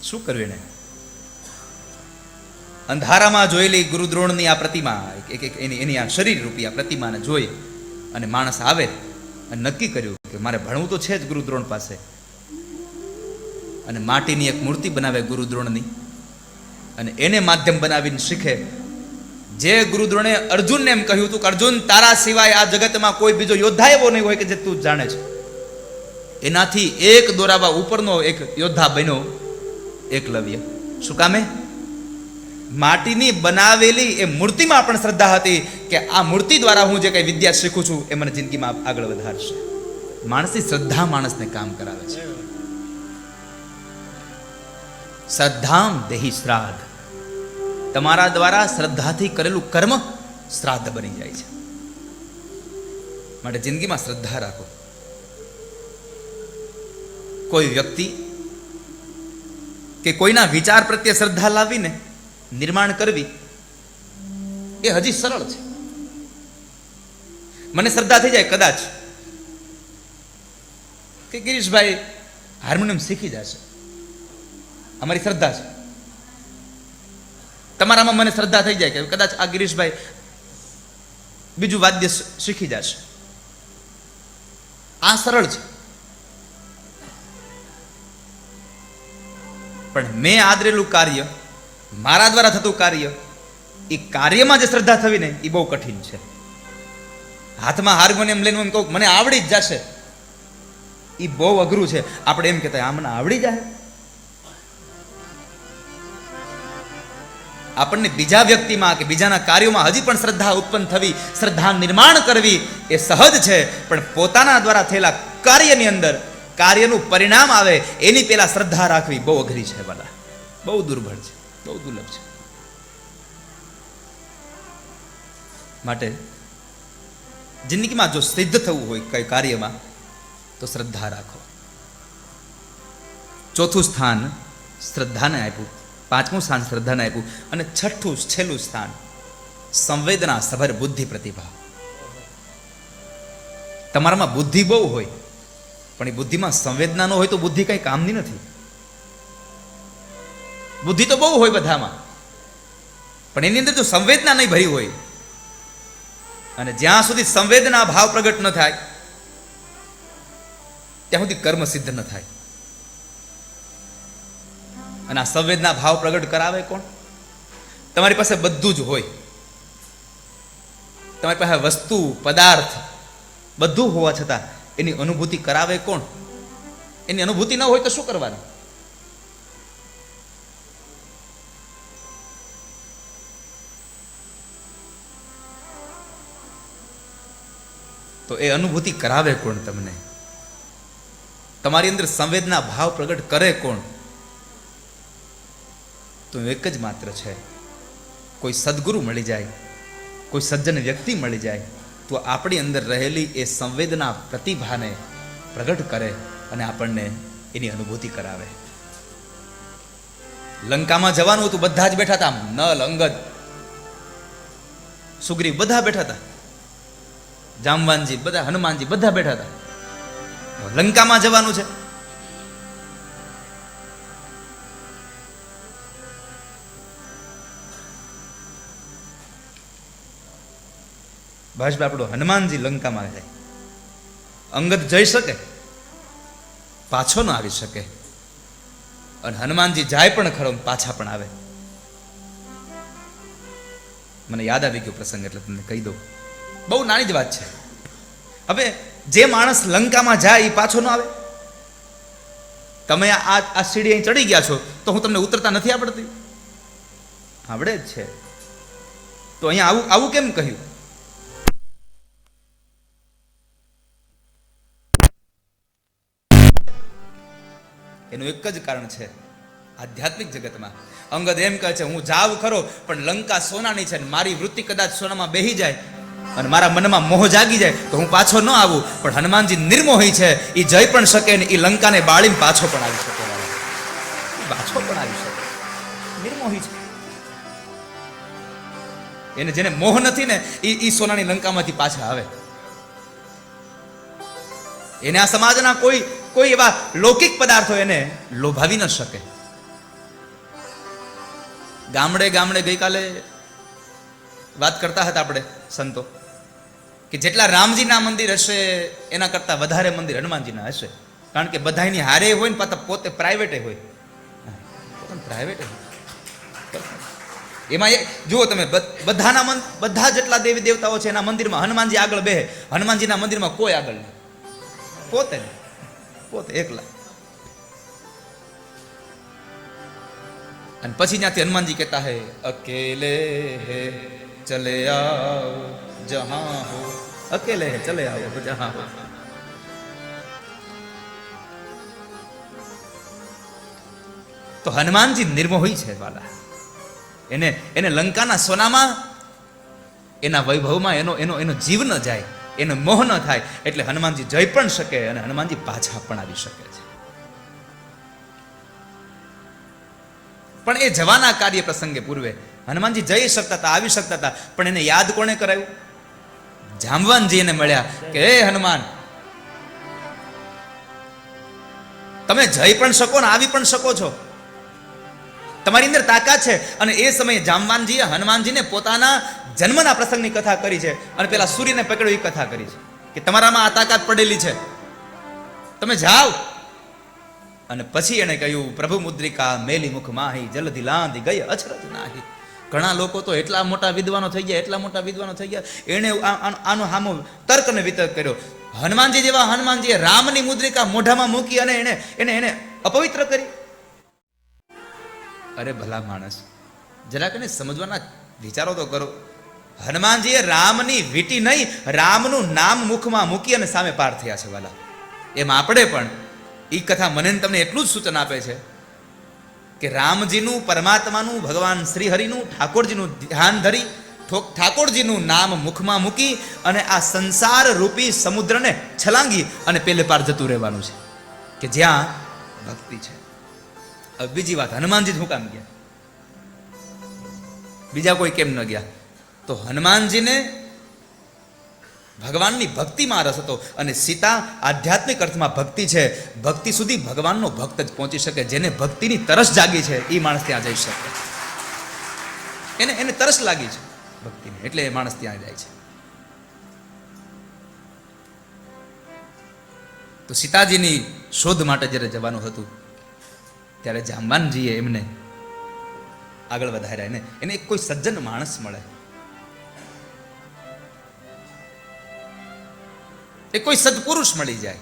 શું કર્યું એને? અંધારામાં જોયેલી ગુરુ દ્રોણની આ પ્રતિમા, એની આ શરીર રૂપી આ પ્રતિમાને જોઈ અને માણસ આવે અને નક્કી કર્યું કે મારે ભણવું તો છે જ ગુરુ દ્રોણ પાસે. અને માટીની એક મૂર્તિ બનાવે ગુરુ દ્રોણની, અને એને માધ્યમ બનાવીને શીખે. જે ગુરુ દ્રોણે અર્જુનને એમ કહ્યું હતું કે અર્જુન, તારા સિવાય આ જગતમાં કોઈ બીજો યોદ્ધા એવો નહીં હોય કે જે તું જાણે છે. એનાથી એક દોરાવા ઉપરનો એક યોદ્ધા બન્યો એકલવ્ય. શું કામે? માટીની બનાવેલી એ મૂર્તિમાં પણ શ્રદ્ધા હતી કે આ મૂર્તિ દ્વારા હું જે કઈ વિદ્યા શીખું છું એ મને જિંદગીમાં આગળ વધારશે. માણસની શ્રદ્ધા માણસને કામ કરાવે છે. શ્રદ્ધામ દેહી શ્રાદ્ધ. તમારા દ્વારા શ્રદ્ધાથી કરેલું કર્મ શ્રાદ્ધ બની જાય છે. માટે જિંદગીમાં શ્રદ્ધા રાખો. કોઈ વ્યક્તિ કે કોઈના વિચાર પ્રત્યે શ્રદ્ધા લાવીને નિર્માણ કરવી એ હજી સરળ છે. મને શ્રદ્ધા થઈ જાય કદાચ કે ગિરીશભાઈ હાર્મોનિયમ શીખી જશે, અમારી શ્રદ્ધા છે. તમારામાં મને શ્રદ્ધા થઈ જાય કે કદાચ આ ગિરીશભાઈ બીજું વાદ્ય શીખી જશે. આ સરળ છે. પણ મેં આદરેલું કાર્ય, મારા દ્વારા થતું કાર્ય, એ કાર્યમાં જે શ્રદ્ધા થવી ને એ બહુ કઠિન છે. હાથમાં હાર્મોનિયમ લઈને એમ કહું મને આવડી જ જશે, એ બહુ અઘરું છે. આપણે એમ કહેતા આ મને આવડી જાય. આપણને બીજા વ્યક્તિમાં કે બીજાના કાર્યોમાં હજી પણ શ્રદ્ધા ઉત્પન્ન થવી, શ્રદ્ધા નિર્માણ કરવી એ સહજ છે. પણ પોતાના દ્વારા થયેલા કાર્યની અંદર કાર્યનું પરિણામ આવે એની પેલા શ્રદ્ધા રાખવી બહુ અઘરી છે વાલા, બહુ દુર્બળ છે, બહુ દુર્લભ છે. માટે જિંદગીમાં જો સિદ્ધ થવું હોય કઈ કાર્યમાં તો શ્રદ્ધા રાખો. ચોથું સ્થાન શ્રદ્ધાને આપ્યું, પાંચમું સ્થાન શ્રદ્ધાને આપ્યું, અને છઠ્ઠું છેલ્લું સ્થાન સંવેદના સભર બુદ્ધિ પ્રતિભા. તમારામાં બુદ્ધિ બહુ હોય પણ એ બુદ્ધિમાં સંવેદના ન હોય તો બુદ્ધિ કઈ કામની નથી. બુદ્ધિ તો બહુ હોય બધામાં, પણ એની અંદર જો સંવેદના નહીં ભરી હોય, અને જ્યાં સુધી સંવેદના ભાવ પ્રગટ ન થાય ત્યાં સુધી કર્મ સિદ્ધ ન થાય. અને આ સંવેદના ભાવ પ્રગટ કરાવે કોણ? તમારી પાસે બધું જ હોય, તમારી પાસે વસ્તુ પદાર્થ બધું હોવા છતાં એની અનુભૂતિ કરાવે કોણ? એની અનુભૂતિ ન હોય તો શું કરવાનું? તો એ અનુભૂતિ કરાવે કોણ તમને? તમારી અંદર સંવેદના ભાવ પ્રગટ કરે કોણ? તો એક જ માત્ર છે, કોઈ સદગુરુ મળી જાય, કોઈ સજ્જન વ્યક્તિ મળી જાય તો આપણી અંદર રહેલી એ સંવેદના પ્રતિભાને પ્રગટ કરે અને આપણને એની અનુભૂતિ કરાવે. લંકામાં જવાનું હતું, બધા જ બેઠા હતા. નલ, અંગદ, સુગ્રીવ બધા બેઠા હતા, જામવાનજી બધા, હનુમાનજી બધા બેઠા હતા. લંકામાં જવાનું છે. ભાજપા આપણો હનુમાનજી લંકામાં જાય, અંગદ જઈ શકે, પાછો ન આવી શકે, અને હનુમાનજી જાય પણ ખરો, પાછા પણ આવે. મને યાદ આવી ગયો પ્રસંગ એટલે તમને કહી દઉં. બહુ નાની જ વાત છે. હવે જે માણસ લંકામાં જાય એ પાછો ન આવે. તમે આ સીડી અહીં ચડી ગયા છો તો હું તમને ઉતરતા નથી આવડતી? આવડે જ છે. તો અહીંયા આવું આવું કેમ કહ્યું? એનું એક જ કારણ છે, આધ્યાત્મિક જગતમાં અંગદ એમ કહે છે હું જાવ ખરો પણ લંકા સોનાની છે, મારી વૃત્તિ કદાચ સોનામાં બેહી જાય અને મારા મનમાં મોહ જાગી જાય તો હું પાછો ન આવું. પણ હનુમાનજી નિર્મોહી છે, એ જઈ પણ શકે ને એ લંકાને બાળીને પાછો પણ આવી શકે, પાછો પણ આવી શકે. નિર્મોહી છે. એને જેને મોહ નથી ને એ સોનાની લંકામાંથી પાછા આવે. એને આ સમાજના કોઈ એવા લૌકિક પદાર્થો એને લોભાવી ન શકે. ગામડે ગામડે ગઈકાલે વાત કરતા હતા આપણે સંતો કે જેટલા રામજીના મંદિર હશે એના કરતા વધારે મંદિર હનુમાનજીના હશે. કારણ કે બધાની હારે હોય ને પાછા પોતે પ્રાઇવેટે હોય, પ્રાઇવેટે હોય. એમાં જુઓ તમે બધા જેટલા દેવી દેવતાઓ છે એના મંદિરમાં હનુમાનજી આગળ બેહે, હનુમાનજીના મંદિરમાં કોઈ આગળ નહીં, પોતે એકલા. અને પછી ત્યાંથી હનુમાનજી કહેતા હે અકેલે હે ચલે આઓ જહાં હો, અકેલે હે ચલે આઓ જહાં હો. તો હનુમાનજી નિર્મોહી છે વાલા. એને લંકાના સોનામાં, એના વૈભવમાં એનો એનો એનો જીવ ન જાય, એનો મોહ ન થાય, એટલે હનુમાનજી જઈ પણ શકે અને હનુમાનજી પાછા પણ આવી શકે છે. પણ એ જવાના કાર્ય પ્રસંગે પૂર્વે હનુમાનજી જઈ શકતા હતા, આવી શકતા હતા, પણ એને યાદ કોણે કરાવ્યું? જામવાનજી એને મળ્યા કે હે હનુમાન, તમે જઈ પણ શકો ને આવી પણ શકો છો, તમારી અંદર તાકાત છે. અને એ સમયે જામવાનજીએ હનુમાનજીને પોતાના જન્મના પ્રસંગની કથા કરી છે અને પેલા સૂર્યને પકડ્યો એ કથા કરી છે કે તમારામાં આ તાકાત પડેલી છે, તમે જાઓ. અને પછી એને કહ્યું પ્રભુ મુદ્રિકા મેલી મુખ માહી જલધી લાંદી ગઈ અચરજ નાહી. ઘણા લોકો તો એટલા મોટા વિદ્વાનો થઈ ગયા, એટલા મોટા વિદ્વાનો થઈ ગયા, એને આનો હામો તર્ક અને વિતર્ક કર્યો. હનુમાનજી જેવા હનુમાનજીએ રામની મુદ્રિકા મોઢામાં મૂકી અને એને અપવિત્ર કરી. અરે ભલા માણસ, જરાક એને સમજવાના વિચારો તો કરો. હનુમાનજીએ રામની વીટી નહીં, રામનું નામ મુખમાં મૂકી અને સામે પાર થયા છે વાલા. એમ આપણે પણ એ કથા મને તમને એટલું જ સૂચન આપે છે કે રામજીનું, પરમાત્માનું, ભગવાન શ્રી હરિનું, ઠાકોરજીનું ધ્યાન ધરી, ઠાકોરજીનું નામ મુખમાં મૂકી અને આ સંસાર રૂપી સમુદ્રને છલાંગી અને પેલે પાર જતું રહેવાનું છે કે જ્યાં ભક્તિ છે. હવે બીજી વાત, હનુમાનજી શું કામ ગયા? બીજા કોઈ કેમ ન ગયા? તો હનુમાનજીને ભગવાનની ભક્તિમાં રસ હતો અને સીતા આધ્યાત્મિક અર્થમાં ભક્તિ છે. ભક્તિ સુધી ભગવાનનો ભક્ત જ પહોંચી શકે. જેને ભક્તિની તરસ જાગી છે એ માણસ ત્યાં જઈ શકે. એને તરસ લાગી છે ભક્તિની, એટલે એ માણસ ત્યાં જાય છે. તો સીતાજીની શોધ માટે જ્યારે જવાનું હતું ત્યારે જામવાનજીએ એમને આગળ વધાર્યા. એને કોઈ સજ્જન માણસ મળે, એ કોઈ સદપુરુષ મળી જાય.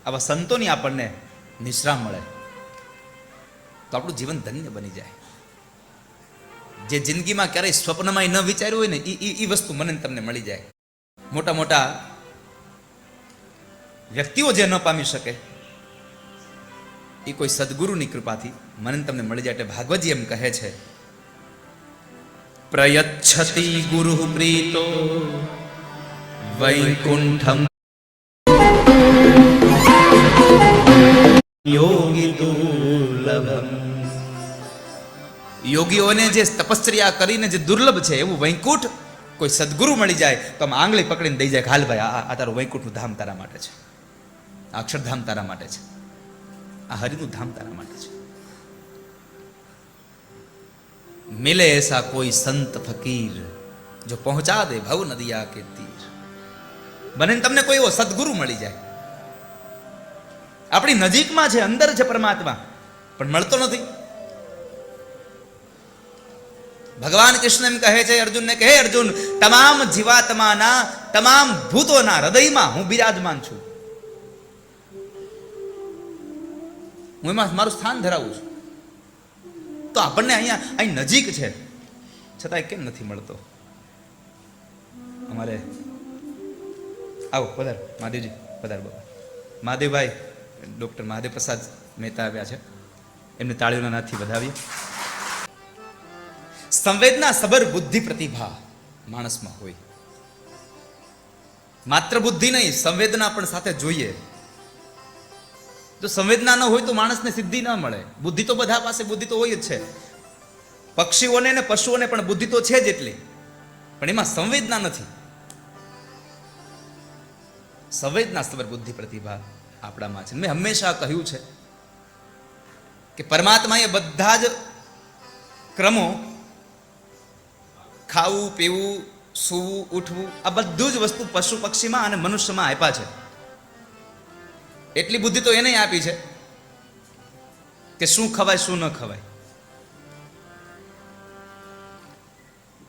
આવા સંતોની આપણને નિશ્રામ મળે તો આપણું જીવન ધન્ય બની જાય. જે જિંદગીમાં ક્યારેય સ્વપ્નમાં ન વિચાર્યું હોય ને એ વસ્તુ મને તમને મળી જાય. મોટા મોટા વ્યક્તિઓ જે ન પામી શકે એ કોઈ સદગુરુની કૃપાથી મને તમને મળી જાય. એટલે ભાગવતજી એમ કહે છે, પ્રયચ્છતિ ગુરુ પ્રીતો વૈકુંઠમ યોગી દુર્લભમ. યોગીઓને જે તપશ્ચર્યા કરીને જે દુર્લભ છે એવું વૈકુંઠ કોઈ સદગુરુ મળી જાય તો આમ આંગળી પકડીને દઈ જાય કે હાલ ભાઈ આ તારું વૈકુંઠનું ધામ તારા માટે છે, આ અક્ષરધામ તારા માટે છે, આ હરિનું ધામ તારા માટે છે. મિલે એસા કોઈ સંત ફકીર જો પહોંચા દે ભવ નદિયા કે તીર. બને તમને કોઈ એવો સદગુરુ મળી જાય. આપણી નજીકમાં છે, અંદર છે પરમાત્મા, પણ મળતો નથી. ભગવાન કૃષ્ણ એમ કહે છે અર્જુનને કે હે અર્જુન, તમામ જીવાત્માના, તમામ ભૂતોના હૃદયમાં હું બિરાજમાન છું. હું એમાં મારું સ્થાન ધરાવું છું. તો આપણને અહીં નજીક છે છતાંય કેમ નથી મળતો? અમારે આવો પધાર મહાદેવજી, પધાર બાબા. મહાદેવભાઈ ડૉક્ટર મહાદેવ પ્રસાદ મહેતા આવ્યા છે, એમને તાળીઓના નાદથી વધાવીએ. સંવેદના સબર બુદ્ધિ પ્રતિભા માણસમાં હોય. માત્ર બુદ્ધિ નહીં, સંવેદના પણ સાથે જોઈએ. જો સંવેદના ન હોય તો માણસને સિદ્ધિ ન મળે. બુદ્ધિ તો બધા પાસે બુદ્ધિ તો હોય જ છે. પક્ષીઓને ને પશુઓને પણ બુદ્ધિ તો છે જ એટલી, પણ એમાં સંવેદના નથી. સંવેદના સબર બુદ્ધિ પ્રતિભા આપણામાં છે. મેં હંમેશા કહ્યું છે કે પરમાત્માએ બધા જ ક્રમો, ખાવું, પીવું, સૂવું, ઉઠવું, આ બધું જ વસ્તુ પશુ પક્ષીમાં અને મનુષ્યમાં આપ્યા છે. એટલી બુદ્ધિ તો એને આપી છે કે શું ખવાય શું ન ખવાય.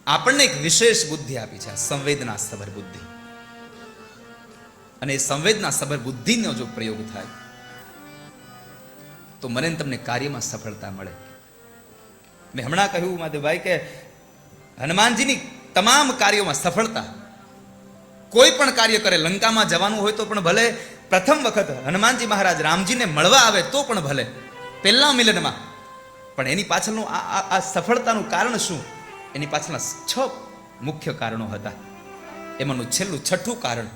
આપણને એક વિશેષ બુદ્ધિ આપી છે, સંવેદના સભર બુદ્ધિ. અને એ સંવેદના સભર બુદ્ધિનો જો પ્રયોગ થાય તો મને તમને કાર્યમાં સફળતા મળે. મેં હમણાં કહ્યું માધવભાઈ કે હનુમાનજીની તમામ કાર્યોમાં સફળતા કોઈ પણ કાર્ય કરે, લંકામાં જવાનું હોય તો પણ ભલે, પ્રથમ વખત હનુમાનજી મહારાજ રામજીને મળવા આવે તો પણ ભલે, પહેલા મિલનમાં, પણ એની પાછળનું આ સફળતાનું કારણ શું? એની પાછળના 6 મુખ્ય કારણો હતા. એમાંનું છેલ્લું 6થું કારણ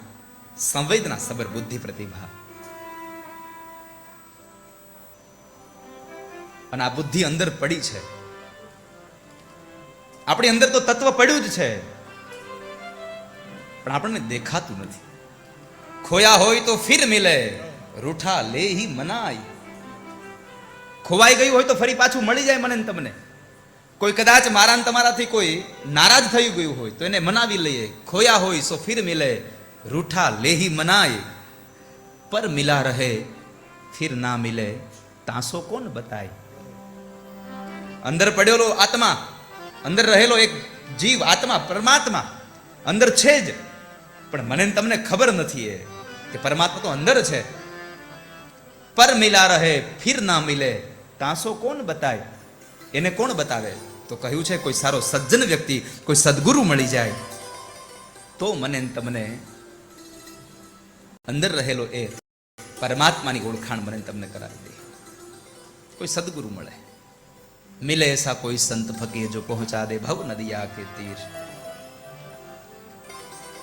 સંવેદના સબર બુદ્ધિ પ્રતિભા. અને આ બુદ્ધિ અંદર પડી છે. આપણી અંદર તો તત્વ પડ્યું જ છે, પણ આપણને દેખાતું નથી. ખોયા હોય તો ફિર મિલે, રૂઠા લે હી મનાય. ખોવાઈ ગયું હોય તો ફરી પાછું મળી જાય મને ને તમને. કોઈ કદાચ મારા ને તમારાથી કોઈ નારાજ થઈ ગયું હોય તો એને મનાવી લઈએ. ખોયા હોય સો ફિર મિલે, રૂઠા લેહી મનાય. પર મિલા રહે ફિર ના મિલે, તાંસો કોણ બતાય. અંદર પડેલો આત્મા, અંદર રહેલો એક જીવ, આત્મા, પરમાત્મા અંદર છે જ, પણ મને ને તમને ખબર નથી એ કે પરમાત્મા તો અંદર છે. પર મિલા રહે ફિર ના મિલે, તાંસો કોણ બતાય. એને કોણ બતાવે? તો કહ્યું છે કોઈ સારો સજ્જન વ્યક્તિ, કોઈ સદગુરુ મળી જાય તો મને ને તમને અંદર રહેલો એ પરમાત્માની ઓળખાણ મને ને તમને કરાવી દે. કોઈ સદગુરુ મળે, મિલે એસા કોઈ સંત ફકીર જો પહોંચા દે ભવ નદિયા કે તીર.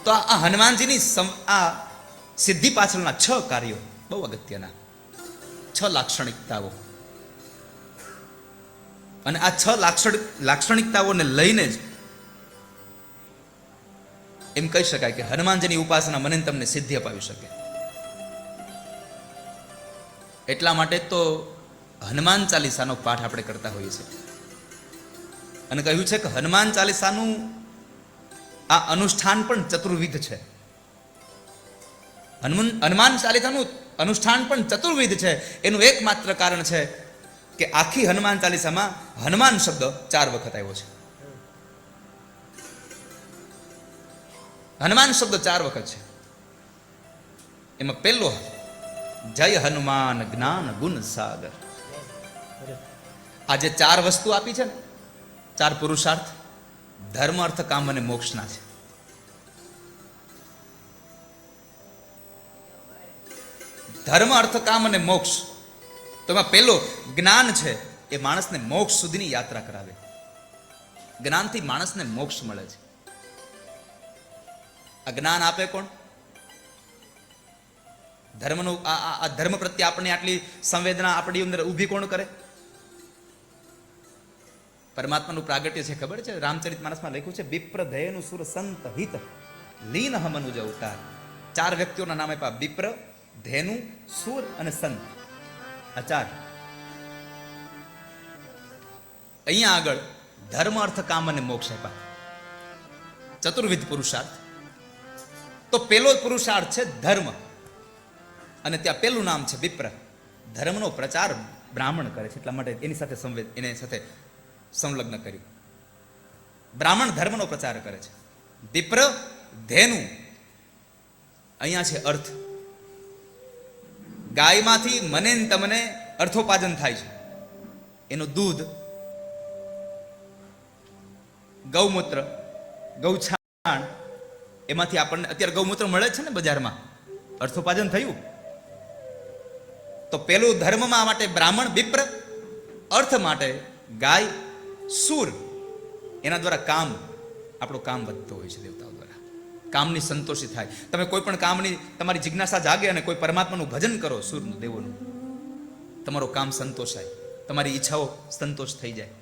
તો આ હનુમાનજીની આ સિદ્ધિ પાછળના 6 કાર્યો બહુ અગત્યના, 6 લાક્ષણિકતાઓ. અને આ 6 લાક્ષણિકતાઓને લઈને જ એમ કહી શકાય કે હનુમાનજીની ઉપાસના મને તમને સિદ્ધિ અપાવી શકે. એટલા માટે તો હનુમાન ચાલીસાનો પાઠ આપણે કરતા હોઈએ છીએ. અને કહ્યું છે કે હનુમાન ચાલીસાનું આ અનુષ્ઠાન પણ ચતુર્વિધ છે. હનુમાન ચાલીસાનું અનુષ્ઠાન પણ ચતુર્વિધ છે. એનું એકમાત્ર કારણ છે કે આખી હનુમાન ચાલીસામાં હનુમાન શબ્દ 4 વખત આવ્યો છે. હનુમાન શબ્દ 4 વખત છે. એમાં પહેલો જય હનુમાન જ્ઞાન ગુણ સાગર. આ જે 4 વસ્તુ આપી છે ને, 4 પુરુષાર્થ, ધર્મ અર્થ કામ અને મોક્ષના છે. ધર્મ અર્થ કામ અને મોક્ષ. તો એમાં પહેલો જ્ઞાન છે, એ માણસને મોક્ષ સુધીની યાત્રા કરાવે. જ્ઞાનથી માણસને મોક્ષ મળે છે. આ જ્ઞાન આપે કોણ? ધર્મનું આ ધર્મ પ્રત્યે આપણને આટલી સંવેદના આપણી અંદર ઊભી કોણ કરે? પરમાત્માનું પ્રાગટ્ય છે, ખબર છે? રામચરિત માનસમાં લખ્યું છે, વિપ્ર ધેયનું સુર સંત હિત લીન મનુજ અવતાર. 4 વ્યક્તિઓના નામ આપ્યા: વિપ્ર, ધેનુ, સુર અને સંત. આ 4. અહીંયા આગળ ધર્મ અર્થ કામ અને મોક્ષ આપ્યા, ચતુર્વિધ પુરુષાર્થ. તો પેલો પુરુષાર્થ છે ધર્મ, અને ત્યાં પેલું નામ છે વિપ્ર. ધર્મનો પ્રચાર બ્રાહ્મણ કરે છે, એટલા માટે એની સાથે એને સાથે સંલગ્ન કર્યું. બ્રાહ્મણ ધર્મનો પ્રચાર કરે છે. વિપ્ર, ધેનુ, અહીંયા છે અર્થ. ગાયમાંથી મને ને તમને અર્થોપાર્જન થાય છે. એનું દૂધ, ગૌમૂત્ર, ગૌછાણ, એમાંથી આપણને અત્યારે ગૌમૂત્ર મળે છે ને બજારમાં, અર્થોપાર્જન થયું. તો પેલું ધર્મમાં માટે બ્રાહ્મણ વિપ્ર, અર્થ માટે ગાય, સુર. એના દ્વારા કામ, આપણું કામ વધતું હોય છે દેવતાઓ દ્વારા. કામની સંતોષી થાય. તમે કોઈ પણ કામની તમારી જિજ્ઞાસા જાગે અને કોઈ પરમાત્માનું ભજન કરો, સુરનું, દેવોનું, તમારું કામ સંતોષાય, તમારી ઈચ્છાઓ સંતોષ થઈ જાય.